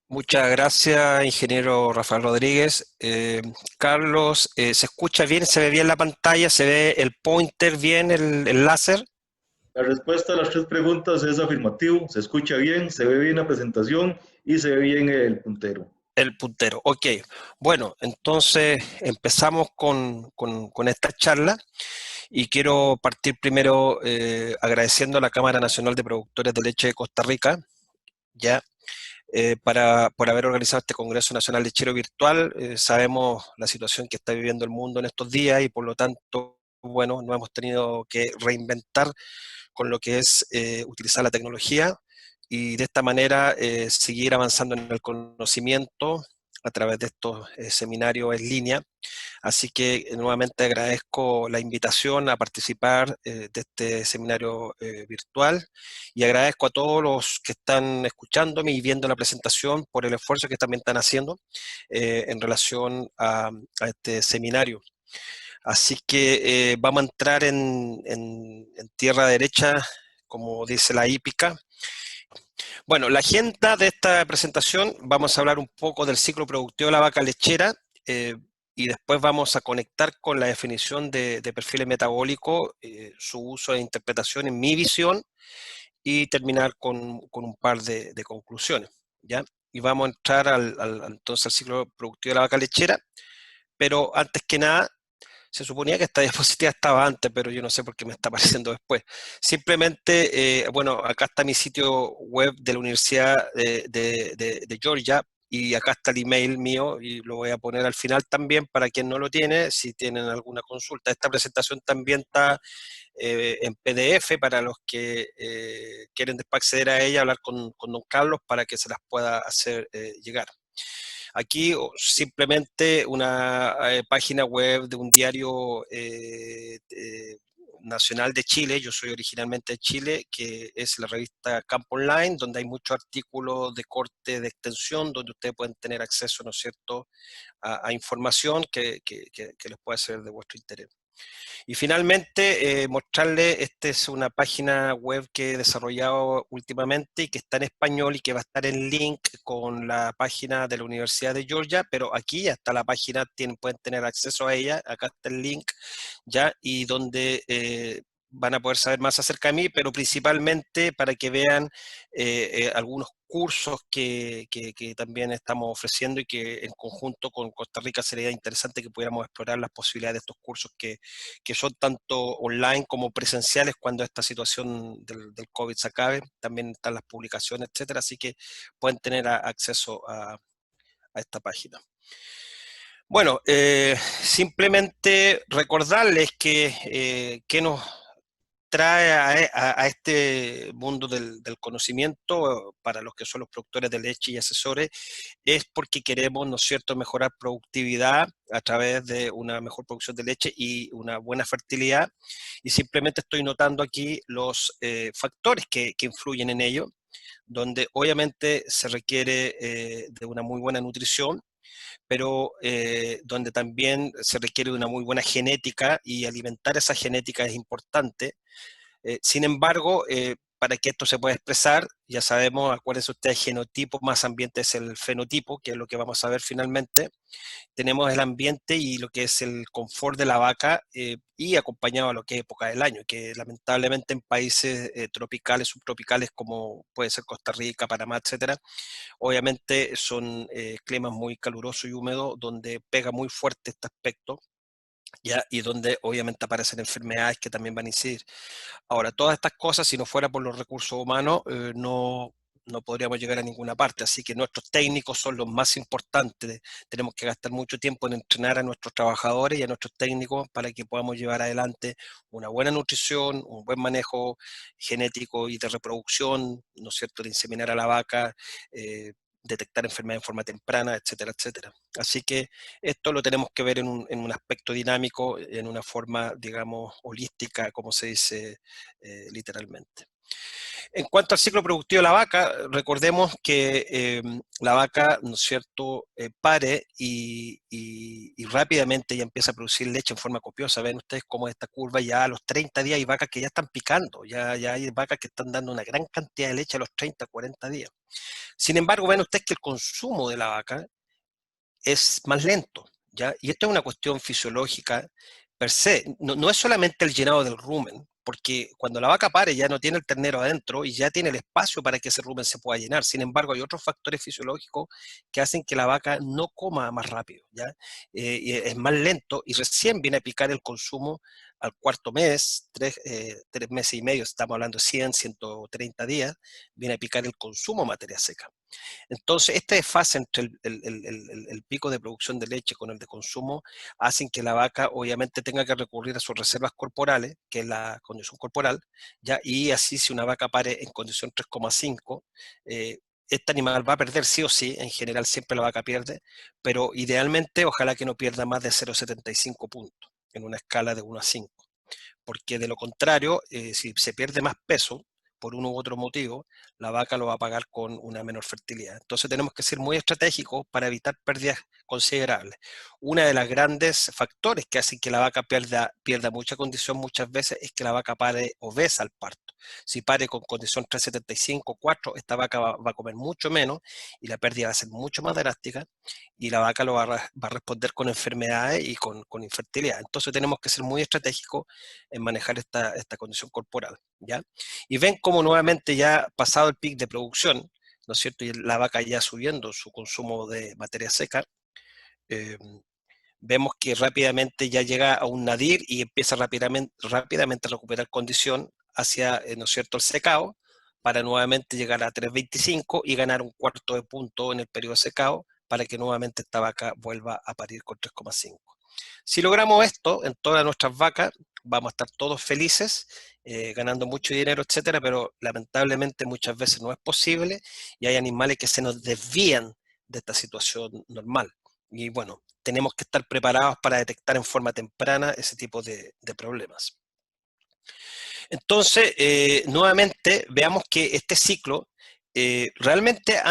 Muchas gracias, ingeniero Rafael Rodríguez. Carlos, ¿se escucha bien? ¿Se ve bien la pantalla? ¿Se ve el pointer bien, el láser? La respuesta a las tres preguntas es afirmativo, se escucha bien, se ve bien la presentación y se ve bien el puntero. El puntero. Ok. Bueno, entonces empezamos con esta charla y quiero partir primero agradeciendo a la Cámara Nacional de Productores de Leche de Costa Rica, ya, por haber organizado este Congreso Nacional Lechero Virtual. Sabemos la situación que está viviendo el mundo en estos días y por lo tanto, bueno, nos hemos tenido que reinventar con lo que es utilizar la tecnología y de esta manera seguir avanzando en el conocimiento a través de estos seminarios en línea. Así que nuevamente agradezco la invitación a participar de este seminario virtual y agradezco a todos los que están escuchándome y viendo la presentación por el esfuerzo que también están haciendo en relación a este seminario. Así que vamos a entrar en tierra derecha, como dice la hípica. Bueno, la agenda de esta presentación, vamos a hablar un poco del ciclo productivo de la vaca lechera eh, y después vamos a conectar con la definición de perfiles metabólicos, su uso e interpretación en mi visión y terminar con un par de conclusiones, ¿ya? Y vamos a entrar entonces al ciclo productivo de la vaca lechera, pero antes que nada, se suponía que esta diapositiva estaba antes, pero yo no sé por qué me está apareciendo después. Simplemente, bueno, acá está mi sitio web de la Universidad de Georgia y acá está el email mío y lo voy a poner al final también para quien no lo tiene, si tienen alguna consulta. Esta presentación también está en PDF para los que quieren después acceder a ella, hablar con don Carlos para que se las pueda hacer llegar. Aquí simplemente una página web de un diario nacional de Chile, yo soy originalmente de Chile, que es la revista Campo Online, donde hay muchos artículos de corte de extensión, donde ustedes pueden tener acceso, ¿no es cierto?, a información que les puede ser de vuestro interés. Y finalmente, mostrarle, esta es una página web que he desarrollado últimamente y que está en español y que va a estar en link con la página de la Universidad de Georgia, pero aquí ya está la página, pueden tener acceso a ella, acá está el link ya, y donde van a poder saber más acerca de mí, pero principalmente para que vean algunos cursos que también estamos ofreciendo y que en conjunto con Costa Rica sería interesante que pudiéramos explorar las posibilidades de estos cursos que son tanto online como presenciales cuando esta situación del COVID se acabe. También están las publicaciones, etcétera, así que pueden tener acceso a esta página. Bueno, simplemente recordarles que nos trae a este mundo del conocimiento para los que son los productores de leche y asesores, es porque queremos, ¿no es cierto?, mejorar productividad a través de una mejor producción de leche y una buena fertilidad. Y simplemente estoy notando aquí los factores que influyen en ello, donde obviamente se requiere de una muy buena nutrición, pero donde también se requiere de una muy buena genética y alimentar esa genética es importante. Sin embargo, para que esto se pueda expresar, ya sabemos, acuérdense ustedes, genotipo más ambiente es el fenotipo, que es lo que vamos a ver finalmente. Tenemos el ambiente y lo que es el confort de la vaca y acompañado a lo que es época del año, que lamentablemente en países tropicales, subtropicales como puede ser Costa Rica, Panamá, etcétera, obviamente son climas muy calurosos y húmedos donde pega muy fuerte este aspecto. ¿Ya? Y donde obviamente aparecen enfermedades que también van a incidir. Ahora, todas estas cosas, si no fuera por los recursos humanos, no podríamos llegar a ninguna parte. Así que nuestros técnicos son los más importantes. Tenemos que gastar mucho tiempo en entrenar a nuestros trabajadores y a nuestros técnicos para que podamos llevar adelante una buena nutrición, un buen manejo genético y de reproducción, ¿no es cierto?, de inseminar a la vaca, detectar enfermedades en forma temprana, etcétera, etcétera. Así que esto lo tenemos que ver en un aspecto dinámico, en una forma, digamos, holística, como se dice literalmente. En cuanto al ciclo productivo de la vaca, recordemos que la vaca, ¿no es cierto?, pare y rápidamente ya empieza a producir leche en forma copiosa. Ven ustedes cómo esta curva ya a los 30 días hay vacas que ya están picando, ya hay vacas que están dando una gran cantidad de leche a los 30, 40 días. Sin embargo, ven ustedes que el consumo de la vaca es más lento, ¿ya? Y esto es una cuestión fisiológica per se. No es solamente el llenado del rumen, porque cuando la vaca pare ya no tiene el ternero adentro y ya tiene el espacio para que ese rumen se pueda llenar. Sin embargo, hay otros factores fisiológicos que hacen que la vaca no coma más rápido, ¿ya? Y es más lento y recién viene a picar el consumo al cuarto mes, 3 meses y medio, estamos hablando de 100, 130 días, viene a picar el consumo de materia seca. Entonces, este desfase entre el pico de producción de leche con el de consumo hacen que la vaca obviamente tenga que recurrir a sus reservas corporales, que es la condición corporal, ¿ya? Y así si una vaca pare en condición 3,5, este animal va a perder sí o sí, en general siempre la vaca pierde, pero idealmente ojalá que no pierda más de 0,75 puntos en una escala de 1 a 5, porque de lo contrario, si se pierde más peso, por uno u otro motivo, la vaca lo va a pagar con una menor fertilidad. Entonces tenemos que ser muy estratégicos para evitar pérdidas considerables. Una de las grandes factores que hacen que la vaca pierda mucha condición muchas veces es que la vaca pare obesa al parto. Si pare con condición 3,75, 4, esta vaca va a comer mucho menos y la pérdida va a ser mucho más drástica y la vaca lo va a responder con enfermedades y con infertilidad. Entonces tenemos que ser muy estratégicos en manejar esta condición corporal, ¿ya? Y ven cómo nuevamente ya pasado el pic de producción, ¿no es cierto? Y la vaca ya subiendo su consumo de materia seca, eh, vemos que rápidamente ya llega a un nadir y empieza rápidamente a recuperar condición hacia, ¿no es cierto?, el secado, para nuevamente llegar a 3,25 y ganar un cuarto de punto en el periodo secado para que nuevamente esta vaca vuelva a parir con 3,5. Si logramos esto en todas nuestras vacas, vamos a estar todos felices, ganando mucho dinero, etcétera, pero lamentablemente muchas veces no es posible y hay animales que se nos desvían de esta situación normal. Y bueno, tenemos que estar preparados para detectar en forma temprana ese tipo de problemas. Entonces, nuevamente, veamos que este ciclo, realmente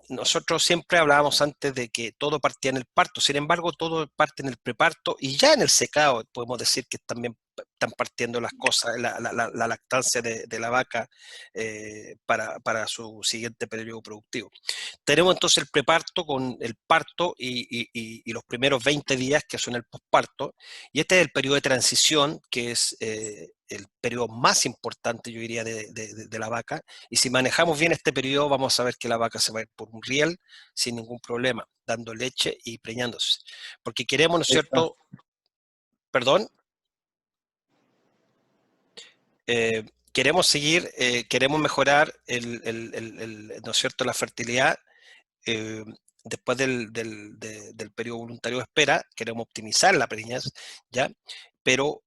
nosotros siempre hablábamos antes de que todo partía en el parto, sin embargo, todo parte en el preparto y ya en el secado podemos decir que también están partiendo las cosas, la lactancia de la vaca para su siguiente periodo productivo. Tenemos entonces el preparto con el parto y los primeros 20 días que son el posparto, y este es el periodo de transición que es el periodo más importante, yo diría, de la vaca, y si manejamos bien este periodo vamos a ver que la vaca se va a ir por un riel sin ningún problema, dando leche y preñándose, porque queremos, ¿no es Está. cierto? Perdón. Queremos seguir, queremos mejorar ¿no es cierto?, la fertilidad eh, después del periodo voluntario de espera, queremos optimizar la preñez, ¿ya? Pero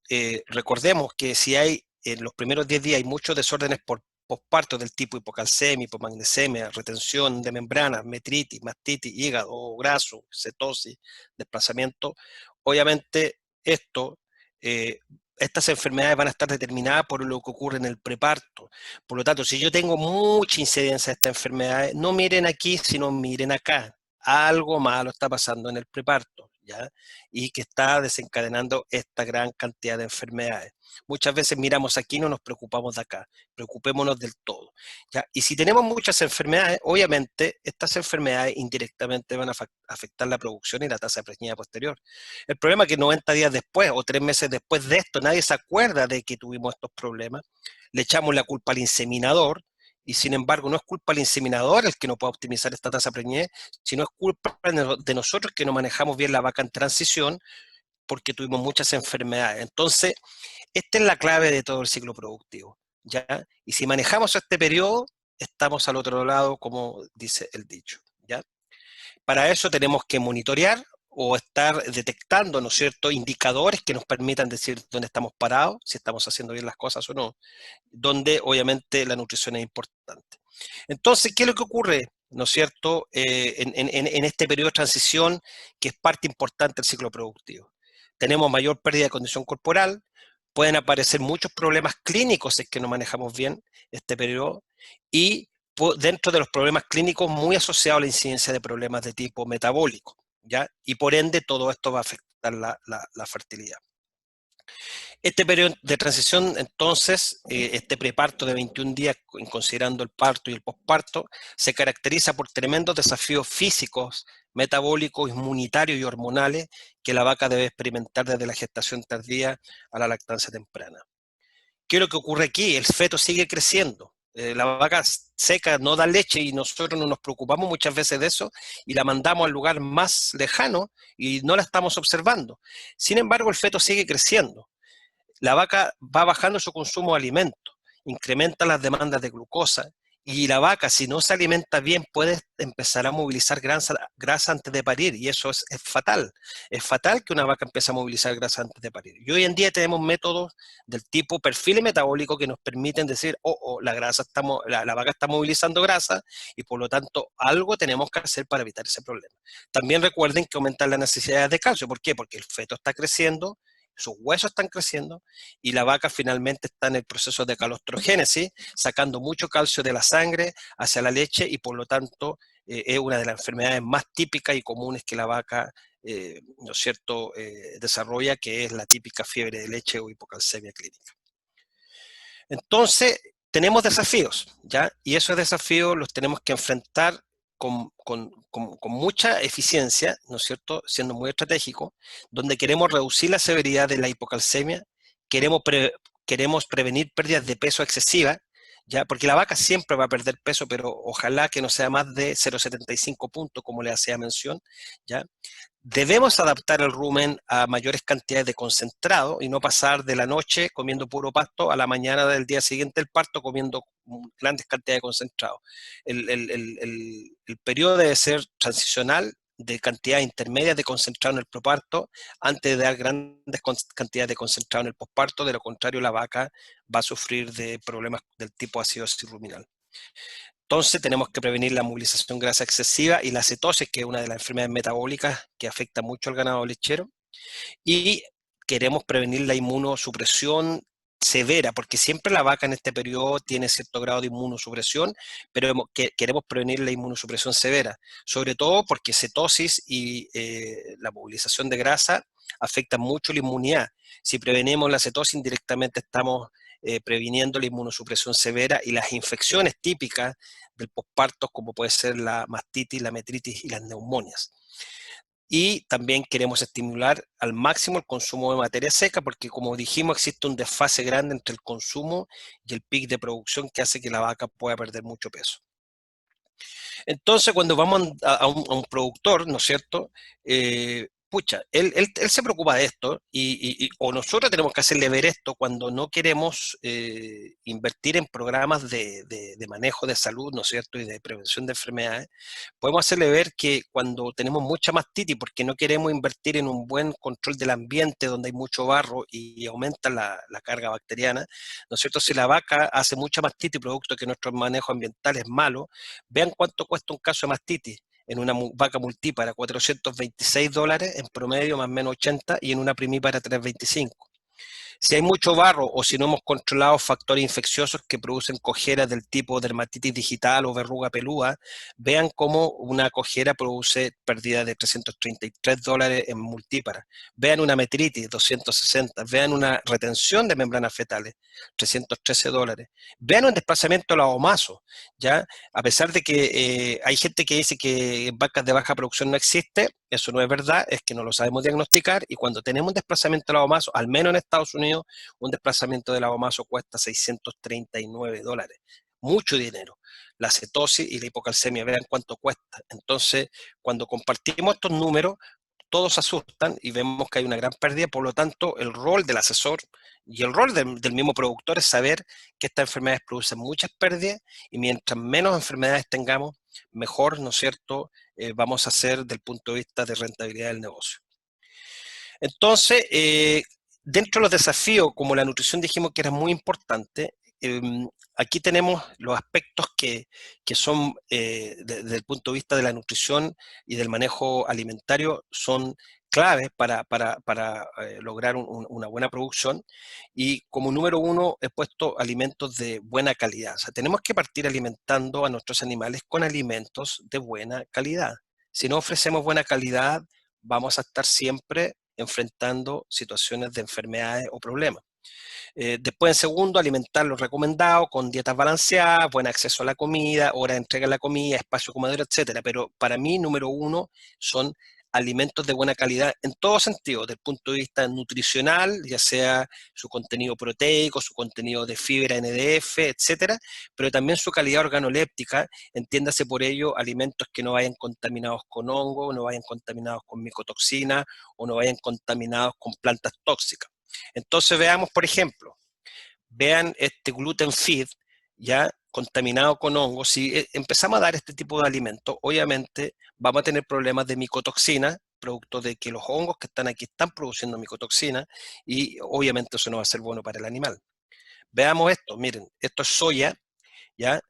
recordemos que si hay, en los primeros 10 días hay muchos desórdenes por posparto del tipo hipocalcemia, hipomagnesemia, retención de membranas, metritis, mastitis, hígado graso, cetosis, desplazamiento, obviamente esto, eh, estas enfermedades van a estar determinadas por lo que ocurre en el preparto. Por lo tanto, si yo tengo mucha incidencia de estas enfermedades, no miren aquí, sino miren acá. Algo malo está pasando en el preparto, ¿ya? Y que está desencadenando esta gran cantidad de enfermedades. Muchas veces miramos aquí y no nos preocupamos de acá. Preocupémonos del todo, ¿ya? Y si tenemos muchas enfermedades, obviamente estas enfermedades indirectamente van a afectar la producción y la tasa de preñez posterior. El problema es que 90 días después o 3 meses después de esto, nadie se acuerda de que tuvimos estos problemas, le echamos la culpa al inseminador, y sin embargo no es culpa del inseminador el que no pueda optimizar esta tasa preñez, sino es culpa de nosotros que no manejamos bien la vaca en transición porque tuvimos muchas enfermedades. Entonces, esta es la clave de todo el ciclo productivo, ¿ya? Y si manejamos este periodo, estamos al otro lado, como dice el dicho, ¿ya? Para eso tenemos que monitorear o estar detectando, ¿no es cierto?, indicadores que nos permitan decir dónde estamos parados, si estamos haciendo bien las cosas o no, donde obviamente la nutrición es importante. Entonces, ¿qué es lo que ocurre, ¿no es cierto?, en este periodo de transición que es parte importante del ciclo productivo? Tenemos mayor pérdida de condición corporal, pueden aparecer muchos problemas clínicos si es que no manejamos bien este periodo, y dentro de los problemas clínicos muy asociado a la incidencia de problemas de tipo metabólico, ¿ya? Y por ende todo esto va a afectar la fertilidad. Este periodo de transición, entonces, este preparto de 21 días, considerando el parto y el posparto, se caracteriza por tremendos desafíos físicos, metabólicos, inmunitarios y hormonales que la vaca debe experimentar desde la gestación tardía a la lactancia temprana. ¿Qué es lo que ocurre aquí? El feto sigue creciendo. La vaca seca no da leche y nosotros no nos preocupamos muchas veces de eso y la mandamos al lugar más lejano y no la estamos observando. Sin embargo, el feto sigue creciendo. La vaca va bajando su consumo de alimentos, incrementa las demandas de glucosa, y la vaca, si no se alimenta bien, puede empezar a movilizar grasa antes de parir, y eso es fatal. Es fatal que una vaca empiece a movilizar grasa antes de parir. Y hoy en día tenemos métodos del tipo perfil metabólico que nos permiten decir, la vaca está movilizando grasa, y por lo tanto algo tenemos que hacer para evitar ese problema. También recuerden que aumentan las necesidades de calcio. ¿Por qué? Porque el feto está creciendo, sus huesos están creciendo y la vaca finalmente está en el proceso de calostrogénesis, sacando mucho calcio de la sangre hacia la leche, y por lo tanto es una de las enfermedades más típicas y comunes que la vaca, ¿no es cierto?, desarrolla, que es la típica fiebre de leche o hipocalcemia clínica. Entonces, tenemos desafíos, ¿ya? Y esos desafíos los tenemos que enfrentar con mucha eficiencia, ¿no es cierto?, siendo muy estratégico, donde queremos reducir la severidad de la hipocalcemia, queremos prevenir pérdidas de peso excesivas, ¿ya? Porque la vaca siempre va a perder peso, pero ojalá que no sea más de 0,75 puntos, como le hacía mención, ¿ya? Debemos adaptar el rumen a mayores cantidades de concentrado y no pasar de la noche comiendo puro pasto a la mañana del día siguiente del parto comiendo grandes cantidades de concentrado. El periodo debe ser transicional, de cantidades intermedias de concentrado en el proparto antes de dar grandes cantidades de concentrado en el posparto. De lo contrario, la vaca va a sufrir de problemas del tipo acidosis ruminal. Entonces tenemos que prevenir la movilización grasa excesiva y la cetosis, que es una de las enfermedades metabólicas que afecta mucho al ganado lechero. Y queremos prevenir la inmunosupresión severa, porque siempre la vaca en este periodo tiene cierto grado de inmunosupresión, pero queremos prevenir la inmunosupresión severa, sobre todo porque cetosis y la movilización de grasa afectan mucho la inmunidad. Si prevenimos la cetosis, indirectamente estamos previniendo la inmunosupresión severa y las infecciones típicas del posparto, como puede ser la mastitis, la metritis y las neumonias. Y también queremos estimular al máximo el consumo de materia seca, porque como dijimos, existe un desfase grande entre el consumo y el pic de producción que hace que la vaca pueda perder mucho peso. Entonces, cuando vamos a un productor, ¿no es cierto?, pucha, él se preocupa de esto o nosotros tenemos que hacerle ver esto cuando no queremos invertir en programas de manejo de salud, ¿no es cierto?, y de prevención de enfermedades. Podemos hacerle ver que cuando tenemos mucha mastitis, porque no queremos invertir en un buen control del ambiente donde hay mucho barro y aumenta la carga bacteriana, ¿no es cierto?, si la vaca hace mucha mastitis, producto de que nuestro manejo ambiental es malo, vean cuánto cuesta un caso de mastitis en una vaca multípara: $426 en promedio, más o menos 80, y en una primípara 325. Si hay mucho barro o si no hemos controlado factores infecciosos que producen cojeras del tipo dermatitis digital o verruga peluda, vean cómo una cojera produce pérdida de $333 en multípara. Vean una metritis, 260. Vean una retención de membranas fetales, $313. Vean un desplazamiento de la omaso, ¿ya? A pesar de que hay gente que dice que en vacas de baja producción no existe, eso no es verdad, es que no lo sabemos diagnosticar, y cuando tenemos un desplazamiento de lavomaso, al menos en Estados Unidos, un desplazamiento de lavomaso cuesta $639. Mucho dinero. La cetosis y la hipocalcemia, vean cuánto cuesta. Entonces, cuando compartimos estos números, todos se asustan y vemos que hay una gran pérdida. Por lo tanto, el rol del asesor y el rol del mismo productor es saber que estas enfermedades producen muchas pérdidas, y mientras menos enfermedades tengamos, mejor, ¿no es cierto?, vamos a hacer del punto de vista de rentabilidad del negocio. Entonces, dentro de los desafíos, como la nutrición dijimos que era muy importante, aquí tenemos los aspectos que son, desde el punto de vista de la nutrición y del manejo alimentario, son claves para lograr una buena producción. Y como número uno he puesto alimentos de buena calidad. O sea, tenemos que partir alimentando a nuestros animales con alimentos de buena calidad. Si no ofrecemos buena calidad, vamos a estar siempre enfrentando situaciones de enfermedades o problemas. Después, en segundo, alimentar lo recomendado con dietas balanceadas, buen acceso a la comida, hora de entrega de la comida, espacio comedor, etcétera. Pero para mí, número uno, son alimentos de buena calidad en todo sentido, desde el punto de vista nutricional, ya sea su contenido proteico, su contenido de fibra NDF, etcétera, pero también su calidad organoléptica, entiéndase por ello alimentos que no vayan contaminados con hongo, no vayan contaminados con micotoxina o no vayan contaminados con plantas tóxicas. Entonces veamos, por ejemplo, vean este gluten feed, ya contaminado con hongos. Si empezamos a dar este tipo de alimentos, obviamente vamos a tener problemas de micotoxina, producto de que los hongos que están aquí están produciendo micotoxina y obviamente eso no va a ser bueno para el animal. Veamos esto, miren, esto es soya, ya,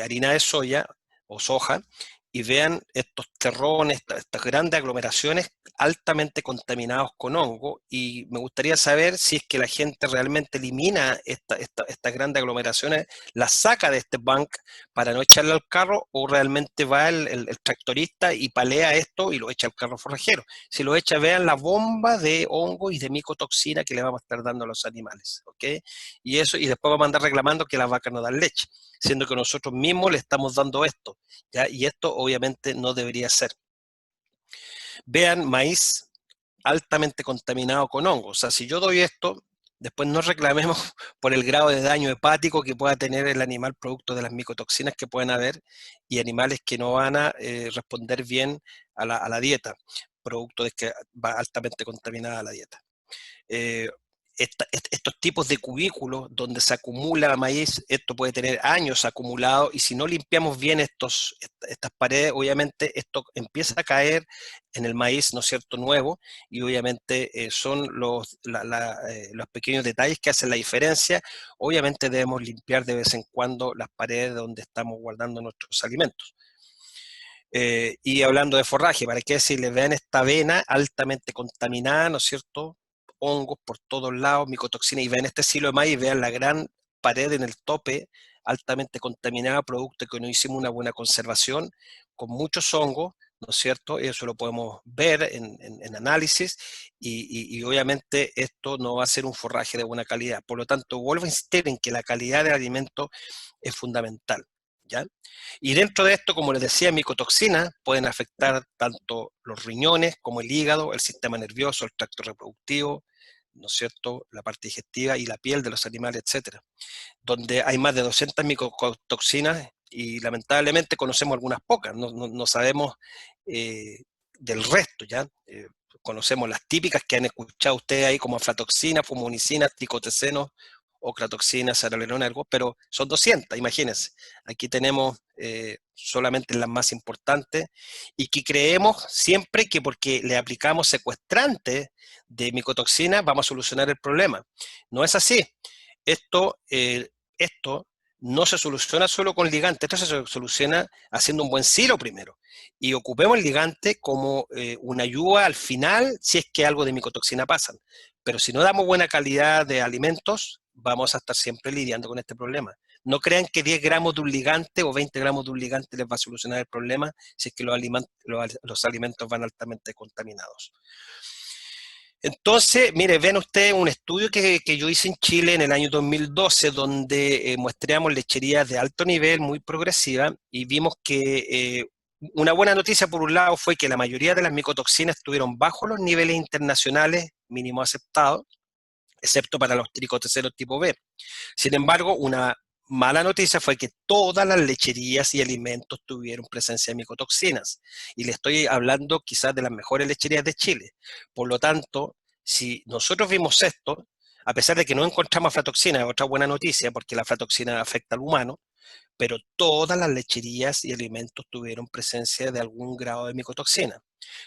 harina de soya o soja, y vean estos terrones, estas grandes aglomeraciones altamente contaminados con hongo, y me gustaría saber si es que la gente realmente elimina estas grandes aglomeraciones, las saca de este bank para no echarle al carro, o realmente va el tractorista y palea esto y lo echa al carro forrajero. Si lo echa, vean la bomba de hongo y de micotoxina que le vamos a estar dando a los animales, ¿ok? Y eso, y después vamos a andar reclamando que las vacas no dan leche, siendo que nosotros mismos le estamos dando esto, ¿ya? Y esto obviamente no debería ser. Vean maíz altamente contaminado con hongos. O sea, si yo doy esto, después no reclamemos por el grado de daño hepático que pueda tener el animal producto de las micotoxinas que pueden haber y animales que no van a responder bien a la dieta, producto de que va altamente contaminada la dieta. Eh, estos tipos de cubículos donde se acumula maíz, esto puede tener años acumulado, y si no limpiamos bien estas paredes, obviamente esto empieza a caer en el maíz, ¿no es cierto?, nuevo, y obviamente son los pequeños detalles que hacen la diferencia. Obviamente debemos limpiar de vez en cuando las paredes donde estamos guardando nuestros alimentos. Y hablando de forraje, ¿para qué decirles? Vean esta avena altamente contaminada, ¿no es cierto? Hongos por todos lados, micotoxina, y vean este silo de maíz, vean la gran pared en el tope altamente contaminada, producto de que no hicimos una buena conservación, con muchos hongos, ¿no es cierto? Eso lo podemos ver en análisis, y obviamente esto no va a ser un forraje de buena calidad. Por lo tanto, vuelvo a insistir en que la calidad del alimento es fundamental, ¿ya? Y dentro de esto, como les decía, micotoxinas pueden afectar tanto los riñones como el hígado, el sistema nervioso, el tracto reproductivo, ¿no es cierto?, la parte digestiva y la piel de los animales, etcétera, donde hay más de 200 micotoxinas y lamentablemente conocemos algunas pocas, no sabemos del resto, ¿ya? Conocemos las típicas que han escuchado ustedes ahí, como aflatoxina, fumonicina, tricoteceno, ocratoxina, saralenona, algo, pero son 200, imagínense. Aquí tenemos solamente las más importantes, y que creemos siempre que porque le aplicamos secuestrantes de micotoxina vamos a solucionar el problema. No es así. Esto no se soluciona solo con ligante, esto se soluciona haciendo un buen silo primero. Y ocupemos el ligante como una ayuda al final si es que algo de micotoxina pasa. Pero si no damos buena calidad de alimentos, vamos a estar siempre lidiando con este problema. No crean que 10 gramos de un ligante o 20 gramos de un ligante les va a solucionar el problema si es que los alimentos van altamente contaminados. Entonces, mire, ven ustedes un estudio que yo hice en Chile en el año 2012, donde muestreamos lecherías de alto nivel, muy progresiva, y vimos que una buena noticia por un lado fue que la mayoría de las micotoxinas estuvieron bajo los niveles internacionales mínimo aceptados, excepto para los tricoteceros tipo B. Sin embargo, una mala noticia fue que todas las lecherías y alimentos tuvieron presencia de micotoxinas. Y le estoy hablando quizás de las mejores lecherías de Chile. Por lo tanto, si nosotros vimos esto, a pesar de que no encontramos aflatoxina, es otra buena noticia porque la aflatoxina afecta al humano, pero todas las lecherías y alimentos tuvieron presencia de algún grado de micotoxina.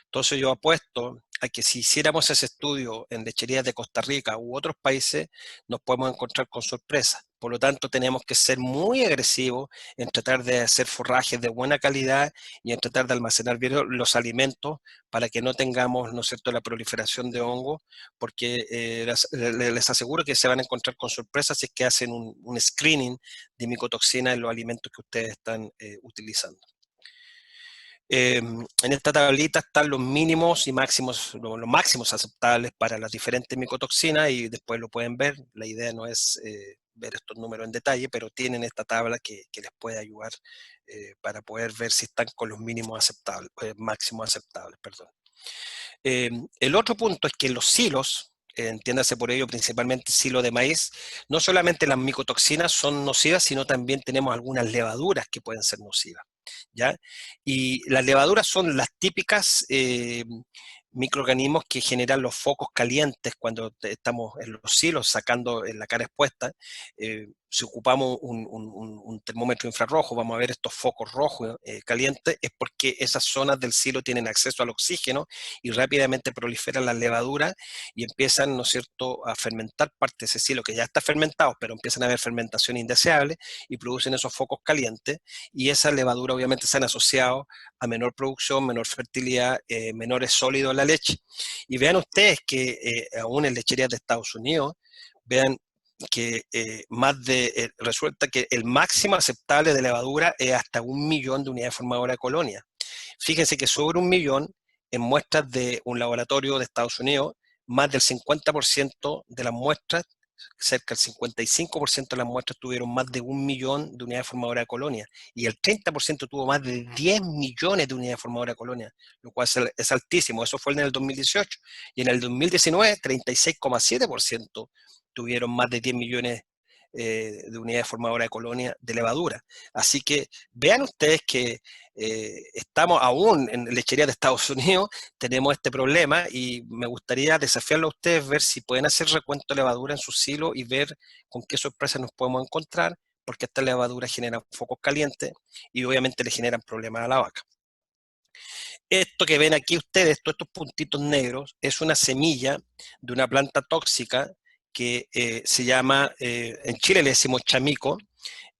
Entonces yo apuesto a que si hiciéramos ese estudio en lecherías de Costa Rica u otros países, nos podemos encontrar con sorpresa. Por lo tanto, tenemos que ser muy agresivos en tratar de hacer forrajes de buena calidad y en tratar de almacenar bien los alimentos para que no tengamos, ¿no es cierto?, la proliferación de hongos, porque les aseguro que se van a encontrar con sorpresas si es que hacen un screening de micotoxina en los alimentos que ustedes están utilizando. En esta tablita están los mínimos y máximos, los máximos aceptables para las diferentes micotoxinas y después lo pueden ver. La idea no es ver estos números en detalle, pero tienen esta tabla que les puede ayudar para poder ver si están con los mínimos aceptables, máximos aceptables, perdón. El otro punto es que los silos, entiéndase por ello principalmente silo de maíz, no solamente las micotoxinas son nocivas, sino también tenemos algunas levaduras que pueden ser nocivas. ¿Ya? Y las levaduras son las típicas microorganismos que generan los focos calientes cuando estamos en los silos sacando la cara expuesta. Si ocupamos un termómetro infrarrojo, vamos a ver estos focos rojos calientes, es porque esas zonas del silo tienen acceso al oxígeno y rápidamente proliferan las levaduras y empiezan, ¿no es cierto?, a fermentar parte de ese silo que ya está fermentado, pero empiezan a haber fermentación indeseable y producen esos focos calientes y esas levaduras obviamente se han asociado a menor producción, menor fertilidad, menores sólidos en la leche. Y vean ustedes que aún en lecherías de Estados Unidos, vean que resulta que el máximo aceptable de levadura es hasta 1.000.000 de unidades formadoras de colonia. Fíjense que sobre 1.000.000 en muestras de un laboratorio de Estados Unidos, más del 50% de las muestras, cerca del 55% de las muestras tuvieron más de 1.000.000 de unidades formadoras de colonia y el 30% tuvo más de 10 millones de unidades formadoras de colonia, lo cual es altísimo. Eso fue en el 2018 y en el 2019 36,7% tuvieron más de 10 millones de unidades formadoras de colonia de levadura. Así que vean ustedes que estamos aún en lechería de Estados Unidos, tenemos este problema y me gustaría desafiarlo a ustedes, ver si pueden hacer recuento de levadura en su silo y ver con qué sorpresas nos podemos encontrar, porque estas levaduras generan focos calientes y obviamente le generan problemas a la vaca. Esto que ven aquí ustedes, todos estos puntitos negros, es una semilla de una planta tóxica que se llama, en Chile le decimos chamico,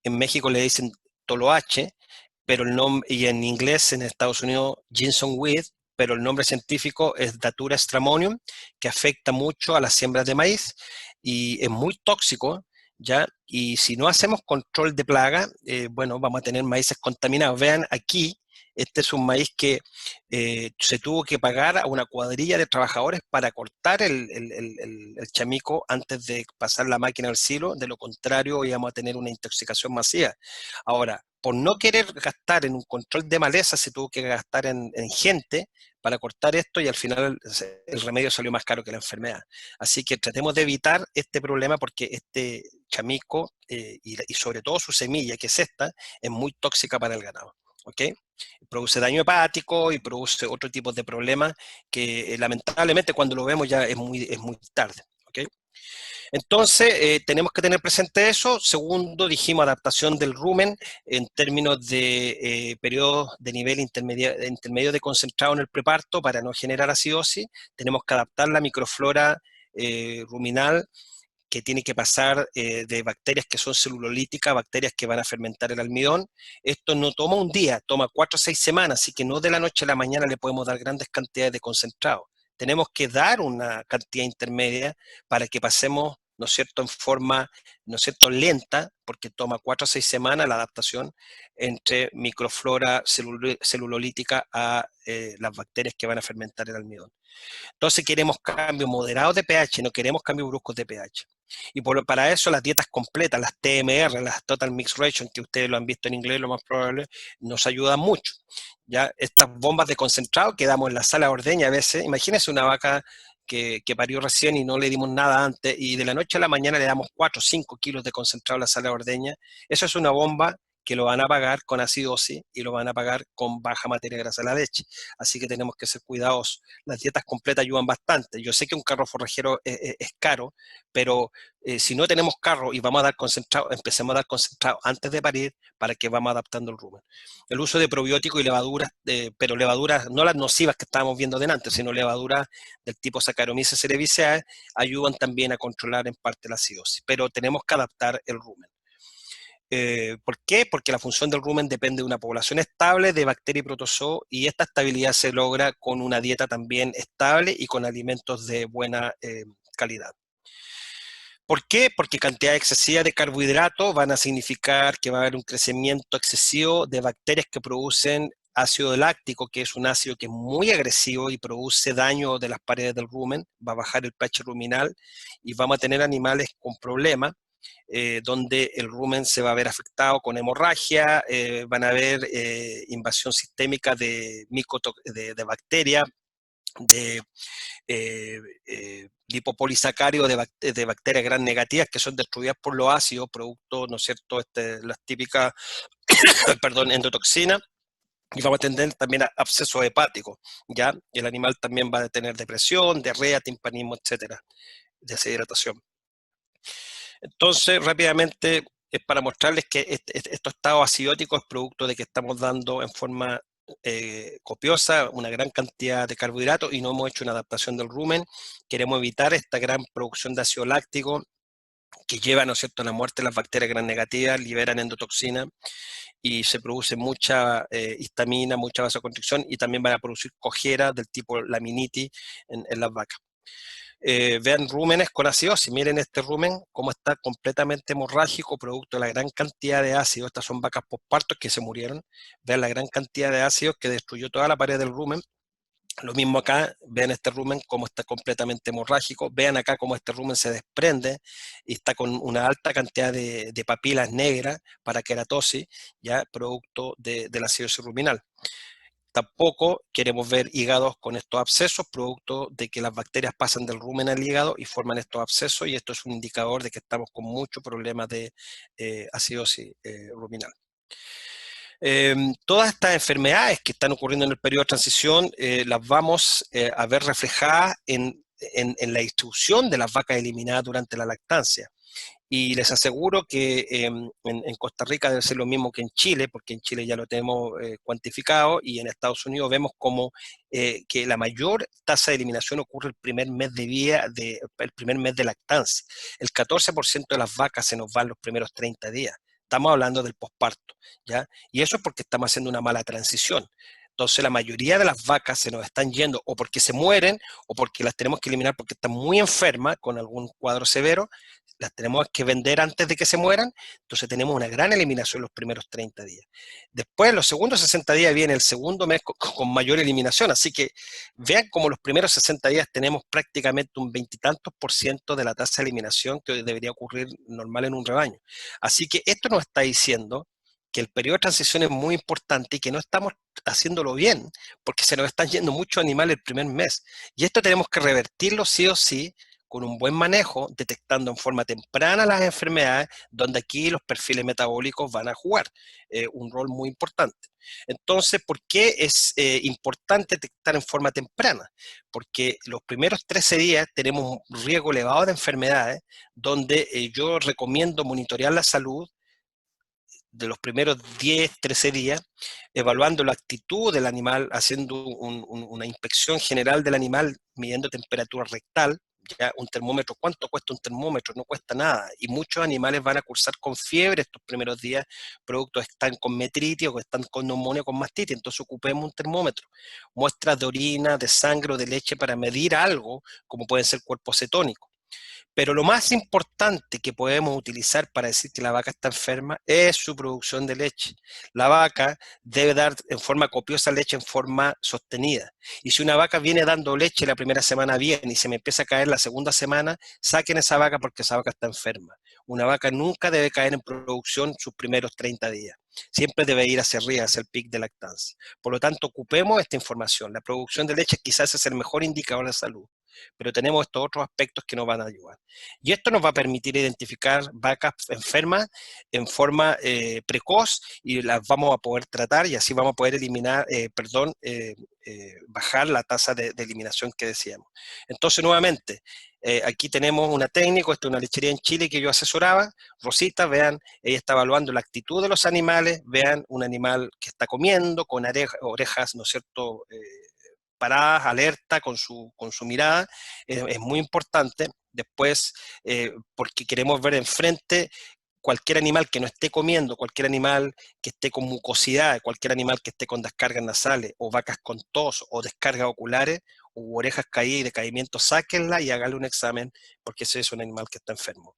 en México le dicen toloache, pero el nombre, y en inglés en Estados Unidos Ginseng weed, pero el nombre científico es Datura stramonium, que afecta mucho a las siembras de maíz y es muy tóxico, ¿ya? Y si no hacemos control de plaga, bueno, vamos a tener maíces contaminados. Vean aquí, este es un maíz que se tuvo que pagar a una cuadrilla de trabajadores para cortar el chamico antes de pasar la máquina al silo, de lo contrario íbamos a tener una intoxicación masiva. Ahora, por no querer gastar en un control de maleza, se tuvo que gastar en gente para cortar esto y al final el remedio salió más caro que la enfermedad. Así que tratemos de evitar este problema porque este chamico y sobre todo su semilla, que es esta, es muy tóxica para el ganado. ¿Ok? Produce daño hepático y produce otro tipo de problemas que lamentablemente cuando lo vemos ya es muy tarde. ¿Ok? Entonces, tenemos que tener presente eso. Segundo, dijimos adaptación del rumen en términos de periodos de nivel intermedio de concentrado en el preparto para no generar acidosis. Tenemos que adaptar la microflora ruminal que tiene que pasar de bacterias que son celulolíticas a bacterias que van a fermentar el almidón. Esto no toma un día, toma 4 o 6 semanas, así que no de la noche a la mañana le podemos dar grandes cantidades de concentrado. Tenemos que dar una cantidad intermedia para que pasemos, ¿no es cierto?, en forma, ¿no es cierto?, lenta, porque toma 4 o 6 semanas la adaptación entre microflora celulolítica a las bacterias que van a fermentar el almidón. Entonces queremos cambios moderados de pH, no queremos cambios bruscos de pH. Y para eso las dietas completas, las TMR, las Total Mixed Ration, que ustedes lo han visto en inglés, lo más probable, nos ayudan mucho. ¿Ya? Estas bombas de concentrado que damos en la sala de ordeña a veces, imagínense una vaca que parió recién y no le dimos nada antes, y de la noche a la mañana le damos 4 o 5 kilos de concentrado a la sala de ordeña. Eso es una bomba que lo van a pagar con acidosis y lo van a pagar con baja materia grasa de la leche. Así que tenemos que ser cuidadosos. Las dietas completas ayudan bastante. Yo sé que un carro forrajero es caro, pero si no tenemos carro y vamos a dar concentrado, empecemos a dar concentrado antes de parir para que vamos adaptando el rumen. El uso de probióticos y levaduras, pero levaduras no las nocivas que estábamos viendo delante, sino levaduras del tipo Saccharomyces cerevisiae, ayudan también a controlar en parte la acidosis, pero tenemos que adaptar el rumen. ¿Por qué? Porque la función del rumen depende de una población estable de bacterias y protozoo, y esta estabilidad se logra con una dieta también estable y con alimentos de buena calidad. ¿Por qué? Porque cantidad excesiva de carbohidratos van a significar que va a haber un crecimiento excesivo de bacterias que producen ácido láctico, que es un ácido que es muy agresivo y produce daño de las paredes del rumen, va a bajar el pH ruminal y vamos a tener animales con problemas, donde el rumen se va a ver afectado con hemorragia, van a haber invasión sistémica de, de bacterias, de lipopolisacáridos de bacterias gram negativas que son destruidas por los ácidos, producto, ¿no es cierto?, las típicas, perdón, endotoxinas, y vamos a tener también abscesos hepáticos, ¿ya? El animal también va a tener depresión, diarrea, timpanismo, etcétera, deshidratación. Entonces, rápidamente, es para mostrarles que estos estados acidóticos es producto de que estamos dando en forma copiosa una gran cantidad de carbohidratos y no hemos hecho una adaptación del rumen. Queremos evitar esta gran producción de ácido láctico que lleva, ¿no es cierto?, a la muerte de las bacterias gram negativas, liberan endotoxina y se produce mucha histamina, mucha vasoconstricción, y también van a producir cojeras del tipo laminitis en las vacas. Vean rúmenes con acidosis, miren este rumen cómo está completamente hemorrágico, producto de la gran cantidad de ácido. Estas son vacas postpartos que se murieron. Vean la gran cantidad de ácidos que destruyó toda la pared del rumen. Lo mismo acá, vean este rumen cómo está completamente hemorrágico, vean acá cómo este rumen se desprende y está con una alta cantidad de papilas negras para queratosis, ya producto de la acidosis ruminal. Tampoco queremos ver hígados con estos abscesos, producto de que las bacterias pasan del rumen al hígado y forman estos abscesos, y esto es un indicador de que estamos con muchos problemas de acidosis ruminal. Todas estas enfermedades que están ocurriendo en el periodo de transición las vamos a ver reflejadas en la distribución de las vacas eliminadas durante la lactancia. Y les aseguro que en Costa Rica debe ser lo mismo que en Chile, porque en Chile ya lo tenemos cuantificado, y en Estados Unidos vemos como que la mayor tasa de eliminación ocurre el primer mes de vida, el primer mes de lactancia. El 14% de las vacas se nos van los primeros 30 días. Estamos hablando del posparto, ¿ya? Y eso es porque estamos haciendo una mala transición. Entonces la mayoría de las vacas se nos están yendo o porque se mueren o porque las tenemos que eliminar porque están muy enfermas con algún cuadro severo, las tenemos que vender antes de que se mueran, entonces tenemos una gran eliminación los primeros 30 días. Después, los segundos 60 días viene el segundo mes con mayor eliminación, así que vean como los primeros 60 días tenemos prácticamente un veintitantos por ciento de la tasa de eliminación que debería ocurrir normal en un rebaño. Así que esto nos está diciendo que el periodo de transición es muy importante y que no estamos haciéndolo bien, porque se nos están yendo muchos animales el primer mes. Y esto tenemos que revertirlo sí o sí, con un buen manejo, detectando en forma temprana las enfermedades, donde aquí los perfiles metabólicos van a jugar un rol muy importante. Entonces, ¿por qué es importante detectar en forma temprana? Porque los primeros 13 días tenemos un riesgo elevado de enfermedades, donde yo recomiendo monitorear la salud de los primeros 10, 13 días, evaluando la actitud del animal, haciendo una inspección general del animal, midiendo temperatura rectal, ya un termómetro. ¿Cuánto cuesta un termómetro? No cuesta nada, y muchos animales van a cursar con fiebre estos primeros días, productos que están con metritis o que están con neumonía o con mastitis, entonces ocupemos un termómetro. Muestras de orina, de sangre o de leche para medir algo, como pueden ser cuerpos cetónicos. Pero lo más importante que podemos utilizar para decir que la vaca está enferma es su producción de leche. La vaca debe dar en forma copiosa leche en forma sostenida. Y si una vaca viene dando leche la primera semana bien y se me empieza a caer la segunda semana, saquen esa vaca porque esa vaca está enferma. Una vaca nunca debe caer en producción sus primeros 30 días. Siempre debe ir hacia arriba, hacia el pic de lactancia. Por lo tanto, ocupemos esta información. La producción de leche quizás es el mejor indicador de salud, pero tenemos estos otros aspectos que nos van a ayudar. Y esto nos va a permitir identificar vacas enfermas en forma precoz, y las vamos a poder tratar, y así vamos a poder eliminar, bajar la tasa de eliminación que decíamos. Entonces, nuevamente, aquí tenemos una técnica, esta es una lechería en Chile que yo asesoraba, Rosita, vean, ella está evaluando la actitud de los animales, vean un animal que está comiendo, con orejas, ¿no es cierto?, paradas, alerta, con su mirada, es muy importante. Después, porque queremos ver enfrente cualquier animal que no esté comiendo, cualquier animal que esté con mucosidad, cualquier animal que esté con descargas nasales, o vacas con tos, o descargas oculares, o orejas caídas y decaimiento, sáquenla y háganle un examen, porque ese es un animal que está enfermo.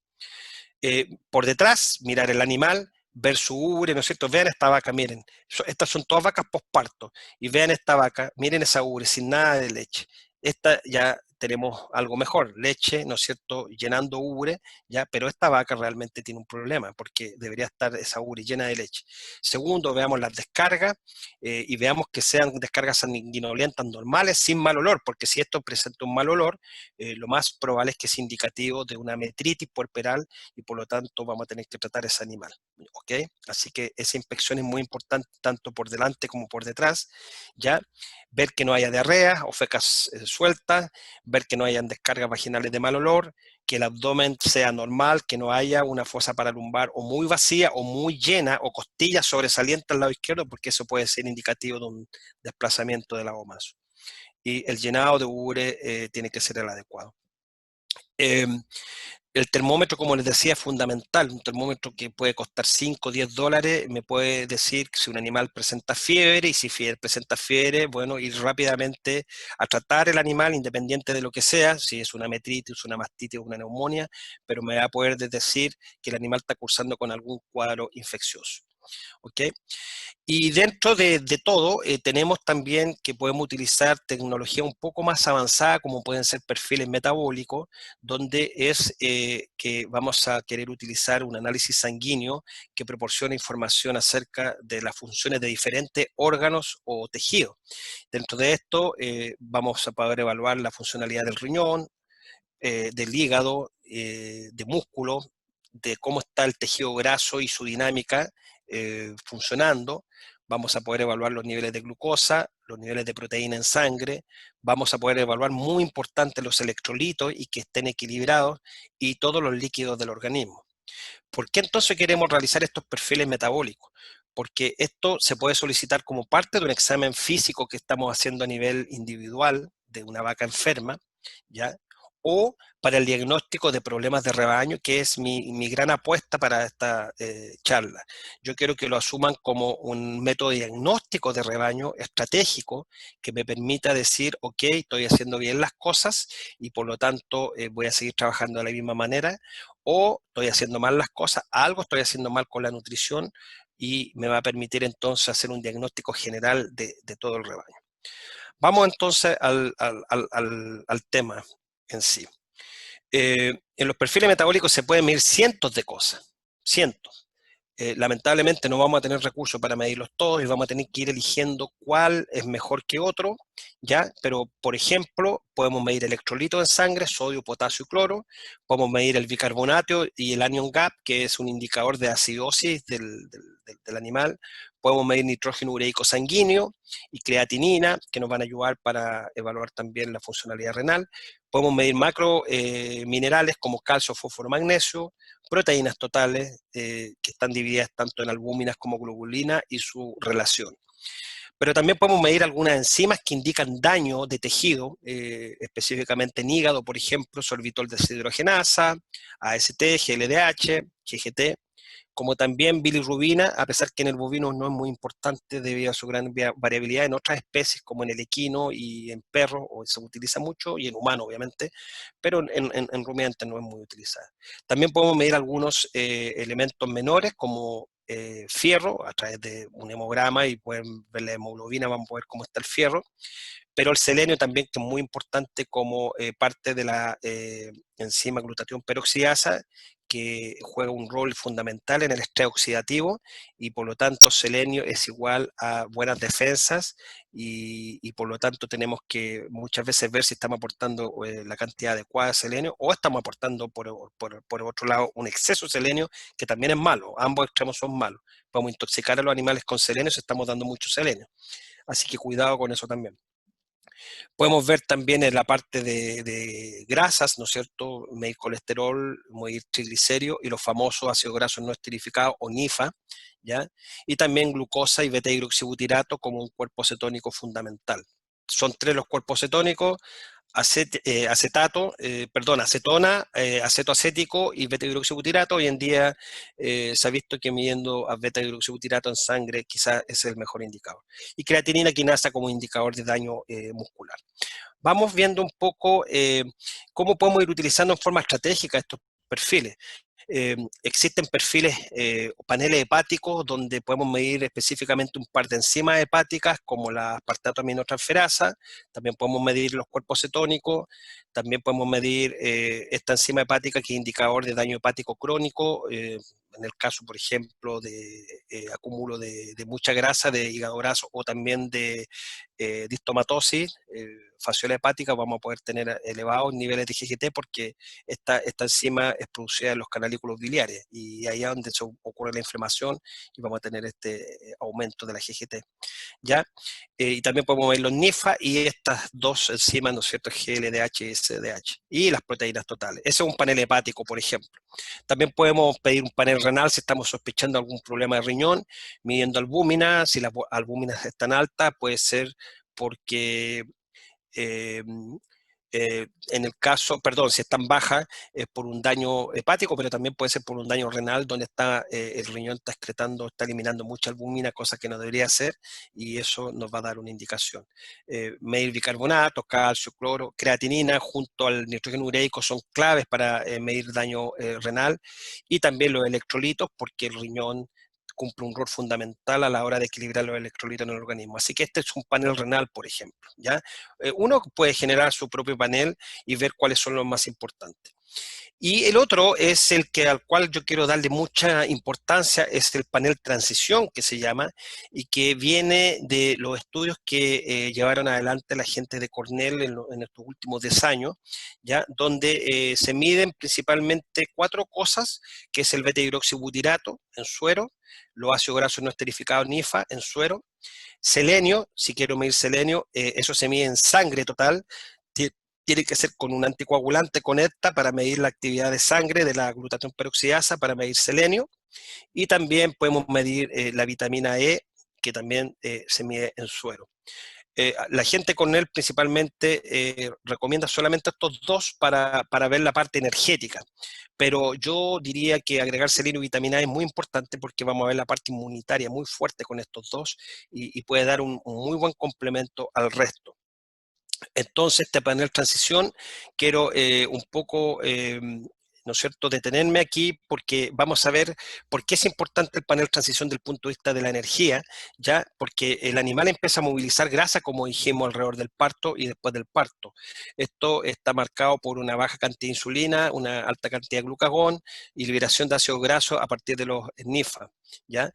Por detrás, mirar el animal, ver su ubre, ¿no es cierto? Vean esta vaca, miren, estas son todas vacas posparto, y vean esta vaca, miren esa ubre, sin nada de leche. Esta ya tenemos algo mejor, leche, ¿no es cierto?, llenando ubre, ya, pero esta vaca realmente tiene un problema, porque debería estar esa ubre llena de leche. Segundo, veamos las descargas, y veamos que sean descargas sanguinolentas normales, sin mal olor, porque si esto presenta un mal olor, lo más probable es que es indicativo de una metritis puerperal, y por lo tanto vamos a tener que tratar ese animal, ¿ok? Así que esa inspección es muy importante, tanto por delante como por detrás, ¿ya? Ver que no haya diarrea o fecas sueltas, ver que no hayan descargas vaginales de mal olor, que el abdomen sea normal, que no haya una fosa paralumbar o muy vacía o muy llena, o costillas sobresalientes al lado izquierdo, porque eso puede ser indicativo de un desplazamiento del agomazo. Y el llenado de ubre tiene que ser el adecuado. El termómetro, como les decía, es fundamental. Un termómetro que puede costar 5 o 10 dólares me puede decir si un animal presenta fiebre, y si presenta fiebre, bueno, ir rápidamente a tratar el animal, independiente de lo que sea, si es una metritis, una mastitis o una neumonía, pero me va a poder decir que el animal está cursando con algún cuadro infeccioso. ¿Ok? Y dentro de todo, tenemos también que podemos utilizar tecnología un poco más avanzada, como pueden ser perfiles metabólicos, donde es que vamos a querer utilizar un análisis sanguíneo que proporciona información acerca de las funciones de diferentes órganos o tejidos. Dentro de esto, vamos a poder evaluar la funcionalidad del riñón, del hígado, de músculo, de cómo está el tejido graso y su dinámica funcionando. Vamos a poder evaluar los niveles de glucosa, los niveles de proteína en sangre. Vamos a poder evaluar, muy importante, los electrolitos y que estén equilibrados, y todos los líquidos del organismo. ¿Por qué entonces queremos realizar estos perfiles metabólicos? Porque esto se puede solicitar como parte de un examen físico que estamos haciendo a nivel individual de una vaca enferma, ¿ya? O para el diagnóstico de problemas de rebaño, que es mi gran apuesta para esta charla. Yo quiero que lo asuman como un método diagnóstico de rebaño estratégico que me permita decir, ok, estoy haciendo bien las cosas, y por lo tanto voy a seguir trabajando de la misma manera, o estoy haciendo mal las cosas, algo estoy haciendo mal con la nutrición, y me va a permitir entonces hacer un diagnóstico general de todo el rebaño. Vamos entonces al tema en sí. En los perfiles metabólicos se pueden medir cientos de cosas, cientos. Lamentablemente no vamos a tener recursos para medirlos todos, y vamos a tener que ir eligiendo cuál es mejor que otro, ¿ya? Pero, por ejemplo, podemos medir electrolitos en sangre, sodio, potasio y cloro. Podemos medir el bicarbonato y el anion gap, que es un indicador de acidosis del animal. Podemos medir nitrógeno ureico sanguíneo y creatinina, que nos van a ayudar para evaluar también la funcionalidad renal. Podemos medir macro minerales como calcio, fósforo, magnesio, proteínas totales, que están divididas tanto en albúminas como globulina y su relación. Pero también podemos medir algunas enzimas que indican daño de tejido, específicamente en hígado, por ejemplo, sorbitol deshidrogenasa, AST, GLDH, GGT, como también bilirrubina, a pesar que en el bovino no es muy importante debido a su gran variabilidad. En otras especies, como en el equino y en perros, se utiliza mucho, y en humano, obviamente, pero en rumiantes no es muy utilizada. También podemos medir algunos elementos menores, como fierro, a través de un hemograma, y pueden ver la hemoglobina, vamos a ver cómo está el fierro. Pero el selenio también, que es muy importante como parte de la enzima glutatión peroxidasa, que juega un rol fundamental en el estrés oxidativo, y por lo tanto selenio es igual a buenas defensas, y por lo tanto tenemos que muchas veces ver si estamos aportando la cantidad adecuada de selenio, o estamos aportando por otro lado un exceso de selenio, que también es malo. Ambos extremos son malos. Podemos intoxicar a los animales con selenio si estamos dando mucho selenio. Así que cuidado con eso también. Podemos ver también en la parte de grasas, ¿no es cierto? Medir colesterol, medir triglicéridos y los famosos ácidos grasos no esterificados, o NIFA, ¿ya? Y también glucosa y beta-hidroxibutirato como un cuerpo cetónico fundamental. Son tres los cuerpos cetónicos: acetona, acetoacético y beta-hidroxibutirato. Hoy en día se ha visto que midiendo a beta-hidroxibutirato en sangre quizás es el mejor indicador. Y creatinina quinasa como indicador de daño muscular. Vamos viendo un poco cómo podemos ir utilizando en forma estratégica estos perfiles. Existen perfiles, paneles hepáticos, donde podemos medir específicamente un par de enzimas hepáticas, como la aspartato aminotransferasa. También podemos medir los cuerpos cetónicos. También podemos medir esta enzima hepática, que es indicador de daño hepático crónico, en el caso, por ejemplo, de acúmulo de mucha grasa, de hígado graso, o también de distomatosis, fasciola hepática. Vamos a poder tener elevados niveles de GGT, porque esta enzima es producida en los canalículos biliares, y ahí es donde se ocurre la inflamación, y vamos a tener este aumento de la GGT, ¿ya? Y también podemos ver los NIFA y estas dos enzimas, ¿no es cierto?, GLDH y SDH, y las proteínas totales. Ese es un panel hepático, por ejemplo. También podemos pedir un panel renal si estamos sospechando algún problema de riñón, midiendo albúmina. Si las albúminas están altas, puede ser porque eh, en el caso, perdón, si están bajas, es por un daño hepático, pero también puede ser por un daño renal, donde está el riñón está excretando, está eliminando mucha albúmina, cosa que no debería hacer, y eso nos va a dar una indicación. Medir bicarbonato, calcio, cloro, creatinina junto al nitrógeno ureico son claves para medir daño renal, y también los electrolitos, porque el riñón cumple un rol fundamental a la hora de equilibrar los electrolitos en el organismo. Así que este es un panel renal, por ejemplo, ¿ya? Uno puede generar su propio panel y ver cuáles son los más importantes. Y el otro es el que al cual yo quiero darle mucha importancia, es el panel transición, que se llama, y que viene de los estudios que llevaron adelante la gente de Cornell en estos últimos 10 años, ¿ya? Donde se miden principalmente 4 cosas, que es el beta-hidroxibutirato en suero, los ácidos grasos no esterificados NIFA en suero, selenio, si quiero medir selenio, eso se mide en sangre total. Tiene que ser con un anticoagulante con ETA para medir la actividad de sangre de la glutatión peroxidasa, para medir selenio. Y también podemos medir la vitamina E, que también se mide en suero. La gente con él principalmente recomienda solamente estos dos para ver la parte energética, pero yo diría que agregar selenio y vitamina E es muy importante, porque vamos a ver la parte inmunitaria muy fuerte con estos dos, y puede dar un muy buen complemento al resto. Entonces, este panel transición, quiero un poco, ¿no es cierto?, detenerme aquí, porque vamos a ver por qué es importante el panel transición desde el punto de vista de la energía, ¿ya? Porque el animal empieza a movilizar grasa, como dijimos, alrededor del parto y después del parto. Esto está marcado por una baja cantidad de insulina, una alta cantidad de glucagón y liberación de ácido graso a partir de los NIFA, ¿ya?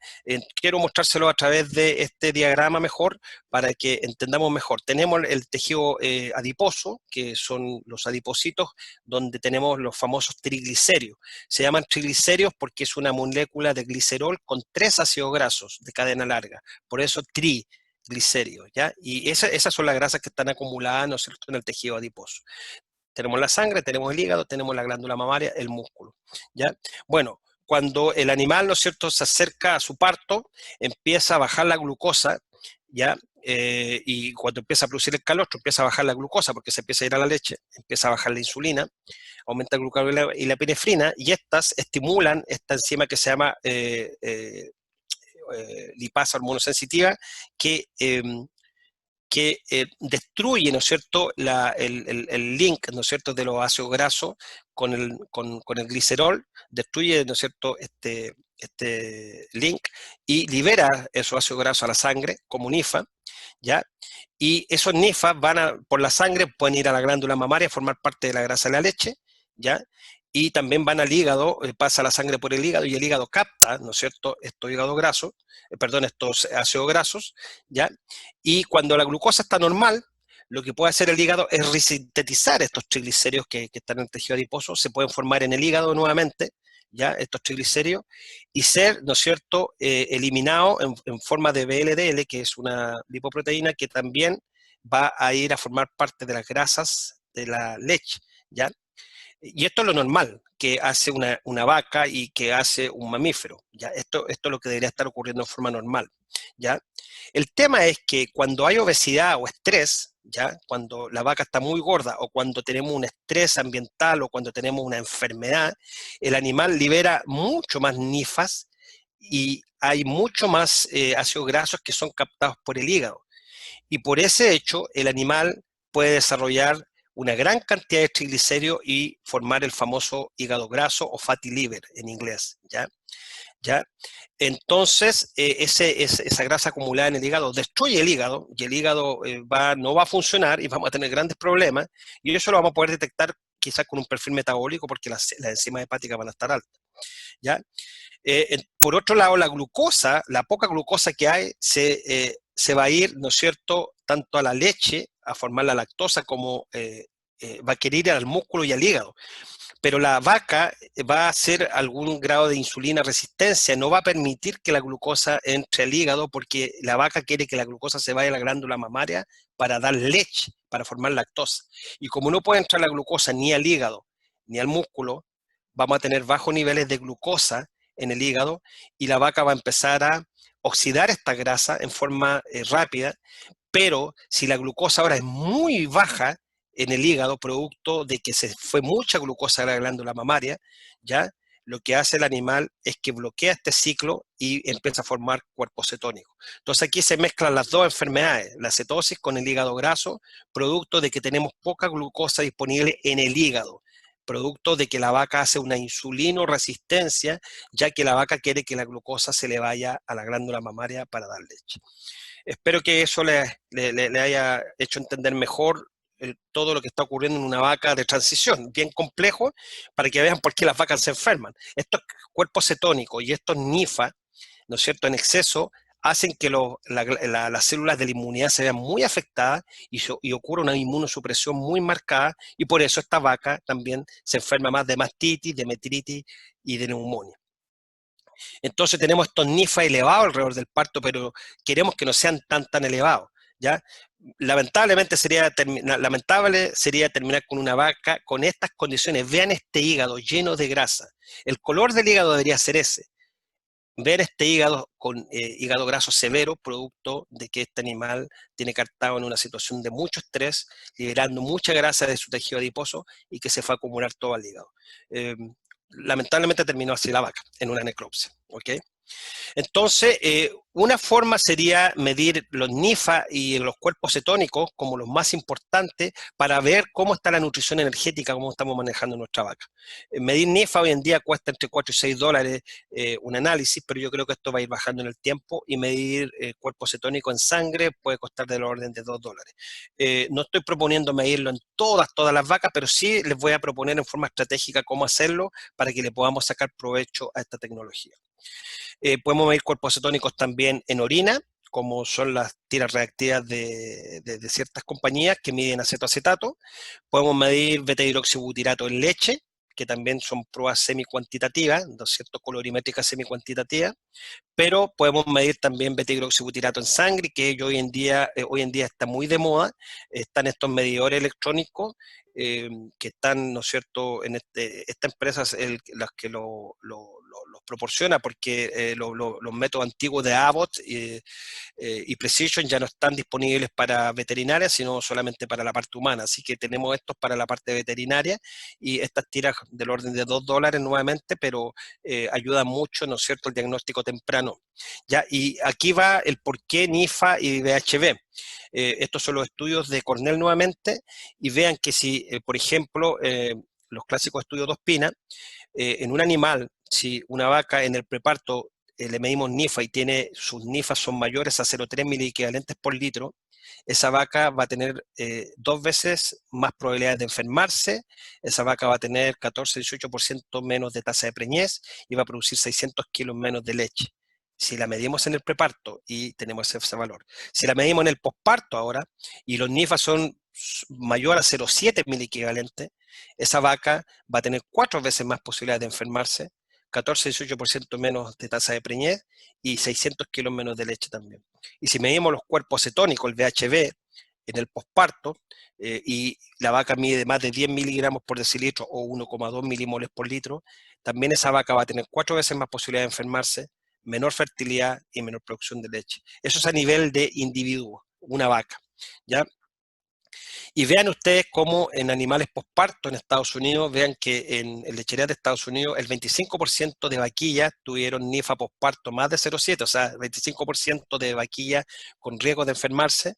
Quiero mostrárselo a través de este diagrama mejor, para que entendamos mejor. Tenemos el tejido adiposo, que son los adipocitos, donde tenemos los famosos triglicéridos. Se llaman triglicéridos porque es una molécula de glicerol con 3 ácidos grasos de cadena larga, por eso triglicéridos, ¿ya? Y esas son las grasas que están acumuladas, ¿no es cierto?, en el tejido adiposo. Tenemos la sangre, tenemos el hígado, tenemos la glándula mamaria, el músculo, ¿ya? Bueno, cuando el animal, ¿no es cierto?, se acerca a su parto, empieza a bajar la glucosa, ¿ya? Y cuando empieza a producir el calostro, empieza a bajar la glucosa, porque se empieza a ir a la leche, empieza a bajar la insulina, aumenta el glucagón y la epinefrina, y estas estimulan esta enzima que se llama lipasa hormonosensitiva, que destruye, ¿no es cierto?, el link, ¿no es cierto?, de los ácidos grasos con el glicerol, destruye, ¿no es cierto?, este link, y libera esos ácidos grasos a la sangre como NIFA, ¿ya? Y esos NIFA por la sangre, pueden ir a la glándula mamaria a formar parte de la grasa de la leche, ¿ya? Y también van al hígado, pasa la sangre por el hígado, y el hígado capta, ¿no es cierto?, estos hígados grasos, estos ácidos grasos, ¿ya? Y cuando la glucosa está normal, lo que puede hacer el hígado es resintetizar estos triglicéridos que están en el tejido adiposo, se pueden formar en el hígado nuevamente, ¿ya?, estos triglicéridos, y ser, ¿no es cierto?, eliminado en forma de VLDL, que es una lipoproteína que también va a ir a formar parte de las grasas de la leche, ¿ya? Y esto es lo normal que hace una vaca y que hace un mamífero, ¿ya? Esto es lo que debería estar ocurriendo en forma normal, ¿ya? El tema es que cuando hay obesidad o estrés, ¿ya? Cuando la vaca está muy gorda o cuando tenemos un estrés ambiental o cuando tenemos una enfermedad, el animal libera mucho más nifas y hay mucho más ácidos grasos que son captados por el hígado. Y por ese hecho, el animal puede desarrollar una gran cantidad de triglicéridos y formar el famoso hígado graso o fatty liver en inglés, ¿ya? ¿Ya? Entonces, esa grasa acumulada en el hígado destruye el hígado y el hígado no va a funcionar y vamos a tener grandes problemas y eso lo vamos a poder detectar quizás con un perfil metabólico porque las enzimas hepáticas van a estar altas, ¿ya? Por otro lado, la glucosa, la poca glucosa que hay, se va a ir, ¿no es cierto?, tanto a la leche, a formar la lactosa, como va a querer ir al músculo y al hígado. Pero la vaca va a hacer algún grado de insulina resistencia, no va a permitir que la glucosa entre al hígado porque la vaca quiere que la glucosa se vaya a la glándula mamaria para dar leche, para formar lactosa. Y como no puede entrar la glucosa ni al hígado ni al músculo, vamos a tener bajos niveles de glucosa en el hígado y la vaca va a empezar a oxidar esta grasa en forma rápida, pero si la glucosa ahora es muy baja en el hígado, producto de que se fue mucha glucosa a la glándula mamaria, ¿ya? Lo que hace el animal es que bloquea este ciclo y empieza a formar cuerpos cetónicos. Entonces aquí se mezclan las dos enfermedades, la cetosis con el hígado graso, producto de que tenemos poca glucosa disponible en el hígado, producto de que la vaca hace una insulinoresistencia, ya que la vaca quiere que la glucosa se le vaya a la glándula mamaria para dar leche. Espero que eso le haya hecho entender mejor todo lo que está ocurriendo en una vaca de transición, bien complejo, para que vean por qué las vacas se enferman. Estos cuerpos cetónicos y estos NIFA, ¿no es cierto?, en exceso, hacen que las células de la inmunidad se vean muy afectadas y ocurra una inmunosupresión muy marcada, y por eso esta vaca también se enferma más de mastitis, de metritis y de neumonía. Entonces tenemos estos NIFA elevados alrededor del parto, pero queremos que no sean tan elevados, ¿ya? Lamentable sería terminar con una vaca con estas condiciones. Vean este hígado lleno de grasa. El color del hígado debería ser ese. Ver este hígado con hígado graso severo, producto de que este animal tiene cartado en una situación de mucho estrés, liberando mucha grasa de su tejido adiposo y que se fue a acumular todo al hígado. Lamentablemente terminó así la vaca, en una necropsia, ¿ok? Entonces, una forma sería medir los NIFA y los cuerpos cetónicos como los más importantes para ver cómo está la nutrición energética, cómo estamos manejando nuestra vaca. Medir NIFA hoy en día cuesta entre 4 y 6 dólares un análisis, pero yo creo que esto va a ir bajando en el tiempo y medir cuerpo cetónico en sangre puede costar del orden de 2 dólares. No estoy proponiendo medirlo en todas las vacas, pero sí les voy a proponer en forma estratégica cómo hacerlo para que le podamos sacar provecho a esta tecnología. Podemos medir cuerpos cetónicos también en orina, como son las tiras reactivas de ciertas compañías que miden acetoacetato. Podemos medir beta-hidroxibutirato en leche, que también son pruebas semi-cuantitativas, ¿no es cierto?, colorimétricas semi-cuantitativas, pero podemos medir también beta-hidroxibutirato en sangre, que hoy en día está muy de moda. Están estos medidores electrónicos que están, ¿no es cierto?, en esta empresa es las que los proporciona, porque los métodos antiguos de Abbott y Precision ya no están disponibles para veterinarias, sino solamente para la parte humana. Así que tenemos estos para la parte veterinaria y estas tiras del orden de 2 dólares nuevamente, pero ayudan mucho, ¿no es cierto?, el diagnóstico temprano. ¿Ya? Y aquí va el por qué NIFA y VHB. Estos son los estudios de Cornell nuevamente, y vean que si, por ejemplo, los clásicos estudios de Ospina, en un animal, si una vaca en el preparto le medimos NIFA y sus NIFAs son mayores a 0,3 miliequivalentes por litro, esa vaca va a tener 2 veces más probabilidades de enfermarse, esa vaca va a tener 14-18% menos de tasa de preñez y va a producir 600 kilos menos de leche. Si la medimos en el preparto y tenemos ese valor. Si la medimos en el posparto ahora y los NIFAs son mayor a 0,7 miliequivalentes, esa vaca va a tener 4 veces más posibilidades de enfermarse, 14-18% menos de tasa de preñez y 600 kilos menos de leche también. Y si medimos los cuerpos cetónicos, el VHB, en el posparto, y la vaca mide más de 10 miligramos por decilitro o 1,2 milimoles por litro, también esa vaca va a tener 4 veces más posibilidad de enfermarse, menor fertilidad y menor producción de leche. Eso es a nivel de individuo, una vaca, ¿ya? Y vean ustedes cómo en animales posparto en Estados Unidos, vean que en lecherías de Estados Unidos el 25% de vaquillas tuvieron nifa posparto más de 0,7, o sea, el 25% de vaquillas con riesgo de enfermarse,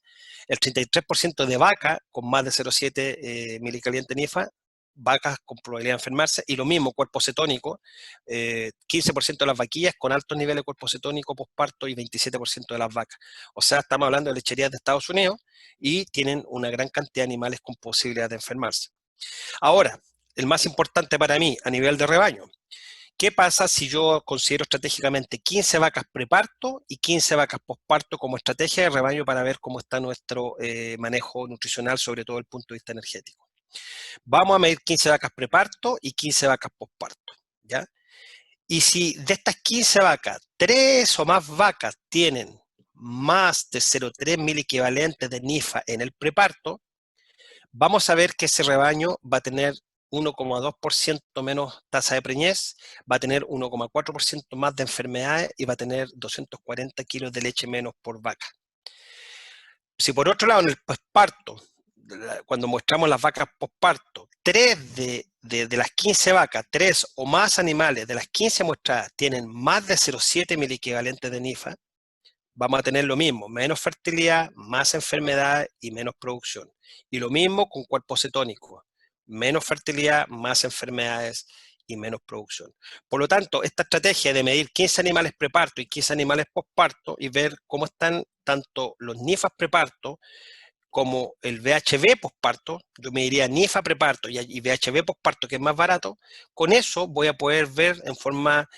el 33% de vaca con más de 0,7 milicaliente nifa, vacas con probabilidad de enfermarse, y lo mismo, cuerpo cetónico, 15% de las vaquillas con altos niveles de cuerpo cetónico posparto y 27% de las vacas. O sea, estamos hablando de lecherías de Estados Unidos, y tienen una gran cantidad de animales con posibilidad de enfermarse. Ahora, el más importante para mí a nivel de rebaño, ¿qué pasa si yo considero estratégicamente 15 vacas preparto y 15 vacas posparto como estrategia de rebaño para ver cómo está nuestro manejo nutricional, sobre todo desde el punto de vista energético? Vamos a medir 15 vacas preparto y 15 vacas posparto, ¿ya? Y si de estas 15 vacas, 3 o más vacas tienen más de 0,3 mil equivalentes de NIFA en el preparto, vamos a ver que ese rebaño va a tener 1,2% menos tasa de preñez, va a tener 1,4% más de enfermedades y va a tener 240 kilos de leche menos por vaca. Si por otro lado en el posparto, cuando mostramos las vacas posparto, 3 de las 15 vacas, 3 o más animales de las 15 mostradas tienen más de 0,7 mil equivalentes de NIFA, vamos a tener lo mismo, menos fertilidad, más enfermedad y menos producción. Y lo mismo con cuerpo cetónico, menos fertilidad, más enfermedades y menos producción. Por lo tanto, esta estrategia de medir 15 animales preparto y 15 animales posparto y ver cómo están tanto los NIFAs preparto como el VHB posparto, yo me diría NIFA preparto y VHB posparto, que es más barato, con eso voy a poder ver en forma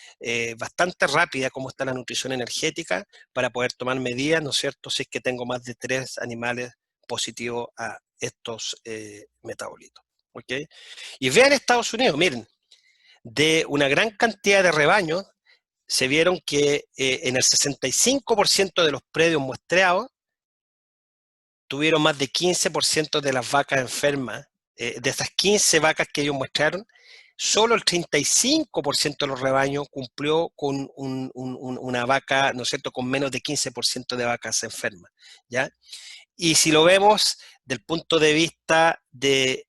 bastante rápida cómo está la nutrición energética para poder tomar medidas, ¿no es cierto?, si es que tengo más de 3 animales positivos a estos metabolitos. ¿Ok? Y vean Estados Unidos, miren, de una gran cantidad de rebaños, se vieron que en el 65% de los predios muestreados, tuvieron más de 15% de las vacas enfermas. De esas 15 vacas que ellos muestraron, solo el 35% de los rebaños cumplió con una vaca, ¿no es cierto?, con menos de 15% de vacas enfermas, ¿ya? Y si lo vemos del punto de vista de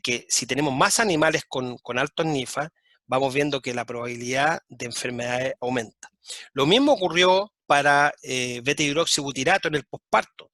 que si tenemos más animales con altos NIFA, vamos viendo que la probabilidad de enfermedades aumenta. Lo mismo ocurrió para beta-hidroxibutirato en el posparto.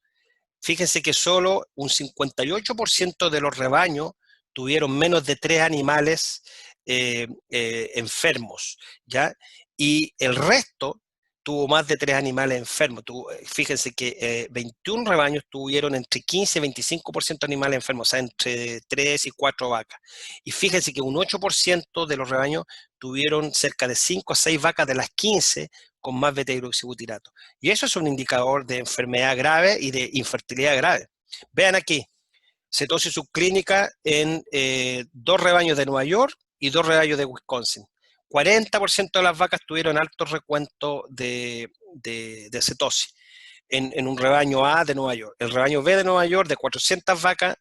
Fíjense que solo un 58% de los rebaños tuvieron menos de 3 animales enfermos, ¿ya? Y el resto tuvo más de 3 animales enfermos. Fíjense que 21 rebaños tuvieron entre 15 y 25% de animales enfermos, o sea, entre 3 y 4 vacas. Y fíjense que un 8% de los rebaños tuvieron cerca de 5 a 6 vacas de las 15 con más beta-hidroxibutirato. Y eso es un indicador de enfermedad grave y de infertilidad grave. Vean aquí, cetosis subclínica en 2 rebaños de Nueva York y 2 rebaños de Wisconsin. 40% de las vacas tuvieron alto recuento de cetosis en un rebaño A de Nueva York. El rebaño B de Nueva York, de 400 vacas,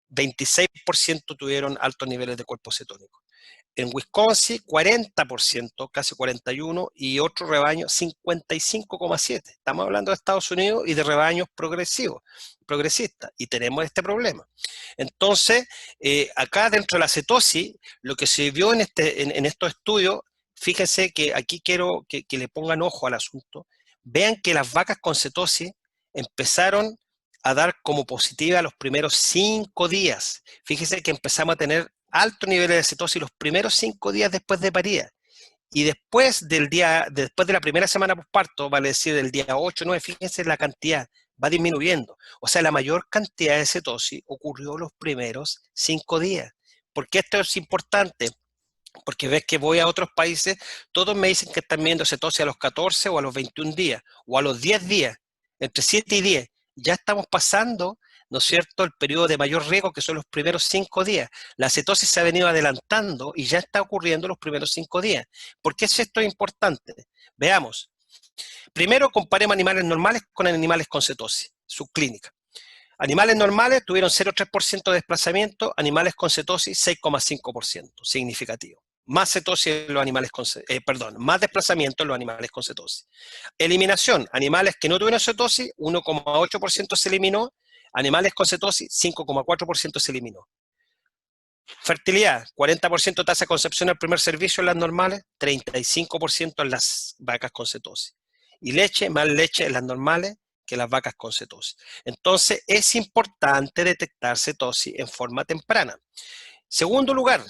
26% tuvieron altos niveles de cuerpo cetónico. En Wisconsin, 40%, casi 41%, y otro rebaño, 55,7%. Estamos hablando de Estados Unidos y de rebaños progresistas, y tenemos este problema. Entonces, acá dentro de la cetosis, lo que se vio en estos estudios, fíjense que aquí quiero que le pongan ojo al asunto, vean que las vacas con cetosis empezaron a dar como positiva los primeros 5 días. Fíjense que empezamos a tener altos niveles de cetosis los primeros 5 días después de parida. Y después después de la primera semana posparto, vale decir del día 8 o 9, fíjense la cantidad, va disminuyendo. O sea, la mayor cantidad de cetosis ocurrió los primeros 5 días. ¿Por qué esto es importante? Porque ves que voy a otros países, todos me dicen que están viendo cetosis a los 14 o a los 21 días, o a los 10 días, entre 7 y 10. Ya estamos pasando, ¿no es cierto?, el periodo de mayor riesgo, que son los primeros 5 días. La cetosis se ha venido adelantando y ya está ocurriendo los primeros 5 días. ¿Por qué esto es importante? Veamos. Primero, comparemos animales normales con animales con cetosis, subclínica. Animales normales tuvieron 0,3% de desplazamiento, animales con cetosis 6,5%, significativo. Más cetosis en los animales con, más desplazamiento en los animales con cetosis. Eliminación, animales que no tuvieron cetosis, 1,8% se eliminó, animales con cetosis, 5,4% se eliminó. Fertilidad, 40% tasa de concepción al primer servicio en las normales, 35% en las vacas con cetosis. Y leche, más leche en las normales que las vacas con cetosis. Entonces, es importante detectar cetosis en forma temprana. Segundo lugar,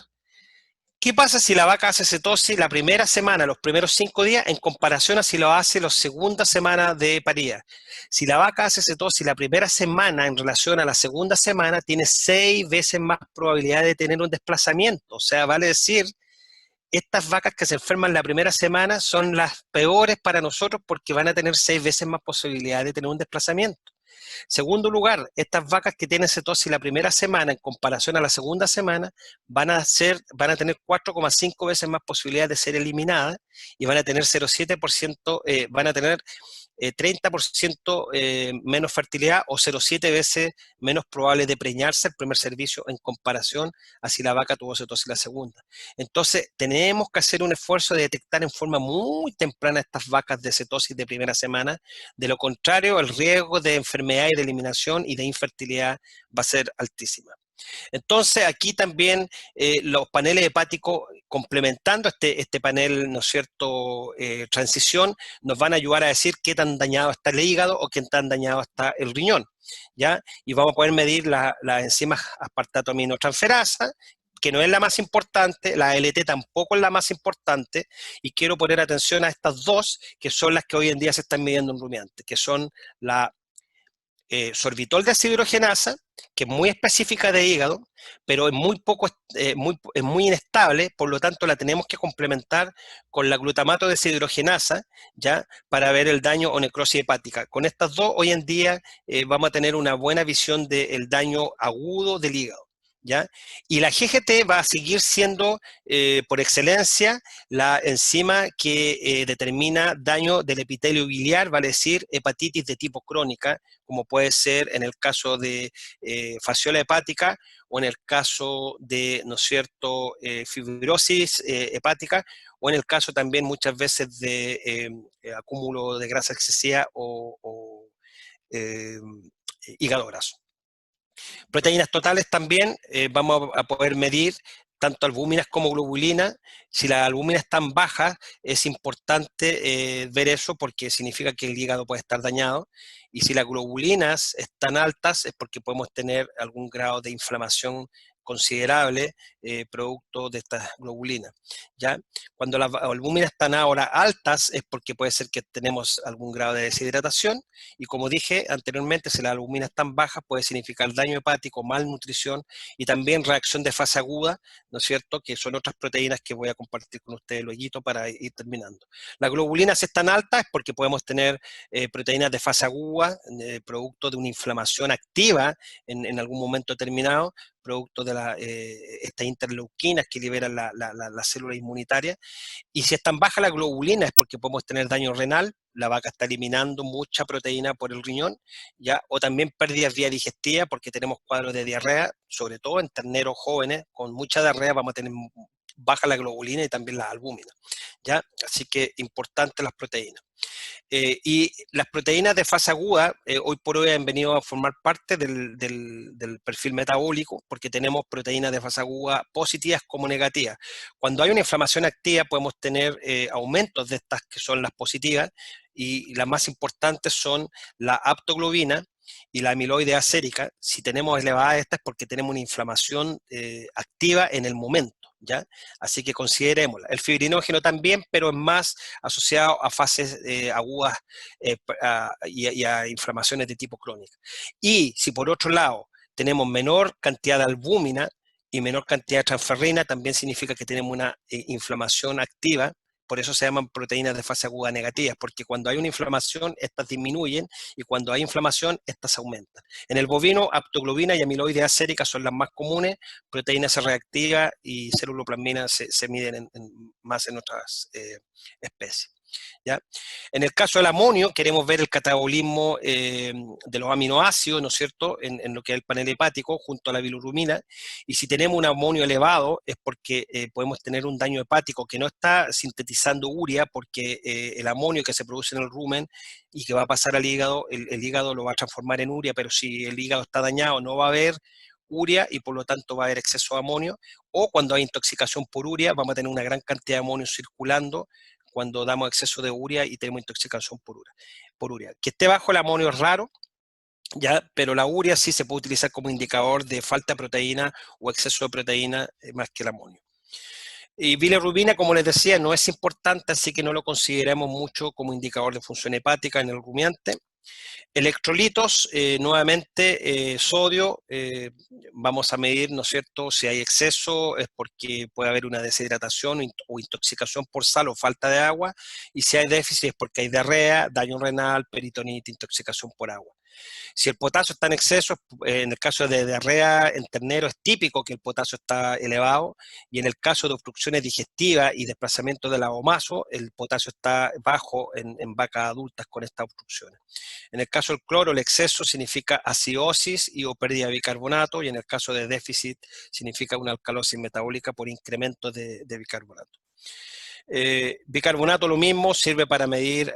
¿qué pasa si la vaca hace cetosis la primera semana, los primeros 5 días, en comparación a si lo hace las segundas semanas de parida? Si la vaca hace cetosis la primera semana en relación a la segunda semana, tiene 6 veces más probabilidad de tener un desplazamiento. O sea, vale decir, estas vacas que se enferman la primera semana son las peores para nosotros porque van a tener 6 veces más posibilidad de tener un desplazamiento. Segundo lugar, estas vacas que tienen cetosis la primera semana en comparación a la segunda semana van a tener 4,5 veces más posibilidades de ser eliminadas y van a tener 0,7%, van a tener 30% menos fertilidad o 0,7 veces menos probable de preñarse el primer servicio en comparación a si la vaca tuvo cetosis la segunda. Entonces, tenemos que hacer un esfuerzo de detectar en forma muy temprana estas vacas de cetosis de primera semana. De lo contrario, el riesgo de enfermedad y de eliminación y de infertilidad va a ser altísima. Entonces, aquí también los paneles hepáticos, complementando este panel, ¿no es cierto?, transición, nos van a ayudar a decir qué tan dañado está el hígado o qué tan dañado está el riñón, ¿ya? Y vamos a poder medir las enzimas aspartato aminotransferasa, que no es la más importante, la ALT tampoco es la más importante, y quiero poner atención a estas dos, que son las que hoy en día se están midiendo en rumiantes, que son la sorbitol de deshidrogenasa, que es muy específica de hígado, pero es es muy inestable, por lo tanto la tenemos que complementar con la glutamato de deshidrogenasa, ¿ya? Para ver el daño o necrosis hepática. Con estas dos, hoy en día vamos a tener una buena visión del daño agudo del hígado, ¿ya? Y la GGT va a seguir siendo, por excelencia, la enzima que determina daño del epitelio biliar, vale decir, hepatitis de tipo crónica, como puede ser en el caso de fasciola hepática o en el caso de, ¿no es cierto?, fibrosis hepática, o en el caso también muchas veces de acúmulo de grasa excesiva o eh, hígado graso. Proteínas totales también vamos a poder medir tanto albúminas como globulinas. Si las albúminas están bajas, es importante ver eso porque significa que el hígado puede estar dañado. Y si las globulinas están altas, es porque podemos tener algún grado de inflamación considerable producto de estas globulinas, ¿ya? Cuando las albúminas están ahora altas, es porque puede ser que tenemos algún grado de deshidratación. Y como dije anteriormente, si las albuminas están bajas, puede significar daño hepático, malnutrición y también reacción de fase aguda, ¿no es cierto?, que son otras proteínas que voy a compartir con ustedes luego para ir terminando. Las globulinas están altas porque podemos tener proteínas de fase aguda, producto de una inflamación activa en algún momento determinado, producto de estas interleuquinas que liberan la célula inmunitaria. Y si están bajas las globulinas es porque podemos tener daño renal, la vaca está eliminando mucha proteína por el riñón, ¿ya? O también pérdidas vía digestiva porque tenemos cuadros de diarrea, sobre todo en terneros jóvenes, con mucha diarrea vamos a tener baja la globulina y también las albúminas, ¿ya? Así que importante las proteínas. Y las proteínas de fase aguda, hoy por hoy han venido a formar parte del perfil metabólico, porque tenemos proteínas de fase aguda positivas como negativas. Cuando hay una inflamación activa podemos tener aumentos de estas que son las positivas, y las más importantes son la aptoglobina y la amiloide acérica. Si tenemos elevadas estas es porque tenemos una inflamación activa en el momento, ¿ya? Así que considerémosla. El fibrinógeno también, pero es más asociado a fases agudas y a inflamaciones de tipo crónica. Y si por otro lado tenemos menor cantidad de albúmina y menor cantidad de transferrina, también significa que tenemos una inflamación activa. Por eso se llaman proteínas de fase aguda negativas, porque cuando hay una inflamación, estas disminuyen, y cuando hay inflamación, estas aumentan. En el bovino, aptoglobina y amiloide acérica son las más comunes, proteínas C reactivas y ceruloplasmina se miden más en otras especies. ¿ya? En el caso del amonio, queremos ver el catabolismo de los aminoácidos, ¿no es cierto?, en lo que es el panel hepático, junto a la bilirrubina, y si tenemos un amonio elevado es porque podemos tener un daño hepático que no está sintetizando urea, porque el amonio que se produce en el rumen y que va a pasar al hígado, el hígado lo va a transformar en urea, pero si el hígado está dañado no va a haber urea y por lo tanto va a haber exceso de amonio, o cuando hay intoxicación por urea vamos a tener una gran cantidad de amonio circulando cuando damos exceso de urea y tenemos intoxicación por urea. Que esté bajo el amonio es raro, ya, pero la urea sí se puede utilizar como indicador de falta de proteína o exceso de proteína más que el amonio. Y bilirrubina, como les decía, no es importante, así que no lo consideramos mucho como indicador de función hepática en el rumiante. Electrolitos, nuevamente, sodio, vamos a medir, ¿no es cierto?, si hay exceso es porque puede haber una deshidratación o intoxicación por sal o falta de agua, y si hay déficit es porque hay diarrea, daño renal, peritonitis, intoxicación por agua. Si el potasio está en exceso, en el caso de diarrea en ternero es típico que el potasio está elevado, y en el caso de obstrucciones digestivas y desplazamiento del agomazo, el potasio está bajo en vacas adultas con estas obstrucciones. En el caso del cloro, el exceso significa acidosis y o pérdida de bicarbonato, y en el caso de déficit significa una alcalosis metabólica por incremento de bicarbonato. Bicarbonato lo mismo, sirve para medir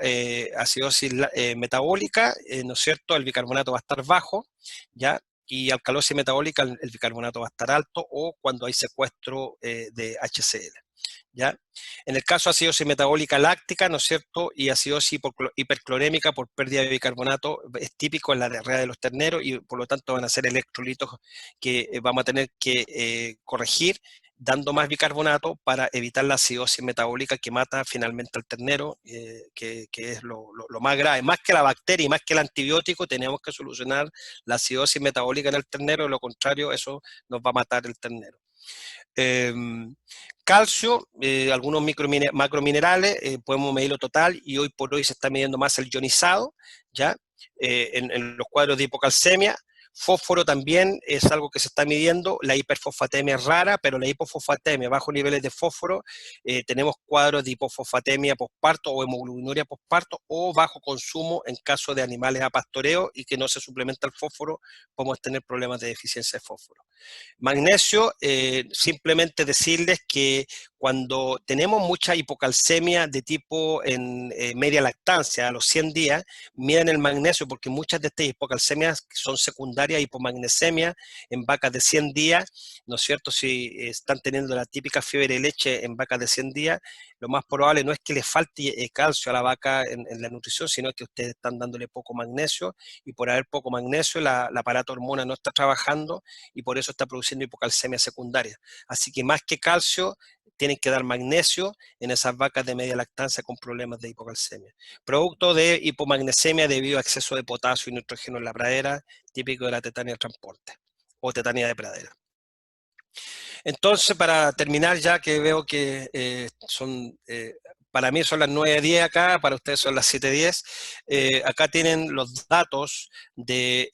acidosis metabólica, ¿no es cierto? El bicarbonato va a estar bajo, ¿ya? Y alcalosis metabólica, el bicarbonato va a estar alto, o cuando hay secuestro de HCl, ¿ya? En el caso de acidosis metabólica láctica, ¿no es cierto? Y acidosis hiperclorémica por pérdida de bicarbonato, es típico en la diarrea de los terneros, y por lo tanto van a ser electrolitos que vamos a tener que corregir dando más bicarbonato para evitar la acidosis metabólica que mata finalmente al ternero, que es lo más grave. Más que la bacteria y más que el antibiótico, tenemos que solucionar la acidosis metabólica en el ternero, de lo contrario, eso nos va a matar el ternero. Eh, Calcio, algunos macrominerales, podemos medirlo total, y hoy por hoy se está midiendo más el ionizado, ¿ya? En los cuadros de hipocalcemia. Fósforo también es algo que se está midiendo. La hiperfosfatemia es rara, pero la hipofosfatemia, bajos niveles de fósforo, tenemos cuadros de hipofosfatemia posparto o hemoglobinuria posparto, o bajo consumo en caso de animales a pastoreo y que no se suplementa el fósforo, podemos tener problemas de deficiencia de fósforo. Magnesio, simplemente decirles que cuando tenemos mucha hipocalcemia de tipo en media lactancia, a los 100 días, miden el magnesio, porque muchas de estas hipocalcemias son secundarias a hipomagnesemia en vacas de 100 días, ¿no es cierto? Si están teniendo la típica fiebre de leche en vacas de 100 días, lo más probable no es que le falte calcio a la vaca en la nutrición, sino que ustedes están dándole poco magnesio, y por haber poco magnesio, la aparato hormona no está trabajando, y por eso está produciendo hipocalcemia secundaria. Así que más que calcio, tienen que dar magnesio en esas vacas de media lactancia con problemas de hipocalcemia. Producto de hipomagnesemia debido a exceso de potasio y nitrógeno en la pradera, típico de la tetania de transporte o tetania de pradera. Entonces, para terminar, ya que veo que para mí son las 9:10 acá, para ustedes son las 7:10, acá tienen los datos de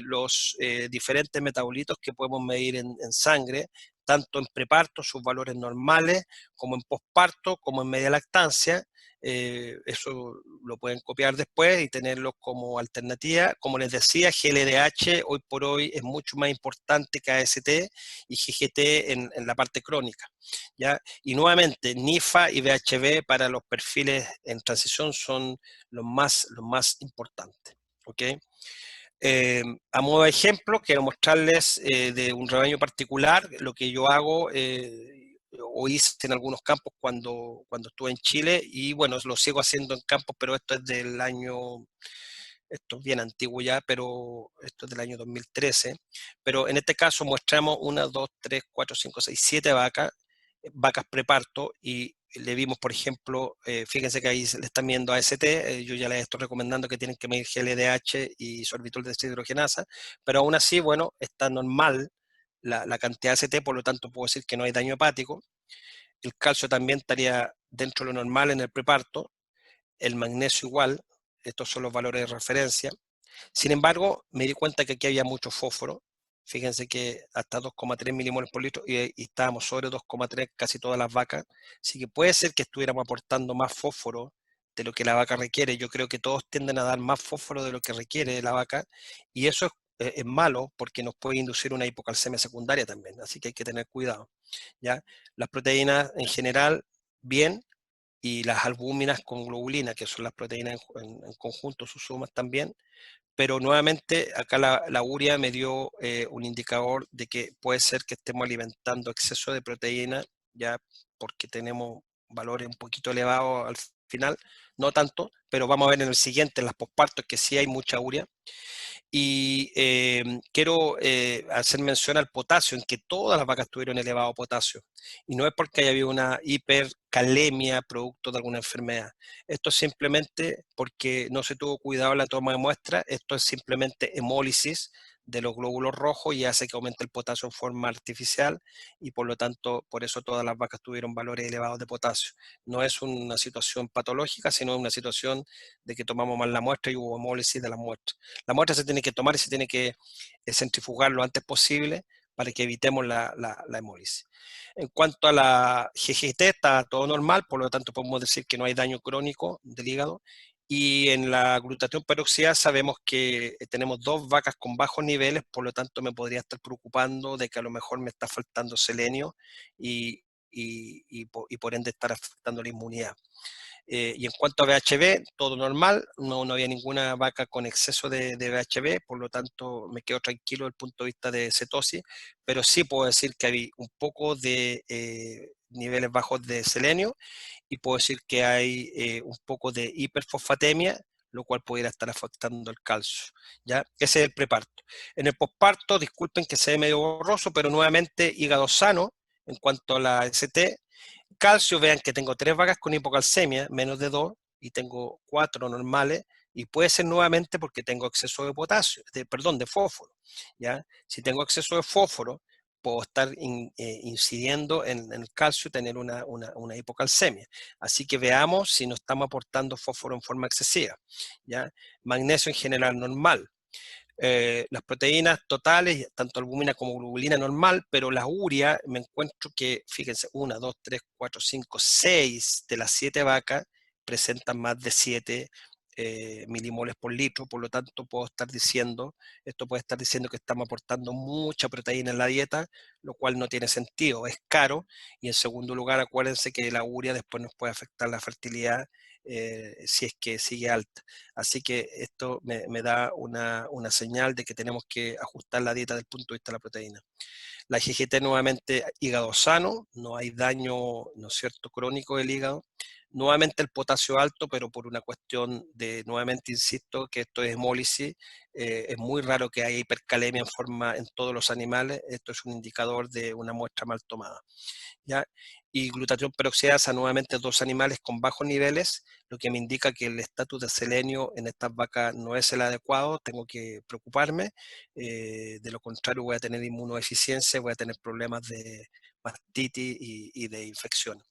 los diferentes metabolitos que podemos medir en sangre, tanto en preparto, sus valores normales, como en posparto, como en media lactancia. Eso lo pueden copiar después y tenerlo como alternativa. Como les decía, GLDH hoy por hoy es mucho más importante que AST y GGT en la parte crónica, ¿ya? Y nuevamente, NIFA y VHB para los perfiles en transición son los más importantes, ¿ok? A modo de ejemplo, quiero mostrarles de un rebaño particular lo que yo hago o hice en algunos campos cuando estuve en Chile, y bueno, lo sigo haciendo en campos, pero esto es bien antiguo ya, pero esto es del año 2013, pero en este caso mostramos 1, 2, 3, 4, 5, 6, 7 vacas preparto, y le vimos, por ejemplo, fíjense que ahí le están viendo AST, yo ya les estoy recomendando que tienen que medir GLDH y sorbitol de deshidrogenasa, pero aún así, bueno, está normal la cantidad de AST, por lo tanto puedo decir que no hay daño hepático. El calcio también estaría dentro de lo normal en el preparto, el magnesio igual, estos son los valores de referencia. Sin embargo, me di cuenta que aquí había mucho fósforo. Fíjense que hasta 2,3 milimoles por litro, y estábamos sobre 2,3 casi todas las vacas. Así que puede ser que estuviéramos aportando más fósforo de lo que la vaca requiere. Yo creo que todos tienden a dar más fósforo de lo que requiere la vaca, y eso es malo porque nos puede inducir una hipocalcemia secundaria también, así que hay que tener cuidado, ¿ya? Las proteínas en general, bien, y las albúminas con globulina, que son las proteínas en conjunto, sus sumas también, pero nuevamente acá la urea me dio un indicador de que puede ser que estemos alimentando exceso de proteína, ya porque tenemos valores un poquito elevados al final, no tanto, pero vamos a ver en el siguiente, en las pospartos, que sí hay mucha urea. Y quiero hacer mención al potasio, en que todas las vacas tuvieron elevado potasio. Y no es porque haya habido una hipercalemia producto de alguna enfermedad. Esto es simplemente porque no se tuvo cuidado en la toma de muestra. Esto es simplemente hemólisis de los glóbulos rojos y hace que aumente el potasio en forma artificial, y por lo tanto, por eso todas las vacas tuvieron valores elevados de potasio. No es una situación patológica, sino una situación de que tomamos mal la muestra y hubo hemólisis de las muestras. La muestra se tiene que tomar y se tiene que centrifugar lo antes posible para que evitemos la hemólisis. En cuanto a la GGT, está todo normal, por lo tanto podemos decir que no hay daño crónico del hígado. Y en la glutatión peroxidasa sabemos que tenemos dos vacas con bajos niveles, por lo tanto me podría estar preocupando de que a lo mejor me está faltando selenio y por ende estar afectando la inmunidad. Y en cuanto a BHB, todo normal, no había ninguna vaca con exceso de BHB, por lo tanto me quedo tranquilo desde el punto de vista de cetosis, pero sí puedo decir que hay un poco de niveles bajos de selenio, y puedo decir que hay un poco de hiperfosfatemia, lo cual pudiera estar afectando el calcio, ¿ya? Ese es el preparto. En el posparto, disculpen que se ve medio borroso, pero nuevamente hígado sano en cuanto a la ST. Calcio, vean que tengo 3 vacas con hipocalcemia, menos de 2, y tengo 4 normales, y puede ser nuevamente porque tengo exceso de potasio, perdón, de fósforo, ¿ya? Si tengo exceso de fósforo, puedo estar incidiendo en el calcio y tener una hipocalcemia. Así que veamos si no estamos aportando fósforo en forma excesiva, ¿ya? Magnesio en general normal. Las proteínas totales, tanto albúmina como globulina normal, pero la urea me encuentro que, fíjense, 1, 2, 3, 4, 5, 6 de las 7 vacas presentan más de 7 milimoles por litro, por lo tanto esto puede estar diciendo que estamos aportando mucha proteína en la dieta, lo cual no tiene sentido, es caro, y en segundo lugar, acuérdense que la urea después nos puede afectar la fertilidad si es que sigue alta. Así que esto me da una señal de que tenemos que ajustar la dieta desde el punto de vista de la proteína. La GGT nuevamente, hígado sano, no hay daño, ¿no es cierto?, crónico del hígado. Nuevamente el potasio alto, pero por una cuestión de, nuevamente insisto, que esto es hemólisis, es muy raro que haya hipercalemia en todos los animales, esto es un indicador de una muestra mal tomada, ¿ya? Y glutatión peroxidasa, nuevamente 2 animales con bajos niveles, lo que me indica que el estatus de selenio en estas vacas no es el adecuado, tengo que preocuparme, de lo contrario voy a tener inmunodeficiencia, voy a tener problemas de mastitis y de infección.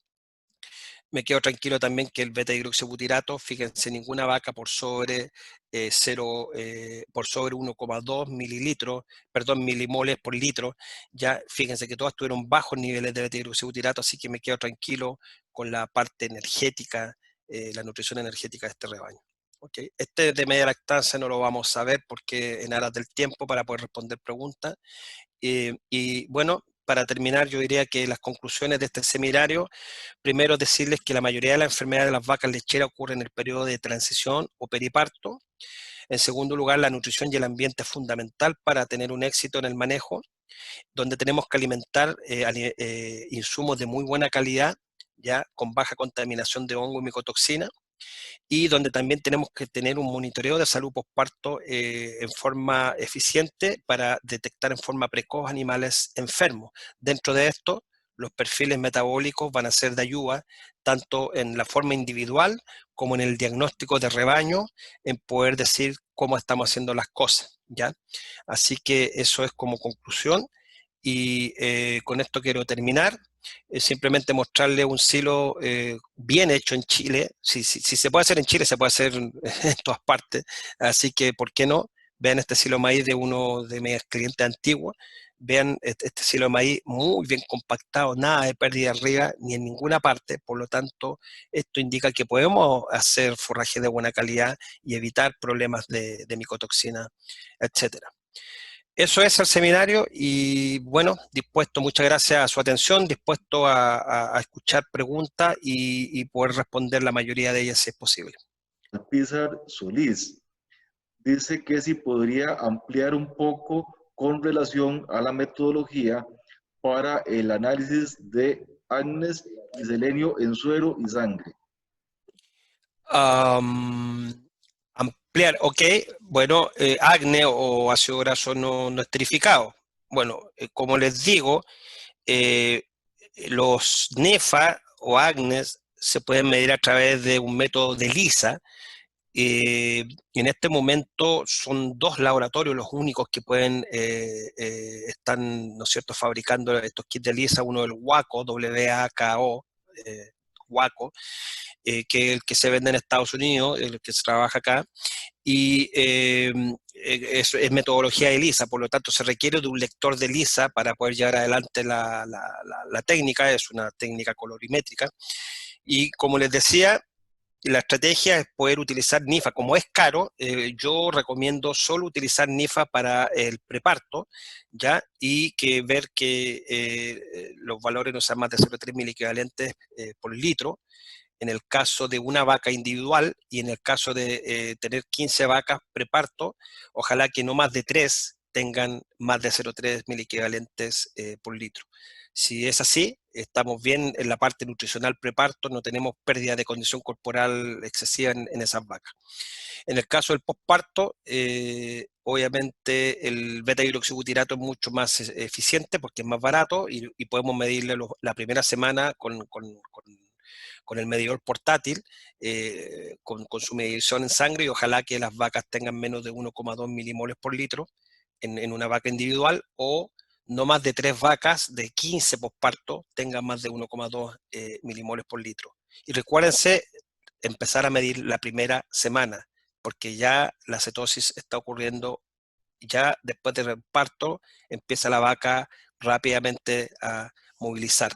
Me quedo tranquilo también que el beta-hidroxibutirato, fíjense, ninguna vaca por sobre 1,2 mililitros, perdón, milimoles por litro, ya fíjense que todas tuvieron bajos niveles de beta-hidroxibutirato, así que me quedo tranquilo con la parte energética, la nutrición energética de este rebaño. Okay. Este de media lactancia no lo vamos a ver porque en aras del tiempo para poder responder preguntas. Y bueno, para terminar, yo diría que las conclusiones de este seminario, primero decirles que la mayoría de las enfermedades de las vacas lecheras ocurren en el periodo de transición o periparto. En segundo lugar, la nutrición y el ambiente es fundamental para tener un éxito en el manejo, donde tenemos que alimentar insumos de muy buena calidad, ya con baja contaminación de hongo y micotoxina, y donde también tenemos que tener un monitoreo de salud postparto en forma eficiente para detectar en forma precoz animales enfermos. Dentro de esto, los perfiles metabólicos van a ser de ayuda tanto en la forma individual como en el diagnóstico de rebaño, en poder decir cómo estamos haciendo las cosas, ¿ya? Así que eso es como conclusión, y con esto quiero terminar. Simplemente mostrarle un silo bien hecho en Chile. Si se puede hacer en Chile, se puede hacer en todas partes. Así que, ¿por qué no? Vean este silo maíz de uno de mis clientes antiguos. vean este cielo de maíz muy bien compactado, nada de pérdida arriba ni en ninguna parte. Por lo tanto, esto indica que podemos hacer forraje de buena calidad y evitar problemas de micotoxina, etcétera. Eso es el seminario y bueno, dispuesto, muchas gracias a su atención, dispuesto a escuchar preguntas y poder responder la mayoría de ellas si es posible. Pizar Solís dice que si podría ampliar un poco con relación a la metodología para el análisis de Agnes y selenio en suero y sangre. Ampliar, ok, bueno, acné o ácido graso no esterificado. Bueno, como les digo, eh, los NEFA o acnes se pueden medir a través de un método de ELISA. En este momento son dos laboratorios los únicos que pueden, están, ¿no es cierto?, fabricando estos kits de ELISA, uno el WACO, WAKO, WACO, que es el que se vende en Estados Unidos, el que se trabaja acá, y es metodología de ELISA, por lo tanto se requiere de un lector de ELISA para poder llevar adelante la técnica, es una técnica colorimétrica, y como les decía, la estrategia es poder utilizar NIFA. Como es caro, yo recomiendo solo utilizar NIFA para el preparto, ¿ya? Y que ver que los valores no sean más de 0,3 equivalentes por litro, en el caso de una vaca individual y en el caso de tener 15 vacas preparto, ojalá que no más de 3 tengan más de 0,3 equivalentes por litro. Si es así, estamos bien en la parte nutricional preparto, no tenemos pérdida de condición corporal excesiva en esas vacas. En el caso del posparto, obviamente el beta-hidroxibutirato es mucho más eficiente porque es más barato y podemos medirle la primera semana con el medidor portátil, con su medición en sangre y ojalá que las vacas tengan menos de 1,2 milimoles por litro en una vaca individual o no más de 3 vacas de 15 posparto tengan más de 1,2 milimoles por litro. Y recuérdense empezar a medir la primera semana, porque ya la cetosis está ocurriendo, ya después del parto empieza la vaca rápidamente a movilizar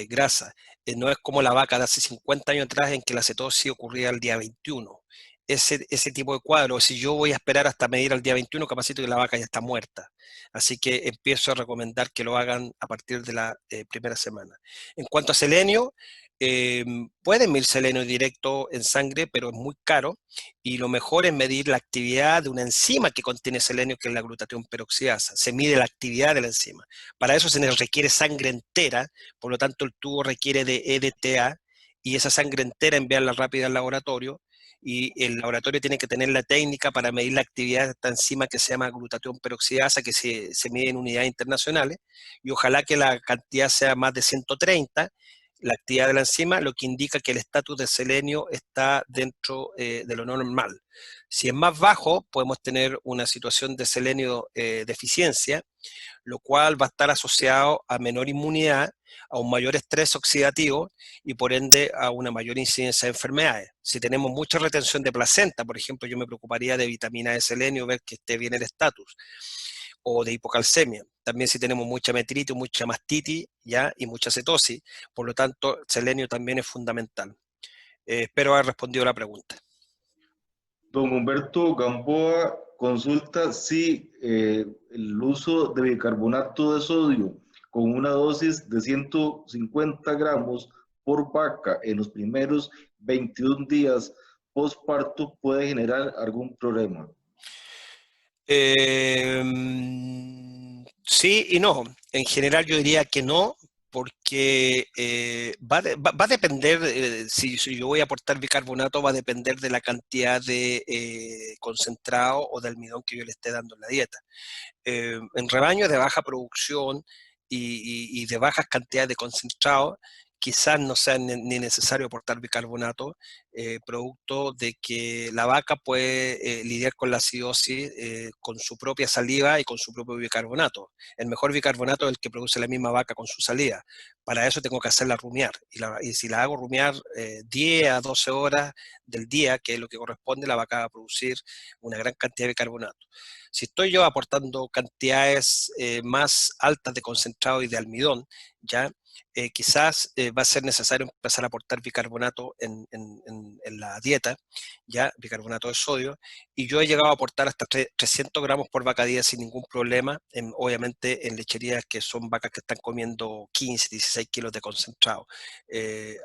grasa. No es como la vaca de hace 50 años atrás en que la cetosis ocurría el día 21. Ese tipo de cuadro, si yo voy a esperar hasta medir al día 21, capacito que la vaca ya está muerta. Así que empiezo a recomendar que lo hagan a partir de la primera semana. En cuanto a selenio, pueden medir selenio directo en sangre, pero es muy caro y lo mejor es medir la actividad de una enzima que contiene selenio, que es la glutatión peroxidasa. Se mide la actividad de la enzima. Para eso se les requiere sangre entera, por lo tanto el tubo requiere de EDTA y esa sangre entera enviarla rápida al laboratorio y el laboratorio tiene que tener la técnica para medir la actividad de esta enzima que se llama glutatión peroxidasa, que se mide en unidades internacionales, y ojalá que la cantidad sea más de 130, la actividad de la enzima, lo que indica que el estatus de selenio está dentro de lo normal. Si es más bajo, podemos tener una situación de selenio deficiencia, lo cual va a estar asociado a menor inmunidad, a un mayor estrés oxidativo y por ende a una mayor incidencia de enfermedades. Si tenemos mucha retención de placenta, por ejemplo, yo me preocuparía de vitamina de selenio, ver que esté bien el estatus, o de hipocalcemia. También si tenemos mucha metritis, mucha mastitis, ¿ya? Y mucha cetosis. Por lo tanto, selenio también es fundamental. Espero haber respondido la pregunta. Don Humberto Gamboa consulta si el uso de bicarbonato de sodio con una dosis de 150 gramos por vaca en los primeros 21 días postparto puede generar algún problema. Sí y no. En general yo diría que no, porque va a depender, si yo voy a aportar bicarbonato, va a depender de la cantidad de concentrado o de almidón que yo le esté dando en la dieta. En rebaños de baja producción y de bajas cantidades de concentrado, quizás no sea ni necesario aportar bicarbonato, producto de que la vaca puede lidiar con la acidosis con su propia saliva y con su propio bicarbonato. El mejor bicarbonato es el que produce la misma vaca con su saliva. Para eso tengo que hacerla rumiar. Y si la hago rumiar 10 a 12 horas del día, que es lo que corresponde, la vaca va a producir una gran cantidad de bicarbonato. Si estoy yo aportando cantidades más altas de concentrado y de almidón, ya quizás va a ser necesario empezar a aportar bicarbonato en la dieta, ya bicarbonato de sodio, y yo he llegado a aportar hasta 300 gramos por vaca día sin ningún problema, obviamente en lecherías que son vacas que están comiendo 15, 16 kilos de concentrado.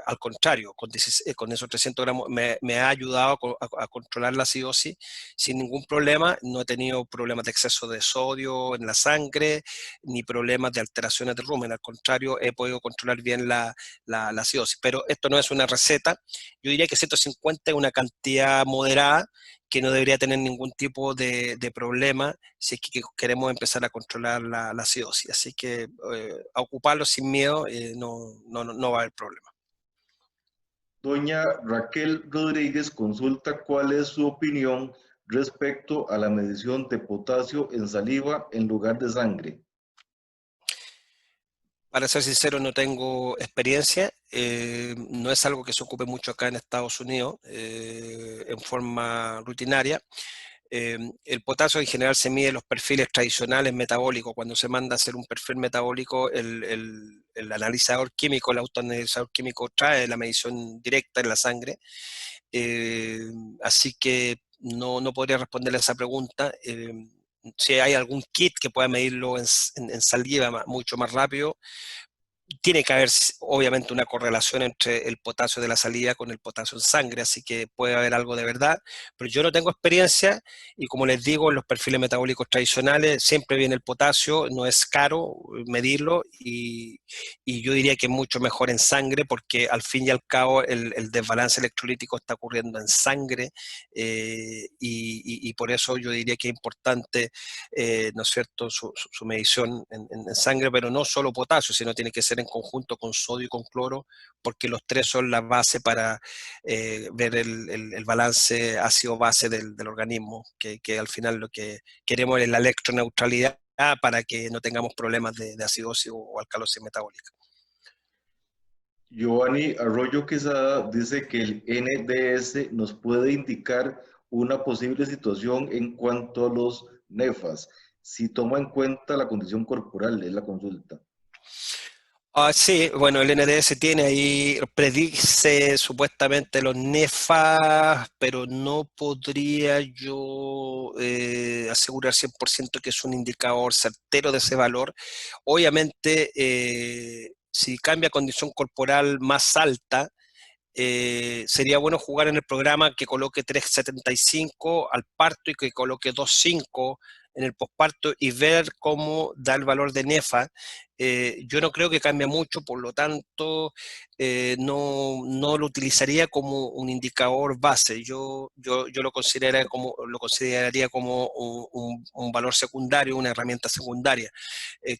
Al contrario, con esos 300 gramos me ha ayudado a controlar la acidosis sin ningún problema. No he tenido problemas de exceso de sodio en la sangre, ni problemas de alteraciones de rumen. Al contrario, he podido controlar bien la acidosis. Pero esto no es una receta. Yo diría que 150 es una cantidad moderada que no debería tener ningún tipo de problema si es que queremos empezar a controlar la acidosis. Así que a ocuparlo sin miedo no va a haber problema. Doña Raquel Rodríguez consulta cuál es su opinión respecto a la medición de potasio en saliva en lugar de sangre. Para ser sincero, no tengo experiencia, no es algo que se ocupe mucho acá en Estados Unidos en forma rutinaria. El potasio en general se mide en los perfiles tradicionales metabólicos. Cuando se manda a hacer un perfil metabólico, el analizador químico, el autoanalizador químico trae la medición directa en la sangre. Eh, Así que no podría responderle a esa pregunta. Si hay algún kit que pueda medirlo en saliva mucho más rápido, tiene que haber obviamente una correlación entre el potasio de la saliva con el potasio en sangre, así que puede haber algo de verdad, pero yo no tengo experiencia y como les digo, en los perfiles metabólicos tradicionales siempre viene el potasio, no es caro medirlo y yo diría que es mucho mejor en sangre porque al fin y al cabo el desbalance electrolítico está ocurriendo en sangre y por eso yo diría que es importante, ¿no es cierto?, su medición en sangre, pero no solo potasio, sino tiene que ser en conjunto con sodio y con cloro, porque los tres son la base para ver el balance ácido-base del organismo, que al final lo que queremos es la electroneutralidad para que no tengamos problemas de acidosis o alcalosis metabólica. Giovanni Arroyo Quesada dice que el NDS nos puede indicar una posible situación en cuanto a los nefas, si toma en cuenta la condición corporal, es la consulta. Sí, bueno, el NDS tiene ahí, predice supuestamente los nefas, pero no podría yo asegurar 100% que es un indicador certero de ese valor. Obviamente, si cambia condición corporal más alta, sería bueno jugar en el programa que coloque 3,75 al parto y que coloque 2,5 en el posparto y ver cómo da el valor de NEFA. Yo no creo que cambie mucho, por lo tanto, no lo utilizaría como un indicador base. Yo lo consideraría como un valor secundario, una herramienta secundaria.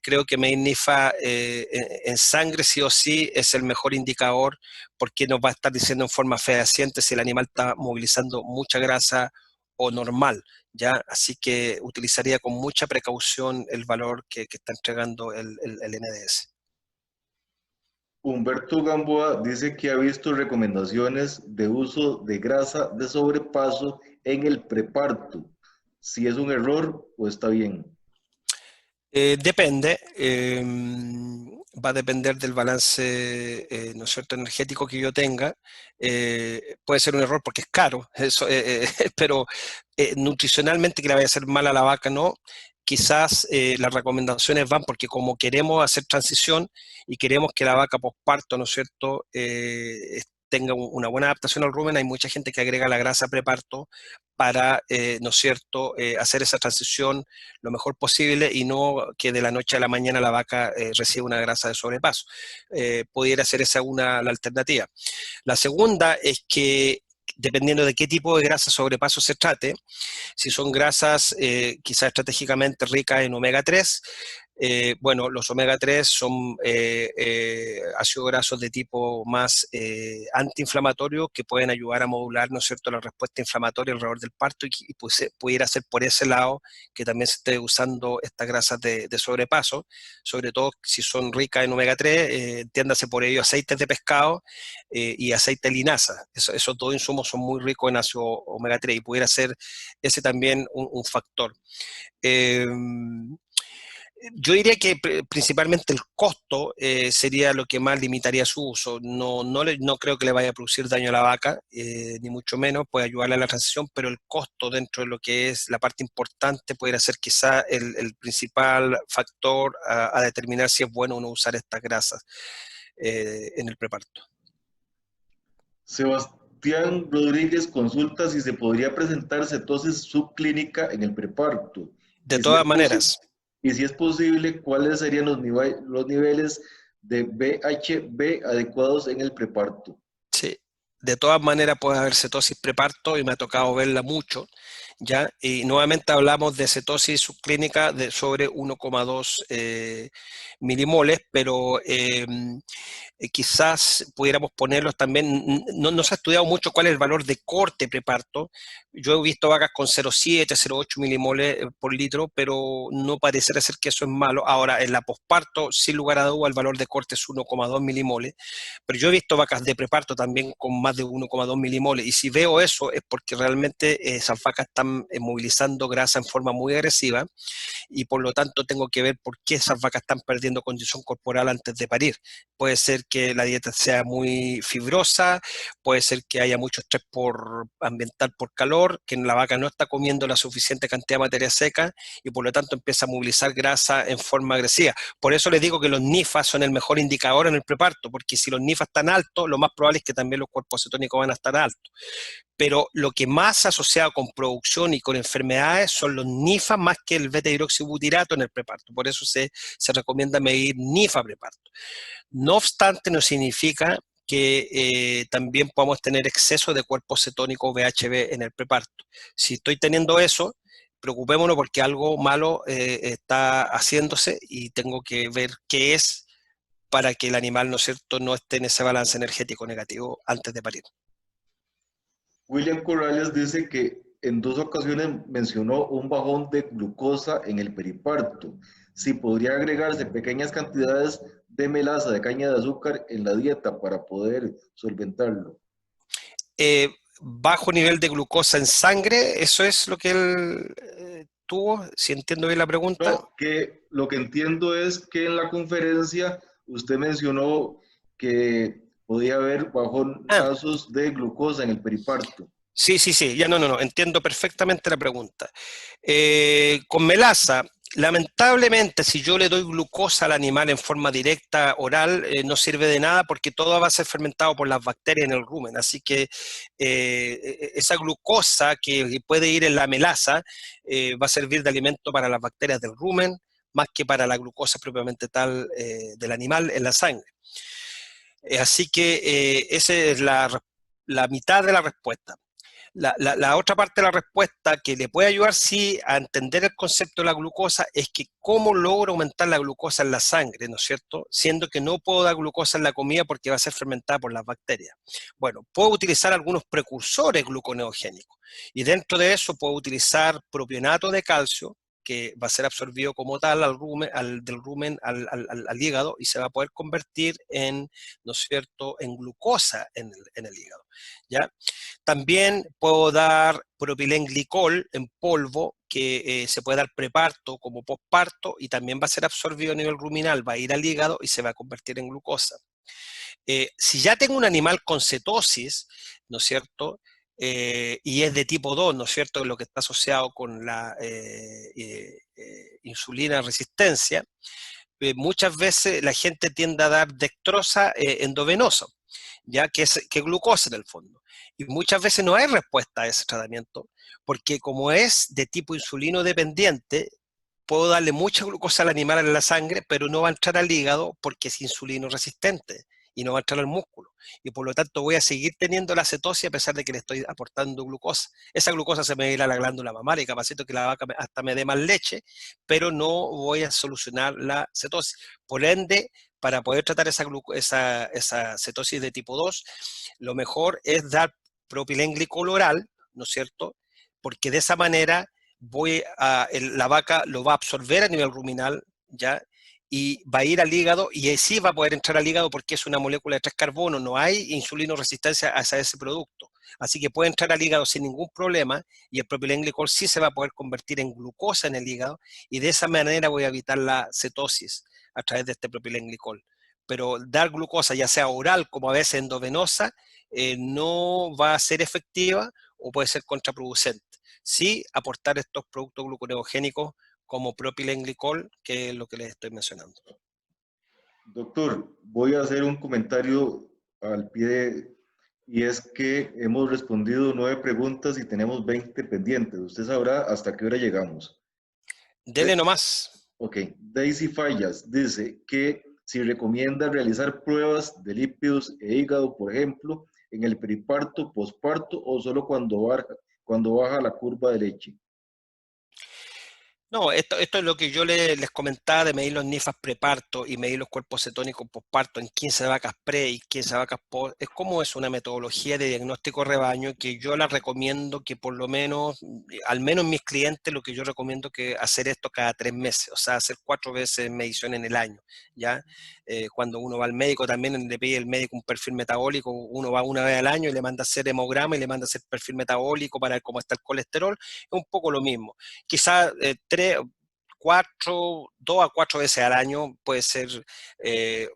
Creo que medir NIFA en sangre sí o sí es el mejor indicador porque nos va a estar diciendo en forma fehaciente si el animal está movilizando mucha grasa o normal, ¿ya? Así que utilizaría con mucha precaución el valor que está entregando el NDS. Humberto Gamboa dice que ha visto recomendaciones de uso de grasa de sobrepaso en el preparto. Si es un error o está bien. Depende, va a depender del balance, ¿no es cierto?, energético que yo tenga. Puede ser un error porque es caro, eso, pero nutricionalmente que le vaya a hacer mal a la vaca, no. Quizás las recomendaciones van porque como queremos hacer transición y queremos que la vaca posparto, ¿no es cierto?, tenga una buena adaptación al rumen, hay mucha gente que agrega la grasa preparto para, ¿no es cierto?, hacer esa transición lo mejor posible y no que de la noche a la mañana la vaca reciba una grasa de sobrepaso. Pudiera ser esa la alternativa. La segunda es que dependiendo de qué tipo de grasa sobrepaso se trate, si son grasas quizás estratégicamente ricas en omega 3, Bueno, los omega 3 son ácidos grasos de tipo más antiinflamatorio que pueden ayudar a modular, ¿no es cierto?, la respuesta inflamatoria alrededor del parto y pues, pudiera ser por ese lado que también se esté usando estas grasas de sobrepaso, sobre todo si son ricas en omega 3, entiéndase por ello aceites de pescado y aceite de linaza. Esos dos insumos son muy ricos en ácido omega 3 y pudiera ser ese también un factor. Eh, yo diría que principalmente el costo sería lo que más limitaría su uso. No creo que le vaya a producir daño a la vaca, ni mucho menos, puede ayudarle a la transición, pero el costo dentro de lo que es la parte importante pudiera ser quizá el principal factor a determinar si es bueno o no usar estas grasas en el preparto. Sebastián Rodríguez consulta si se podría presentar cetosis subclínica en el preparto De y si todas es, maneras, y si es posible, cuáles serían los niveles de BHB adecuados en el preparto. sí, de todas maneras puede haber cetosis preparto y me ha tocado verla mucho, ¿ya? Y nuevamente hablamos de cetosis subclínica de sobre 1,2 milimoles, pero quizás pudiéramos ponerlos también, no se ha estudiado mucho cuál es el valor de corte preparto. Yo he visto vacas con 0,7, 0,8 milimoles por litro, pero no pareciera ser que eso es malo. Ahora, en la posparto, sin lugar a duda, el valor de corte es 1,2 milimoles, pero yo he visto vacas de preparto también con más de 1,2 milimoles, y si veo eso es porque realmente esas vacas están movilizando grasa en forma muy agresiva, y por lo tanto tengo que ver por qué esas vacas están perdiendo condición corporal antes de parir. Puede ser que la dieta sea muy fibrosa, puede ser que haya mucho estrés ambiental por calor, que la vaca no está comiendo la suficiente cantidad de materia seca y por lo tanto empieza a movilizar grasa en forma agresiva. Por eso les digo que los NIFAs son el mejor indicador en el preparto, porque si los NIFAs están altos, lo más probable es que también los cuerpos cetónicos van a estar altos. Pero lo que más asociado con producción y con enfermedades son los NIFA más que el beta-hidroxibutirato en el preparto. Por eso se recomienda medir NIFA preparto. No obstante, no significa que también podamos tener exceso de cuerpo cetónico VHB en el preparto. Si estoy teniendo eso, preocupémonos porque algo malo está haciéndose y tengo que ver qué es para que el animal, ¿no es cierto?, no esté en ese balance energético negativo antes de parir. William Corrales dice que en 2 ocasiones mencionó un bajón de glucosa en el periparto. Si podría agregarse pequeñas cantidades de melaza de caña de azúcar en la dieta para poder solventarlo. Bajo nivel de glucosa en sangre, eso es lo que él tuvo, si entiendo bien la pregunta. No, que lo que entiendo es que en la conferencia usted mencionó que podía haber Ah, bajonazos de glucosa en el periparto. sí, ya no, entiendo perfectamente la pregunta. Con melaza, lamentablemente, si yo le doy glucosa al animal en forma directa, oral, no sirve de nada porque todo va a ser fermentado por las bacterias en el rumen. Así que esa glucosa que puede ir en la melaza va a servir de alimento para las bacterias del rumen, más que para la glucosa propiamente tal del animal en la sangre. Así que esa es la mitad de la respuesta. La otra parte de la respuesta que le puede ayudar, sí, a entender el concepto de la glucosa es que cómo logro aumentar la glucosa en la sangre, ¿no es cierto? Siendo que no puedo dar glucosa en la comida porque va a ser fermentada por las bacterias. Bueno, puedo utilizar algunos precursores gluconeogénicos y dentro de eso puedo utilizar propionato de calcio, que va a ser absorbido como tal del rumen al hígado y se va a poder convertir en, ¿no es cierto?, en glucosa en el hígado, ¿ya? También puedo dar propilenglicol en polvo, que se puede dar preparto como postparto y también va a ser absorbido a nivel ruminal, va a ir al hígado y se va a convertir en glucosa. Si ya tengo un animal con cetosis, ¿no es cierto?, y es de tipo 2, ¿no es cierto?, lo que está asociado con la insulina resistencia, muchas veces la gente tiende a dar dextrosa endovenosa, ya que es glucosa en el fondo. Y muchas veces no hay respuesta a ese tratamiento, porque como es de tipo insulino dependiente, puedo darle mucha glucosa al animal en la sangre, pero no va a entrar al hígado porque es insulino resistente y no va a entrar al músculo. Y por lo tanto voy a seguir teniendo la cetosis a pesar de que le estoy aportando glucosa. Esa glucosa se me va a ir a la glándula mamaria y capacito que la vaca hasta me dé más leche, pero no voy a solucionar la cetosis. Por ende, para poder tratar esa cetosis de tipo 2, lo mejor es dar propilenglicol oral, ¿no es cierto? Porque de esa manera la vaca lo va a absorber a nivel ruminal, ¿ya? Y va a ir al hígado y sí va a poder entrar al hígado porque es una molécula de 3 carbonos, no hay insulino resistencia hacia ese producto. Así que puede entrar al hígado sin ningún problema y el propilenglicol sí se va a poder convertir en glucosa en el hígado y de esa manera voy a evitar la cetosis a través de este propilenglicol. Pero dar glucosa, ya sea oral como a veces endovenosa, no va a ser efectiva o puede ser contraproducente. Sí, aportar estos productos gluconeogénicos como propilenglicol, que es lo que les estoy mencionando. Doctor, voy a hacer un comentario al pie y es que hemos respondido 9 preguntas y tenemos 20 pendientes. Usted sabrá hasta qué hora llegamos. Dele nomás. Ok, Daisy Fallas dice que si recomienda realizar pruebas de lípidos e hígado, por ejemplo, en el periparto, posparto o solo cuando baja la curva de leche. No, esto es lo que yo les comentaba de medir los NIFAS preparto y medir los cuerpos cetónicos posparto en 15 vacas pre y 15 vacas post. Es como es una metodología de diagnóstico rebaño que yo la recomiendo que por lo menos, al menos mis clientes, lo que yo recomiendo que hacer esto cada 3 meses, o sea, hacer 4 veces medición en el año, ¿ya? Cuando uno va al médico también le pide el médico un perfil metabólico, uno va una vez al año y le manda a hacer hemograma y le manda a hacer perfil metabólico para ver cómo está el colesterol, es un poco lo mismo. Quizás 2 a 4 veces al año puede ser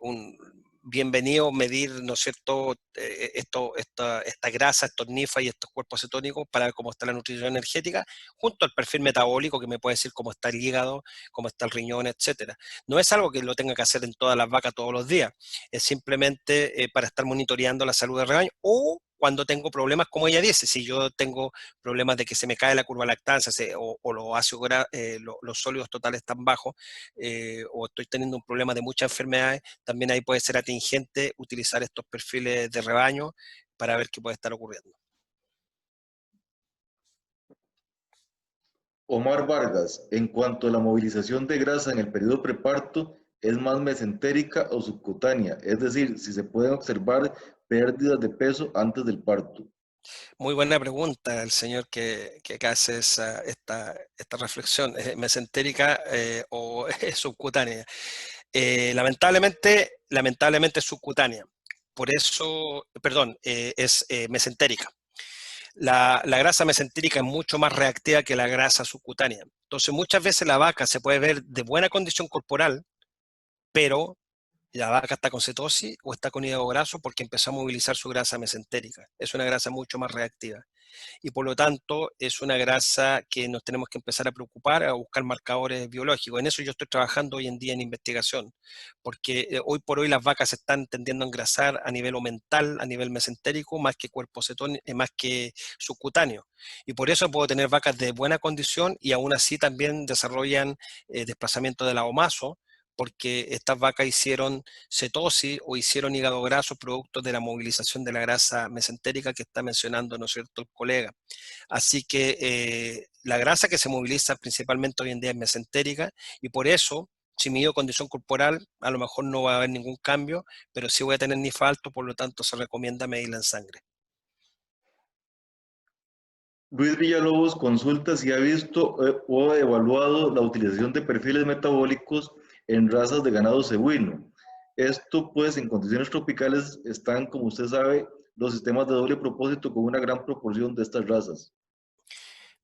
un bienvenido medir, ¿no es cierto?, esta grasa, estos NIFA y estos cuerpos cetónicos para ver cómo está la nutrición energética, junto al perfil metabólico que me puede decir cómo está el hígado, cómo está el riñón, etcétera. No es algo que lo tenga que hacer en todas las vacas todos los días, es simplemente para estar monitoreando la salud del rebaño o cuando tengo problemas, como ella dice, si yo tengo problemas de que se me cae la curva de lactancia o los ácidos los sólidos totales están bajos, o estoy teniendo un problema de muchas enfermedades, también ahí puede ser atingente utilizar estos perfiles de rebaño para ver qué puede estar ocurriendo. Omar Vargas, en cuanto a la movilización de grasa en el periodo preparto, ¿es más mesentérica o subcutánea? Es decir, si se pueden observar pérdidas de peso antes del parto. Muy buena pregunta el señor que acá hace esta reflexión. ¿Es mesentérica o es subcutánea? Lamentablemente es subcutánea. Por eso, perdón, es mesentérica. La grasa mesentérica es mucho más reactiva que la grasa subcutánea. Entonces, muchas veces la vaca se puede ver de buena condición corporal, pero la vaca está con cetosis o está con hígado graso porque empezó a movilizar su grasa mesentérica. Es una grasa mucho más reactiva y por lo tanto es una grasa que nos tenemos que empezar a preocupar, a buscar marcadores biológicos. En eso yo estoy trabajando hoy en día en investigación, porque hoy por hoy las vacas se están tendiendo a engrasar a nivel mental, a nivel mesentérico, más que cuerpo cetónico, más que subcutáneo. Y por eso puedo tener vacas de buena condición y aún así también desarrollan desplazamiento del agomazo, porque estas vacas hicieron cetosis o hicieron hígado graso producto de la movilización de la grasa mesentérica que está mencionando, ¿no es cierto?, el colega. Así que la grasa que se moviliza principalmente hoy en día es mesentérica y por eso, si mido condición corporal, a lo mejor no va a haber ningún cambio, pero sí voy a tener NIF alto, por lo tanto se recomienda medirla en sangre. Luis Villalobos consulta si ha visto o evaluado la utilización de perfiles metabólicos en razas de ganado cebuino. Esto, pues, en condiciones tropicales están, como usted sabe, los sistemas de doble propósito con una gran proporción de estas razas.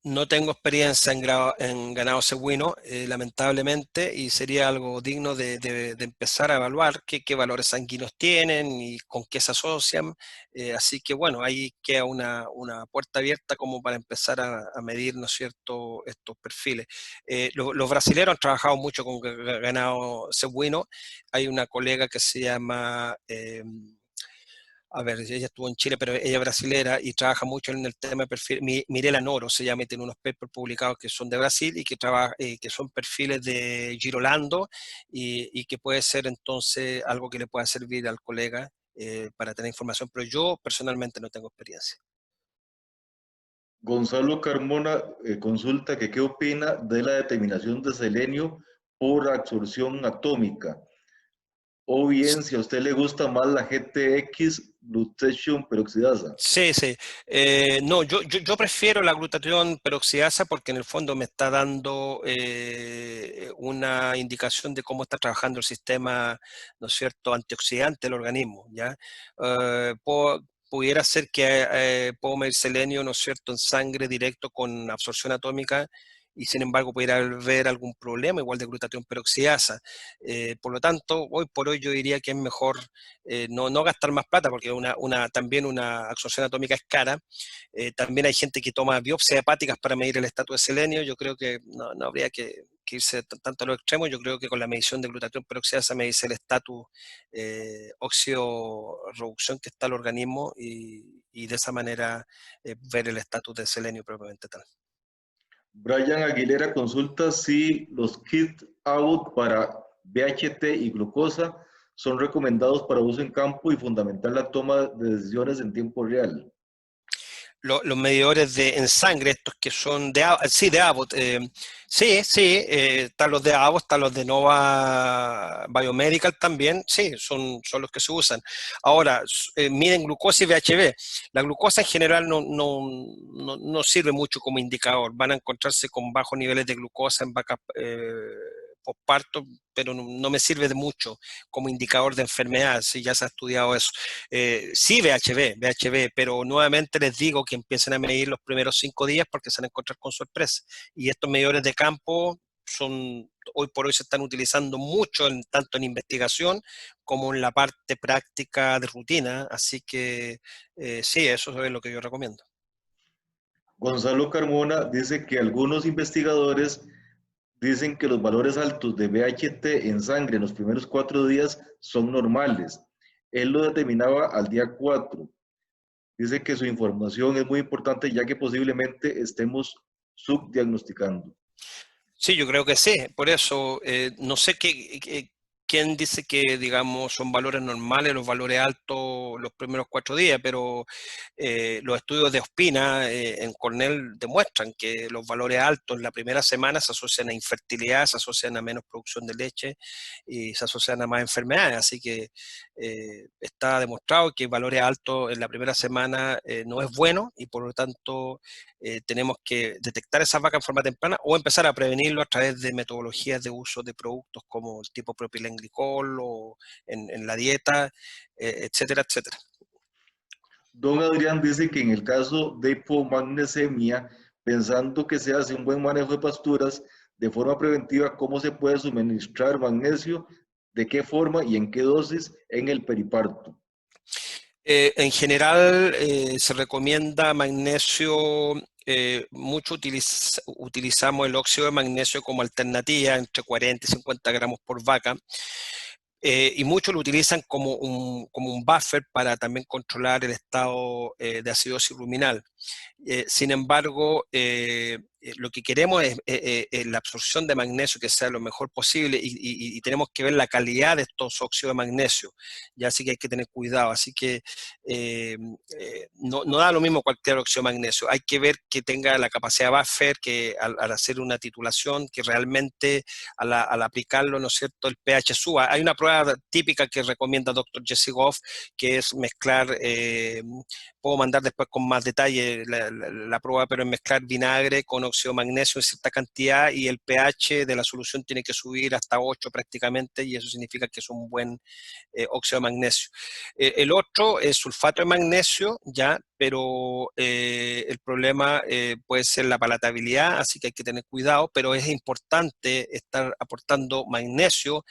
No tengo experiencia en ganado cebuino, lamentablemente, y sería algo digno de empezar a evaluar qué valores sanguíneos tienen y con qué se asocian. Así que bueno, ahí queda una puerta abierta como para empezar a medir, ¿no es cierto?, estos perfiles. Los brasileños han trabajado mucho con ganado cebuino. Hay una colega que se llama a ver, ella estuvo en Chile, pero ella es brasilera y trabaja mucho en el tema de perfil. Mirela Noro se llama y tiene unos papers publicados que son de Brasil y que son perfiles de Girolando y que puede ser entonces algo que le pueda servir al colega para tener información, pero yo personalmente no tengo experiencia. Gonzalo Carmona consulta que qué opina de la determinación de selenio por absorción atómica, o bien si a usted le gusta más la GTX Glutathione peroxidasa. Sí, sí. No, yo prefiero la glutatión peroxidasa porque en el fondo me está dando una indicación de cómo está trabajando el sistema, ¿no es cierto?, antioxidante del organismo, ¿ya? Pudiera ser que puedo medir selenio, ¿no es cierto?, en sangre directo con absorción atómica y sin embargo pudiera haber algún problema igual de glutatión peroxidasa. Por lo tanto, hoy por hoy yo diría que es mejor no gastar más plata, porque también una absorción atómica es cara. También hay gente que toma biopsias hepáticas para medir el estatus de selenio. Yo creo que no habría que irse tanto a los extremos. Yo creo que con la medición de glutatión peroxidasa me dice el estatus óxido reducción que está el organismo y de esa manera ver el estatus de selenio propiamente tal. Brian Aguilera consulta si los kits out para BHT y glucosa son recomendados para uso en campo y fundamentar la toma de decisiones en tiempo real. Los medidores en sangre, estos que son de Abbott, están los de Abbott, están los de Nova Biomedical también, sí, son los que se usan. Ahora, miden glucosa y VHB. La glucosa en general no sirve mucho como indicador, van a encontrarse con bajos niveles de glucosa en vacas posparto, pero no me sirve de mucho como indicador de enfermedad, si ya se ha estudiado eso. Sí, VHB, pero nuevamente les digo que empiecen a medir los primeros 5 días porque se van a encontrar con sorpresa. Y estos medidores de campo hoy por hoy se están utilizando mucho, tanto en investigación como en la parte práctica de rutina, así que sí, eso es lo que yo recomiendo. Gonzalo Carmona dice que algunos investigadores dicen que los valores altos de BHT en sangre en los primeros 4 días son normales. Él lo determinaba al día 4. Dice que su información es muy importante ya que posiblemente estemos subdiagnosticando. Sí, yo creo que sí. Por eso, no sé quién dice que, digamos, son valores normales, los valores altos los primeros 4 días, pero los estudios de Ospina en Cornell demuestran que los valores altos en la primera semana se asocian a infertilidad, se asocian a menos producción de leche y se asocian a más enfermedades. Así que está demostrado que valores altos en la primera semana no es bueno y por lo tanto tenemos que detectar esas vacas en forma temprana o empezar a prevenirlo a través de metodologías de uso de productos como el tipo propilenglicol o en la dieta, etcétera, etcétera. Don Adrián dice que en el caso de hipomagnesemia, pensando que se hace un buen manejo de pasturas de forma preventiva, ¿cómo se puede suministrar magnesio? ¿De qué forma y en qué dosis en el periparto? En general se recomienda magnesio, mucho utilizamos el óxido de magnesio como alternativa entre 40 y 50 gramos por vaca. Y muchos lo utilizan como un buffer para también controlar el estado de acidosis ruminal. Sin embargo, lo que queremos es la absorción de magnesio que sea lo mejor posible y tenemos que ver la calidad de estos óxidos de magnesio, ya así que hay que tener cuidado. Así que no da lo mismo cualquier óxido de magnesio, hay que ver que tenga la capacidad buffer, que al hacer una titulación, que realmente al aplicarlo, ¿no es cierto?, el pH suba. Hay una prueba típica que recomienda Dr. Jesse Goff, que es mezclar, puedo mandar después con más detalle la prueba, pero es mezclar vinagre con óxido de magnesio en cierta cantidad y el pH de la solución tiene que subir hasta 8 prácticamente y eso significa que es un buen óxido de magnesio. El otro es sulfato de magnesio, ya, pero el problema puede ser la palatabilidad, así que hay que tener cuidado, pero es importante estar aportando magnesio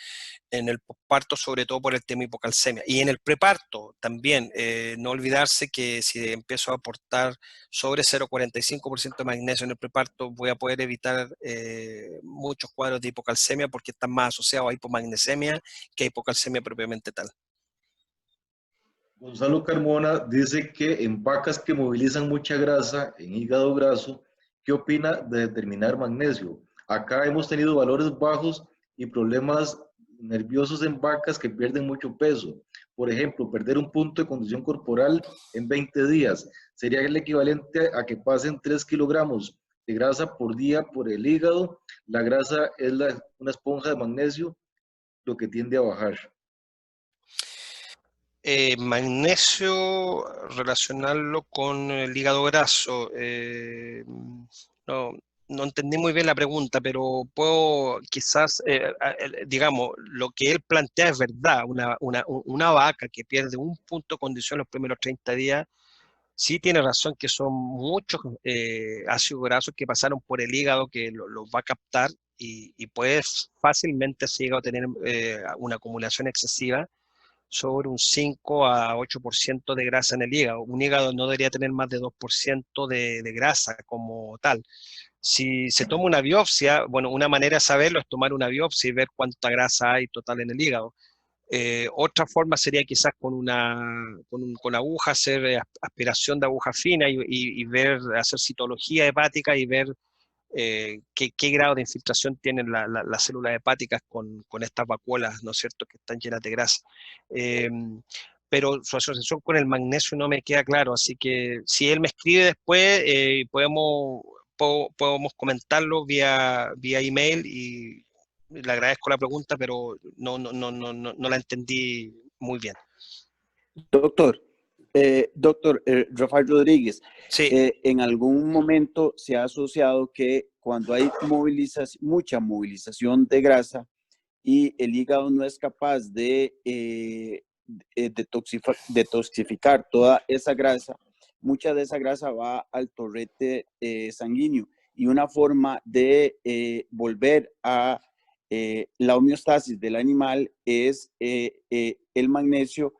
en el posparto, sobre todo por el tema hipocalcemia. Y en el preparto también, no olvidarse que si empiezo a aportar sobre 0,45% de magnesio en el preparto, voy a poder evitar muchos cuadros de hipocalcemia porque están más asociados a hipomagnesemia que a hipocalcemia propiamente tal. Gonzalo Carmona dice que en vacas que movilizan mucha grasa, en hígado graso, ¿qué opina de determinar magnesio? Acá hemos tenido valores bajos y problemas nerviosos en vacas que pierden mucho peso. Por ejemplo, perder un punto de condición corporal en 20 días sería el equivalente a que pasen 3 kilogramos de grasa por día por el hígado. La grasa es una esponja de magnesio, lo que tiende a bajar. Magnesio, relacionarlo con el hígado graso. No, no entendí muy bien la pregunta, pero puedo quizás, digamos, lo que él plantea es verdad. Una vaca que pierde un punto de condición los primeros 30 días, sí tiene razón que son muchos ácidos grasos que pasaron por el hígado que los va a captar y puede fácilmente ese hígado tener una acumulación excesiva sobre un 5 a 8% de grasa en el hígado. Un hígado no debería tener más de 2% de grasa como tal. Si se toma una biopsia, bueno, una manera de saberlo es tomar una biopsia y ver cuánta grasa hay total en el hígado. Otra forma sería quizás con aguja, hacer aspiración de aguja fina y ver, hacer citología hepática y ver qué grado de infiltración tienen las células hepáticas con estas vacuolas, ¿no es cierto?, que están llenas de grasa. Eh, pero su asociación con el magnesio no me queda claro, así que si él me escribe después, podemos comentarlo vía email y le agradezco la pregunta, pero no la entendí muy bien. Doctor, doctor Rafael Rodríguez, Sí, en algún momento se ha asociado que cuando hay mucha movilización de grasa y el hígado no es capaz de detoxificar toda esa grasa, mucha de esa grasa va al torrente sanguíneo y una forma de volver a la homeostasis del animal es el magnesio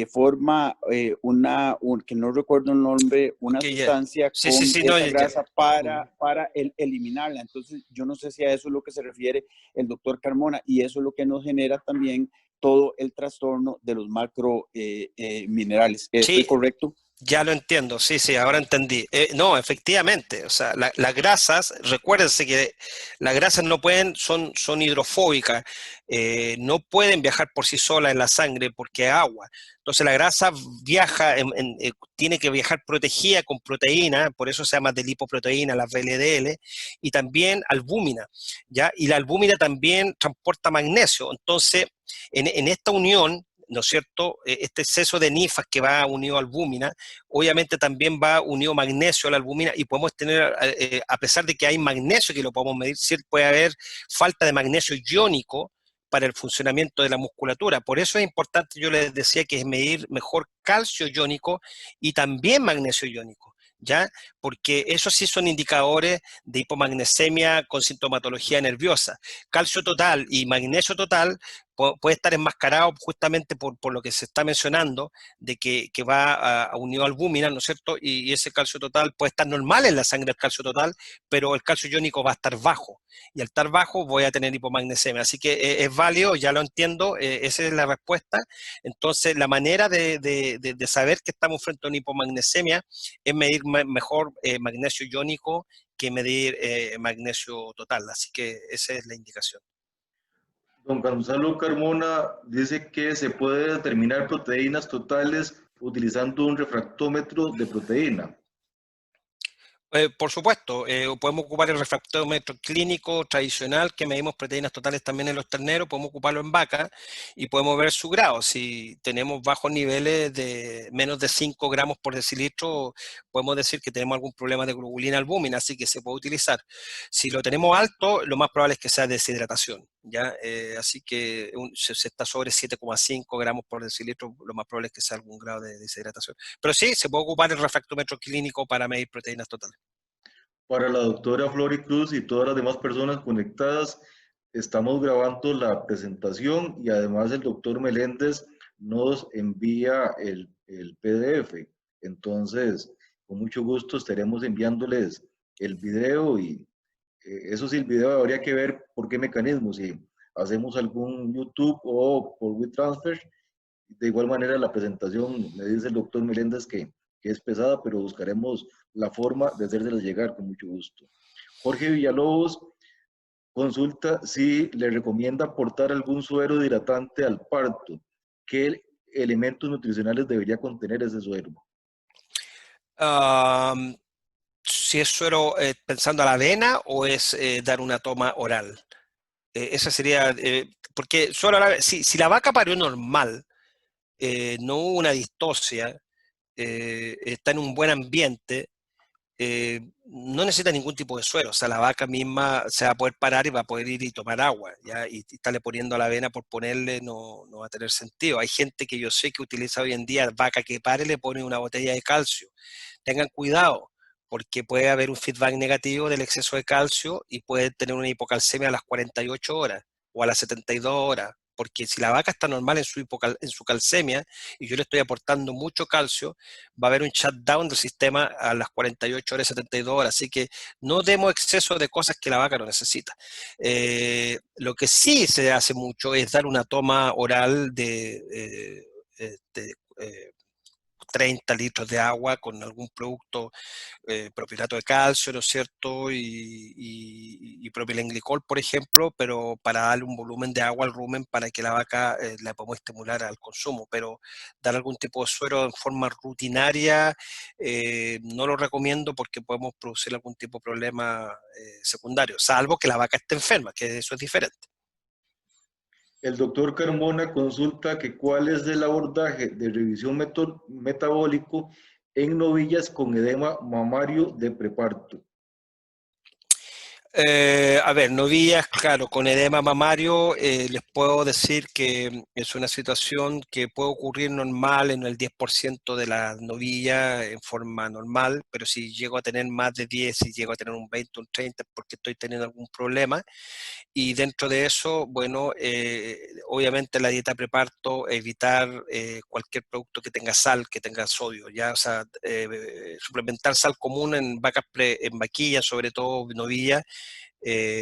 forma que no recuerdo el nombre, una que ya. sustancia Sí, sí, con sí, no, esa ya, ya. grasa para eliminarla. Entonces, yo no sé si a eso es lo que se refiere el doctor Carmona y eso es lo que nos genera también todo el trastorno de los macro minerales. ¿Estoy Sí, correcto? ya lo entiendo, sí, sí, ahora entendí. No, efectivamente, o sea, las grasas, recuérdense que las grasas no pueden, son hidrofóbicas, no pueden viajar por sí solas en la sangre porque es agua. Entonces la grasa viaja, tiene que viajar protegida con proteína, por eso se llama de lipoproteína, las VLDL, y también albúmina, ¿ya? Y la albúmina también transporta magnesio. Entonces, en esta unión, ¿no es cierto? Este exceso de nifas que va unido a albúmina, obviamente también va unido magnesio a la albúmina y podemos tener, a pesar de que hay magnesio que lo podemos medir, sí puede haber falta de magnesio iónico para el funcionamiento de la musculatura. Por eso es importante, yo les decía que es medir mejor calcio iónico y también magnesio iónico, ¿ya? Porque esos sí son indicadores de hipomagnesemia con sintomatología nerviosa. Calcio total y magnesio total puede estar enmascarado justamente por lo que se está mencionando, de que va a unido al albúmina, ¿no es cierto? Y ese calcio total puede estar normal en la sangre, el calcio total, pero el calcio iónico va a estar bajo. Y al estar bajo voy a tener hipomagnesemia. Así que es válido, ya lo entiendo, esa es la respuesta. Entonces, la manera de saber que estamos frente a una hipomagnesemia es medir mejor magnesio iónico que medir magnesio total. Así que esa es la indicación. Don Gonzalo Carmona dice que se puede determinar proteínas totales utilizando un refractómetro de proteína. Por supuesto, podemos ocupar el refractómetro clínico tradicional que medimos proteínas totales también en los terneros, podemos ocuparlo en vaca y podemos ver su grado. Si tenemos bajos niveles de menos de 5 gramos por decilitro, podemos decir que tenemos algún problema de globulina albúmina, así que se puede utilizar. Si lo tenemos alto, lo más probable es que sea deshidratación, ¿ya? Así que si se está sobre 7,5 gramos por decilitro, lo más probable es que sea algún grado de deshidratación. Pero sí, se puede ocupar el refractómetro clínico para medir proteínas totales. Para la doctora Flori Cruz y todas las demás personas conectadas, estamos grabando la presentación y además el doctor Meléndez nos envía el PDF. Entonces, con mucho gusto estaremos enviándoles el video y eso sí, el video habría que ver por qué mecanismo, si hacemos algún YouTube o por WeTransfer. De igual manera, la presentación, me dice el doctor Meléndez que es pesada, pero buscaremos la forma de hacérselas llegar con mucho gusto. Jorge Villalobos consulta si le recomienda aportar algún suero hidratante al parto. ¿Qué elementos nutricionales debería contener ese suero? Am, si es suero pensando a la avena o es dar una toma oral. Esa sería, porque suero oral, si la vaca parió normal, no hubo una distocia, está en un buen ambiente, no necesita ningún tipo de suero, o sea, la vaca misma se va a poder parar y va a poder ir y tomar agua, ¿ya? Y estarle poniendo a la avena por ponerle no va a tener sentido. Hay gente que yo sé que utiliza hoy en día vaca que pare, le pone una botella de calcio. Tengan cuidado, porque puede haber un feedback negativo del exceso de calcio y puede tener una hipocalcemia a las 48 horas o a las 72 horas. Porque si la vaca está normal en su calcemia y yo le estoy aportando mucho calcio, va a haber un shutdown del sistema a las 48 horas, 72 horas. Así que no demos exceso de cosas que la vaca no necesita. Lo que sí se hace mucho es dar una toma oral de 30 litros de agua con algún producto propionato de calcio, ¿no es cierto? Y propilenglicol, por ejemplo, pero para darle un volumen de agua al rumen para que la vaca la podamos estimular al consumo. Pero dar algún tipo de suero en forma rutinaria no lo recomiendo porque podemos producir algún tipo de problema secundario, salvo que la vaca esté enferma, que eso es diferente. El doctor Carmona consulta que cuál es el abordaje de revisión metabólico en novillas con edema mamario de preparto. A ver, novillas, claro, con edema mamario, les puedo decir que es una situación que puede ocurrir normal en el 10% de las novillas en forma normal, pero si llego a tener más de 10, si llego a tener un 20, un 30, porque estoy teniendo algún problema. Y dentro de eso, bueno, obviamente la dieta preparto, evitar cualquier producto que tenga sal, que tenga sodio, ya, o sea, suplementar sal común en vacas en vaquillas, sobre todo novillas,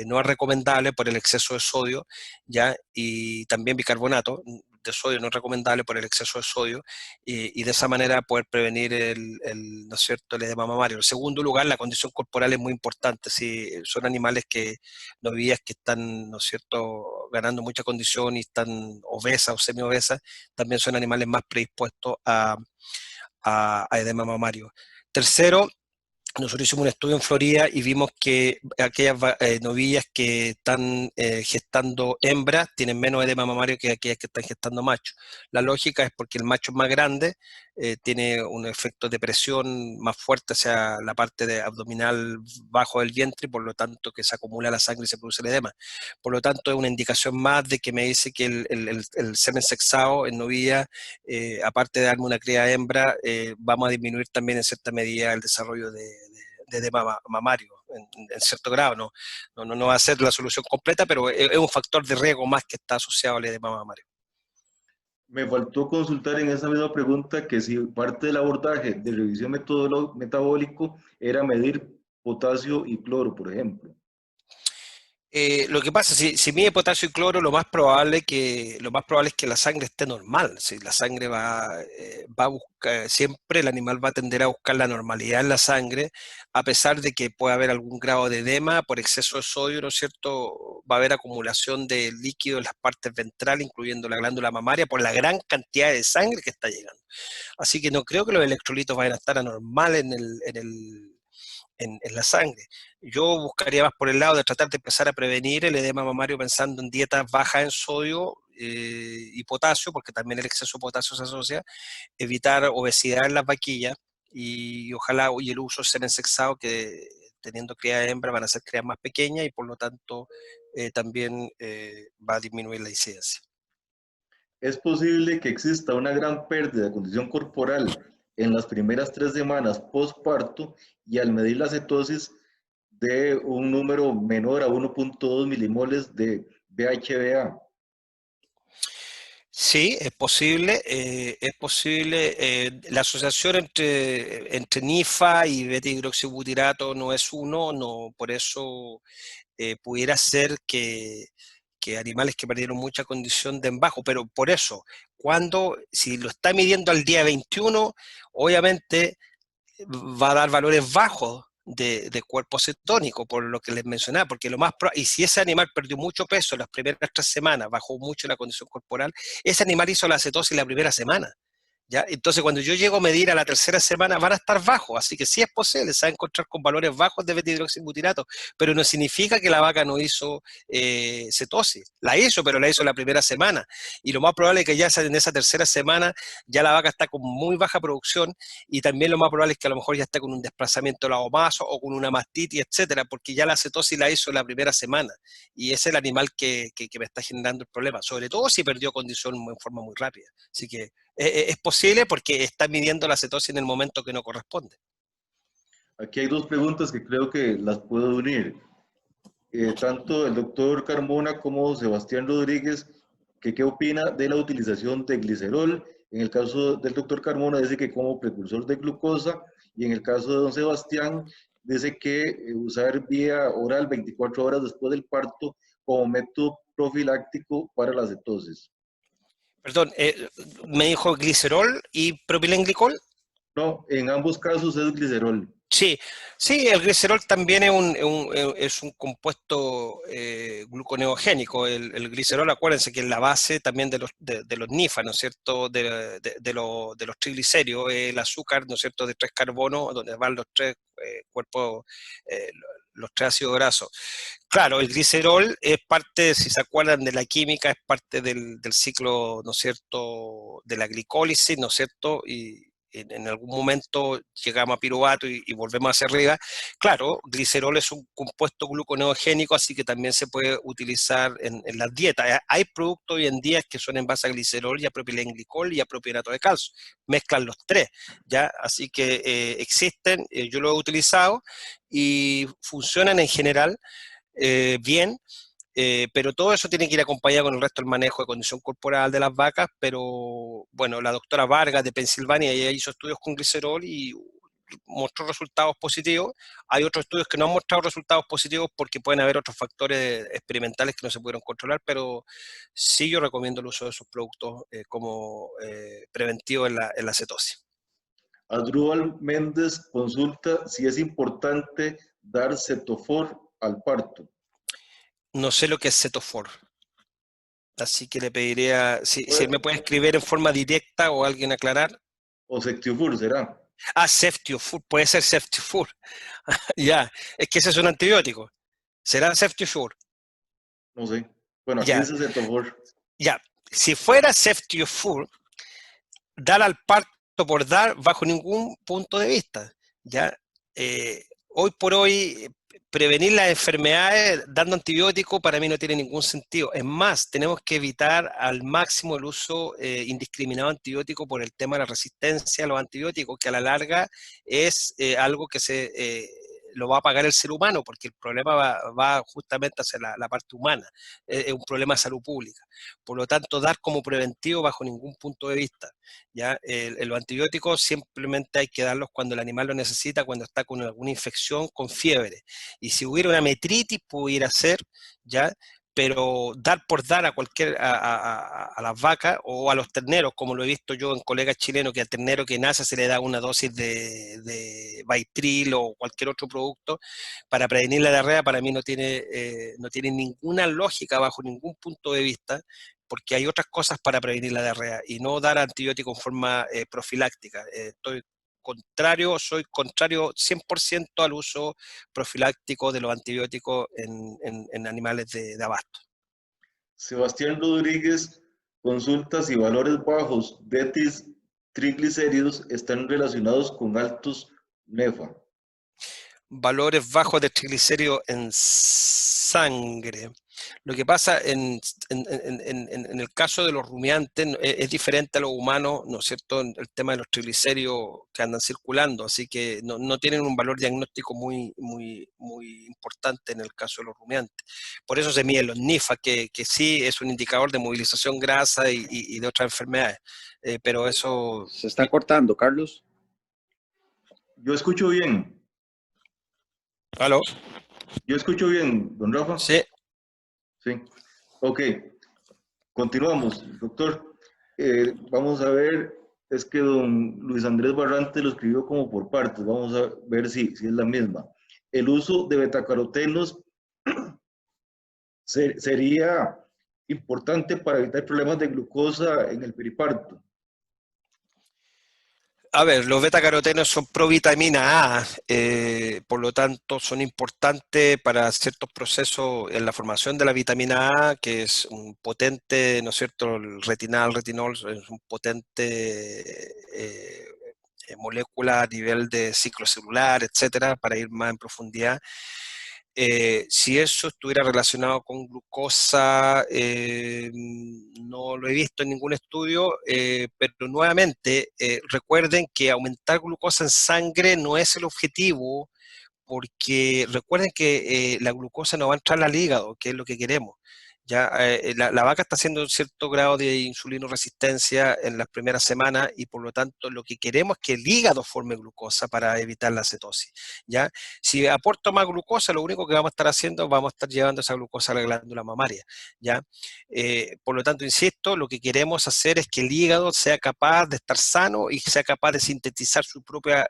no es recomendable por el exceso de sodio, ¿ya? Y también bicarbonato de sodio no es recomendable por el exceso de sodio, y de esa manera poder prevenir ¿no es cierto?, el edema mamario. En segundo lugar, la condición corporal es muy importante. Si son animales que, novillas que están, ¿no es cierto?, ganando mucha condición y están obesas o semi-obesas, también son animales más predispuestos a edema mamario. Tercero, nosotros hicimos un estudio en Florida y vimos que aquellas novillas que están gestando hembras tienen menos edema mamario que aquellas que están gestando machos. La lógica es porque el macho es más grande, tiene un efecto de presión más fuerte hacia la parte abdominal bajo del vientre, y por lo tanto que se acumula la sangre y se produce el edema. Por lo tanto, es una indicación más de que me dice que el semen sexado en novilla, aparte de darme una cría hembra, vamos a disminuir también en cierta medida el desarrollo de edema mamario, en cierto grado. No va a ser la solución completa, pero es un factor de riesgo más que está asociado al edema mamario. Me faltó consultar en esa misma pregunta que si parte del abordaje de revisión metabólico era medir potasio y cloro, por ejemplo. Lo que pasa, si mide potasio y cloro, lo más probable es que la sangre esté normal. Si la sangre va a buscar, siempre el animal va a tender a buscar la normalidad en la sangre, a pesar de que pueda haber algún grado de edema por exceso de sodio, ¿no es cierto? Va a haber acumulación de líquido en las partes ventrales, incluyendo la glándula mamaria, por la gran cantidad de sangre que está llegando. Así que no creo que los electrolitos vayan a estar anormales en la sangre. Yo buscaría más por el lado de tratar de empezar a prevenir el edema mamario pensando en dietas bajas en sodio y potasio, porque también el exceso de potasio se asocia, evitar obesidad en las vaquillas y ojalá y el uso de semen sexado, que teniendo cría de hembra van a ser crías más pequeñas y por lo tanto también va a disminuir la incidencia. Es posible que exista una gran pérdida de condición corporal en las primeras 3 semanas postparto y al medir la cetosis de un número menor a 1.2 milimoles de BHBA. Sí, es posible. La asociación entre NIFA y beta-hidroxibutirato no es uno, no, por eso pudiera ser que animales que perdieron mucha condición de bajo, pero por eso, si lo está midiendo al día 21, obviamente va a dar valores bajos, de cuerpo cetónico, por lo que les mencionaba, porque y si ese animal perdió mucho peso las primeras 3 semanas, bajó mucho la condición corporal, ese animal hizo la cetosis la primera semana. ¿Ya? Entonces, cuando yo llego a medir a la 3ª semana, van a estar bajos, así que sí es posible, se va a encontrar con valores bajos de beta-hidroxibutirato, pero no significa que la vaca no hizo cetosis. La hizo, pero la hizo la primera semana, y lo más probable es que ya en esa 3ª semana ya la vaca está con muy baja producción, y también lo más probable es que a lo mejor ya está con un desplazamiento de la omaso o con una mastitis, etcétera, porque ya la cetosis la hizo la primera semana, y ese es el animal que me está generando el problema, sobre todo si perdió condición en forma muy rápida. Así que es posible porque está midiendo la cetosis en el momento que no corresponde. Aquí hay 2 preguntas que creo que las puedo unir. Tanto el doctor Carmona como Sebastián Rodríguez, que qué opina de la utilización de glicerol. En el caso del doctor Carmona dice que como precursor de glucosa, y en el caso de don Sebastián dice que usar vía oral 24 horas después del parto como método profiláctico para la cetosis. Perdón, ¿me dijo glicerol y propilenglicol? No, en ambos casos es glicerol. Sí, sí, el glicerol también es un compuesto gluconeogénico. El glicerol, acuérdense que es la base también de los NIFA, ¿no es cierto?, de los triglicéridos, el azúcar, ¿no es cierto?, de 3 carbonos, donde van los 3 cuerpos, los 3 ácidos grasos. Claro, el glicerol es parte, si se acuerdan de la química, es parte del ciclo, ¿no es cierto?, de la glicólisis, ¿no es cierto?, y en algún momento llegamos a piruvato y volvemos hacia arriba. Claro, glicerol es un compuesto gluconeogénico, así que también se puede utilizar en las dietas. Hay productos hoy en día que son en base a glicerol y a propilenglicol y a propionato de calcio. Mezclan los 3, ¿ya? Así que existen, yo lo he utilizado y funcionan en general bien. Pero todo eso tiene que ir acompañado con el resto del manejo de condición corporal de las vacas, pero bueno, la doctora Vargas de Pensilvania ella hizo estudios con glicerol y mostró resultados positivos. Hay otros estudios que no han mostrado resultados positivos porque pueden haber otros factores experimentales que no se pudieron controlar, pero sí yo recomiendo el uso de esos productos como preventivo en la cetosis. Adrúbal Méndez consulta si es importante dar Cetofor al parto. No sé lo que es Cetofor, así que le pediría, si él me puede Puede- escribir en forma directa o alguien aclarar. O Sectiofur será. Ah, Ceftiofur, puede ser Ceftiofur. Ya, es que ese es un antibiótico. ¿Será Ceftiofur? No sé. Bueno, aquí Ya, dice Cetofor. ya. Si fuera Ceftiofur, dar al parto por dar bajo ningún punto de vista. Ya, hoy por hoy prevenir las enfermedades dando antibióticos para mí no tiene ningún sentido. Es más, tenemos que evitar al máximo el uso indiscriminado de antibióticos por el tema de la resistencia a los antibióticos, que a la larga es algo que lo va a pagar el ser humano, porque el problema va justamente hacia la parte humana. Es un problema de salud pública. Por lo tanto, dar como preventivo bajo ningún punto de vista. ¿Ya? Los antibióticos simplemente hay que darlos cuando el animal lo necesita, cuando está con alguna infección, con fiebre. Y si hubiera una metritis, pudiera ser, ¿ya? Pero dar por dar a las vacas o a los terneros, como lo he visto yo en colegas chilenos, que al ternero que nace se le da una dosis de Baitril o cualquier otro producto para prevenir la diarrea, para mí no tiene ninguna lógica bajo ningún punto de vista, porque hay otras cosas para prevenir la diarrea y no dar antibióticos en forma profiláctica. Soy contrario 100% al uso profiláctico de los antibióticos en animales de abasto. Sebastián Rodríguez consulta si valores bajos de triglicéridos están relacionados con altos NEFA. Valores bajos de triglicéridos en sangre. Lo que pasa en el caso de los rumiantes es diferente a los humanos, ¿no es cierto?, el tema de los triglicéridos que andan circulando, así que no tienen un valor diagnóstico muy importante en el caso de los rumiantes. Por eso se miden los NIFA, que sí es un indicador de movilización grasa y de otras enfermedades, pero eso... Se está cortando, Carlos. Yo escucho bien. ¿Aló? Yo escucho bien, don Rafa. Sí. Sí. Ok. Continuamos, doctor. Vamos a ver, es que don Luis Andrés Barrante lo escribió como por partes. Vamos a ver si es la misma. el uso de betacarotenos sería importante para evitar problemas de glucosa en el periparto. A ver, los betacarotenos son provitamina A, por lo tanto son importantes para ciertos procesos en la formación de la vitamina A, que es un potente, ¿no es cierto? El retinol es un potente molécula a nivel de ciclo celular, etcétera, para ir más en profundidad. Si eso estuviera relacionado con glucosa, no lo he visto en ningún estudio, pero nuevamente recuerden que aumentar glucosa en sangre no es el objetivo, porque recuerden que la glucosa no va a entrar al hígado, que es lo que queremos. Ya, la vaca está haciendo un cierto grado de insulinoresistencia en las primeras semanas y por lo tanto lo que queremos es que el hígado forme glucosa para evitar la cetosis. ¿Ya? Si aporto más glucosa, lo único que vamos a estar haciendo, vamos a estar llevando esa glucosa a la glándula mamaria. ¿Ya? Por lo tanto, insisto, lo que queremos hacer es que el hígado sea capaz de estar sano y sea capaz de sintetizar su propia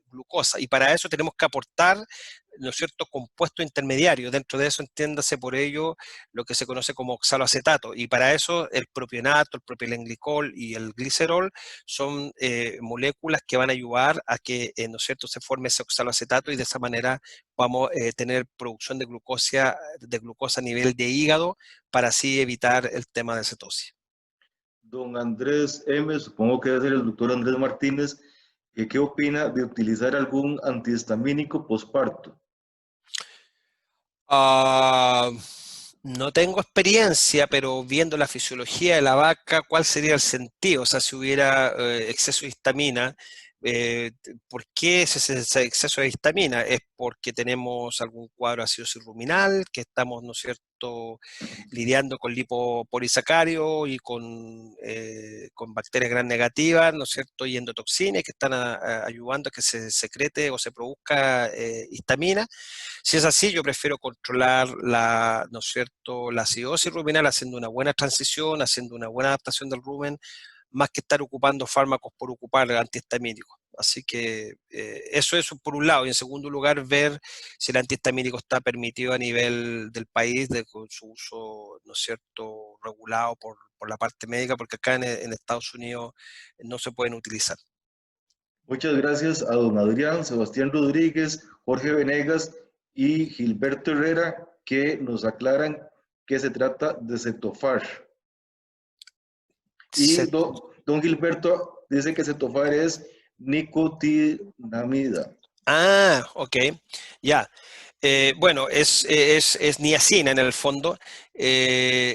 glucosa. Y para eso tenemos que aportar, ¿no es cierto?, compuestos intermediarios. Dentro de eso, entiéndase por ello lo que se conoce como oxaloacetato. Y para eso el propionato, el propilenglicol y el glicerol son moléculas que van a ayudar a que, ¿no es cierto?, se forme ese oxaloacetato y de esa manera vamos a tener producción de glucosa a nivel de hígado para así evitar el tema de cetosis. Don Andrés M., supongo que debe ser el doctor Andrés Martínez, ¿qué opina de utilizar algún antihistamínico posparto? Ah, no tengo experiencia, pero viendo la fisiología de la vaca, ¿cuál sería el sentido? O sea, si hubiera exceso de histamina, ¿por qué ese exceso de histamina? ¿Es porque tenemos algún cuadro de acidosis ruminal, que estamos, ¿no es cierto?, lidiando con lipopolisacárido y con bacterias gram negativas, ¿no es cierto?, y endotoxinas que están ayudando a que se secrete o se produzca histamina. Si es así, yo prefiero controlar ¿no es cierto?, la acidosis ruminal haciendo una buena transición, haciendo una buena adaptación del rumen, más que estar ocupando fármacos por ocupar antihistamínicos. Así que eso es por un lado. Y en segundo lugar, ver si el antihistamínico está permitido a nivel del país con su uso, ¿no es cierto?, regulado por la parte médica, porque acá en Estados Unidos no se pueden utilizar. Muchas gracias a don Adrián, Sebastián Rodríguez, Jorge Venegas y Gilberto Herrera, que nos aclaran que se trata de Cetofar. Y don Gilberto dice que Cetofar es nicotinamida. Ah, ok, ya. Bueno, es niacina en el fondo.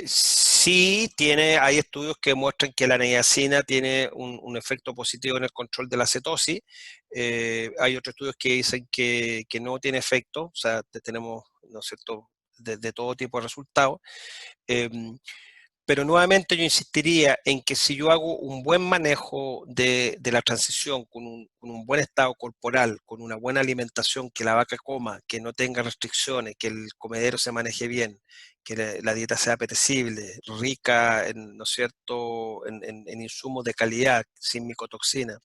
Sí tiene, hay estudios que muestran que la niacina tiene un efecto positivo en el control de la cetosis. Hay otros estudios que dicen que no tiene efecto, o sea, tenemos, ¿no es cierto?, de todo tipo de resultados. Pero nuevamente yo insistiría en que si yo hago un buen manejo de la transición con un buen estado corporal, con una buena alimentación, que la vaca coma, que no tenga restricciones, que el comedero se maneje bien, que la dieta sea apetecible, rica en, ¿no es cierto?, en insumos de calidad, sin micotoxina,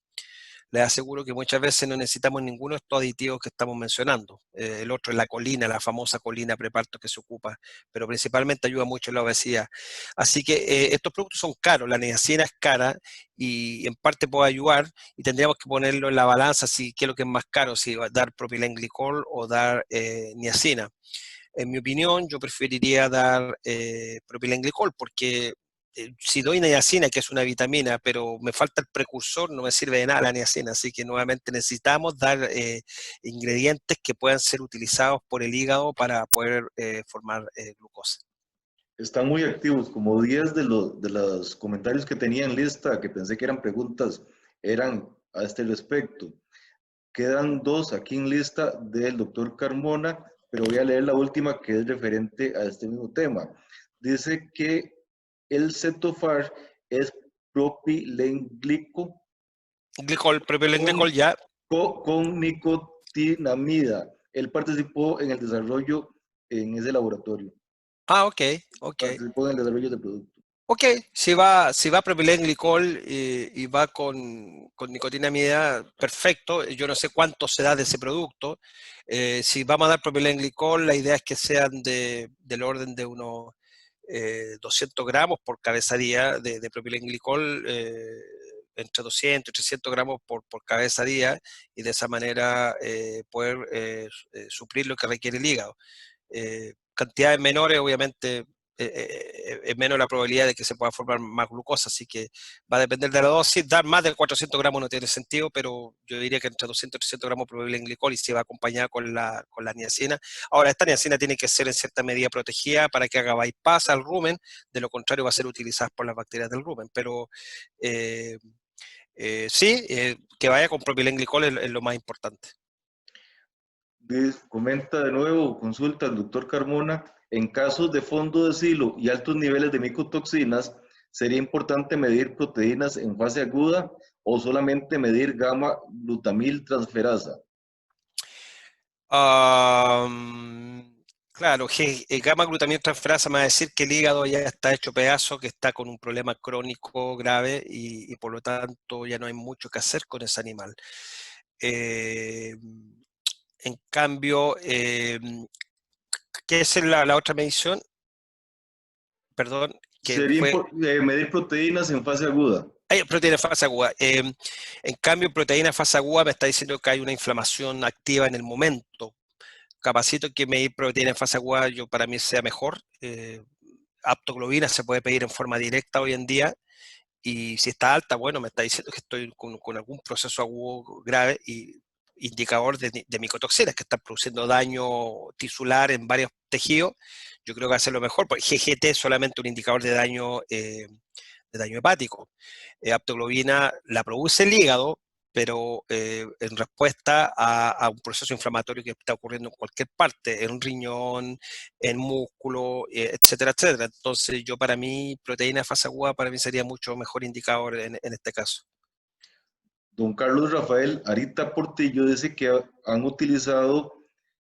les aseguro que muchas veces no necesitamos ninguno de estos aditivos que estamos mencionando. El otro es la colina, la famosa colina preparto que se ocupa, pero principalmente ayuda mucho en la obesidad. Así que estos productos son caros, la niacina es cara y en parte puede ayudar y tendríamos que ponerlo en la balanza si qué es lo que es más caro, si dar propilenglicol o dar niacina. En mi opinión, yo preferiría dar propilenglicol porque si doy niacina, que es una vitamina, pero me falta el precursor, no me sirve de nada la niacina. Así que nuevamente necesitamos dar ingredientes que puedan ser utilizados por el hígado para poder formar glucosa. Están muy activos, como 10 de los comentarios que tenía en lista, que pensé que eran preguntas, eran a este respecto. Quedan 2 aquí en lista del doctor Carmona, pero voy a leer la última que es referente a este mismo tema. Dice que el Cetofar es propilenglico Glicol, propilenglicol con, ya. con nicotinamida. Él participó en el desarrollo en ese laboratorio. Ah, ok, ok. Participó en el desarrollo del producto. Ok, si va propilenglicol y va con nicotinamida, perfecto. Yo no sé cuánto se da de ese producto. Si vamos a dar propilenglicol, la idea es que sean del orden de unos 200 gramos por cabeza día de propilenglicol, entre 200 y 300 gramos por cabeza día, y de esa manera poder suplir lo que requiere el hígado. Cantidades menores, obviamente, es menos la probabilidad de que se pueda formar más glucosa, así que va a depender de la dosis. Dar más de 400 gramos no tiene sentido, pero yo diría que entre 200 y 300 gramos probable en glicol y se va acompañada con la niacina. Ahora, esta niacina tiene que ser en cierta medida protegida para que haga bypass al rumen, de lo contrario va a ser utilizada por las bacterias del rumen, pero eh, sí, que vaya con propilenglicol es lo más importante. Comenta de nuevo, consulta al doctor Carmona, en casos de fondo de silo y altos niveles de micotoxinas, ¿sería importante medir proteínas en fase aguda o solamente medir gamma glutamil transferasa? Claro, gamma glutamina transferasa me va a decir que el hígado ya está hecho pedazo, que está con un problema crónico grave y por lo tanto ya no hay mucho que hacer con ese animal. Eh, en cambio, ¿qué es la otra medición? Perdón, que Sería fue medir proteínas en fase aguda. proteína fase aguda. En cambio, proteína fase aguda me está diciendo que hay una inflamación activa en el momento. Capacito que medir proteína en fase aguda yo para mí sea mejor. Aptoglobina se puede pedir en forma directa hoy en día, y si está alta, bueno, me está diciendo que estoy con algún proceso agudo grave y indicador de micotoxinas que están produciendo daño tisular en varios tejidos. Yo creo que va a ser lo mejor, porque GGT es solamente un indicador de daño hepático. Aptoglobina la produce el hígado, pero en respuesta a un proceso inflamatorio que está ocurriendo en cualquier parte, en riñón, en músculo, etcétera, etcétera. Entonces, yo para mí, proteína de fase aguda para mí sería mucho mejor indicador en este caso. Don Carlos Rafael Arita Portillo dice que han utilizado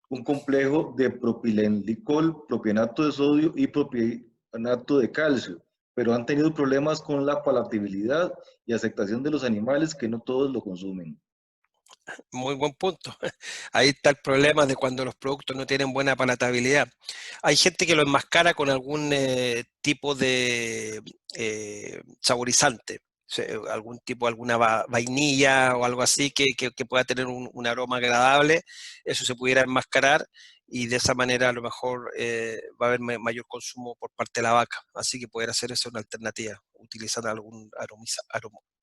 un complejo de propilenglicol, propionato de sodio y propionato de calcio, pero han tenido problemas con la palatabilidad y aceptación de los animales que no todos lo consumen. Muy buen punto. Ahí está el problema de cuando los productos no tienen buena palatabilidad. Hay gente que lo enmascara con algún tipo de saborizante, algún tipo, alguna vainilla o algo así que pueda tener un aroma agradable. Eso se pudiera enmascarar y de esa manera a lo mejor va a haber mayor consumo por parte de la vaca. Así que poder hacer eso una alternativa, utilizando algún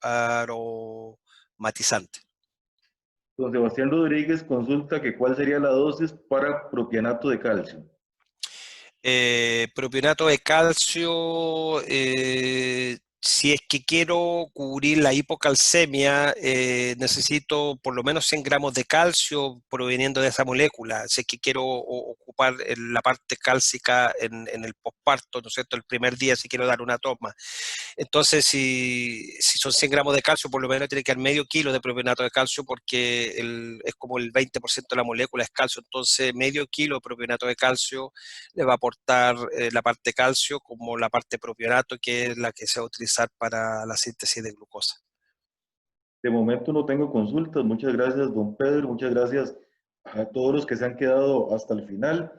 aromatizante. Don Sebastián Rodríguez consulta que cuál sería la dosis para propionato de calcio. Propionato de calcio, si es que quiero cubrir la hipocalcemia, necesito por lo menos 100 gramos de calcio proveniendo de esa molécula. Si es que quiero ocupar la parte cálcica en el posparto, ¿no es cierto? El primer día, si quiero dar una toma. Entonces, si son 100 gramos de calcio, por lo menos tiene que haber medio kilo de propionato de calcio, porque es como el 20% de la molécula es calcio. Entonces, medio kilo de propionato de calcio le va a aportar la parte calcio como la parte propionato, que es la que se va a utilizar para la síntesis de glucosa. De momento no tengo consultas. Muchas gracias, don Pedro. Muchas gracias a todos los que se han quedado hasta el final.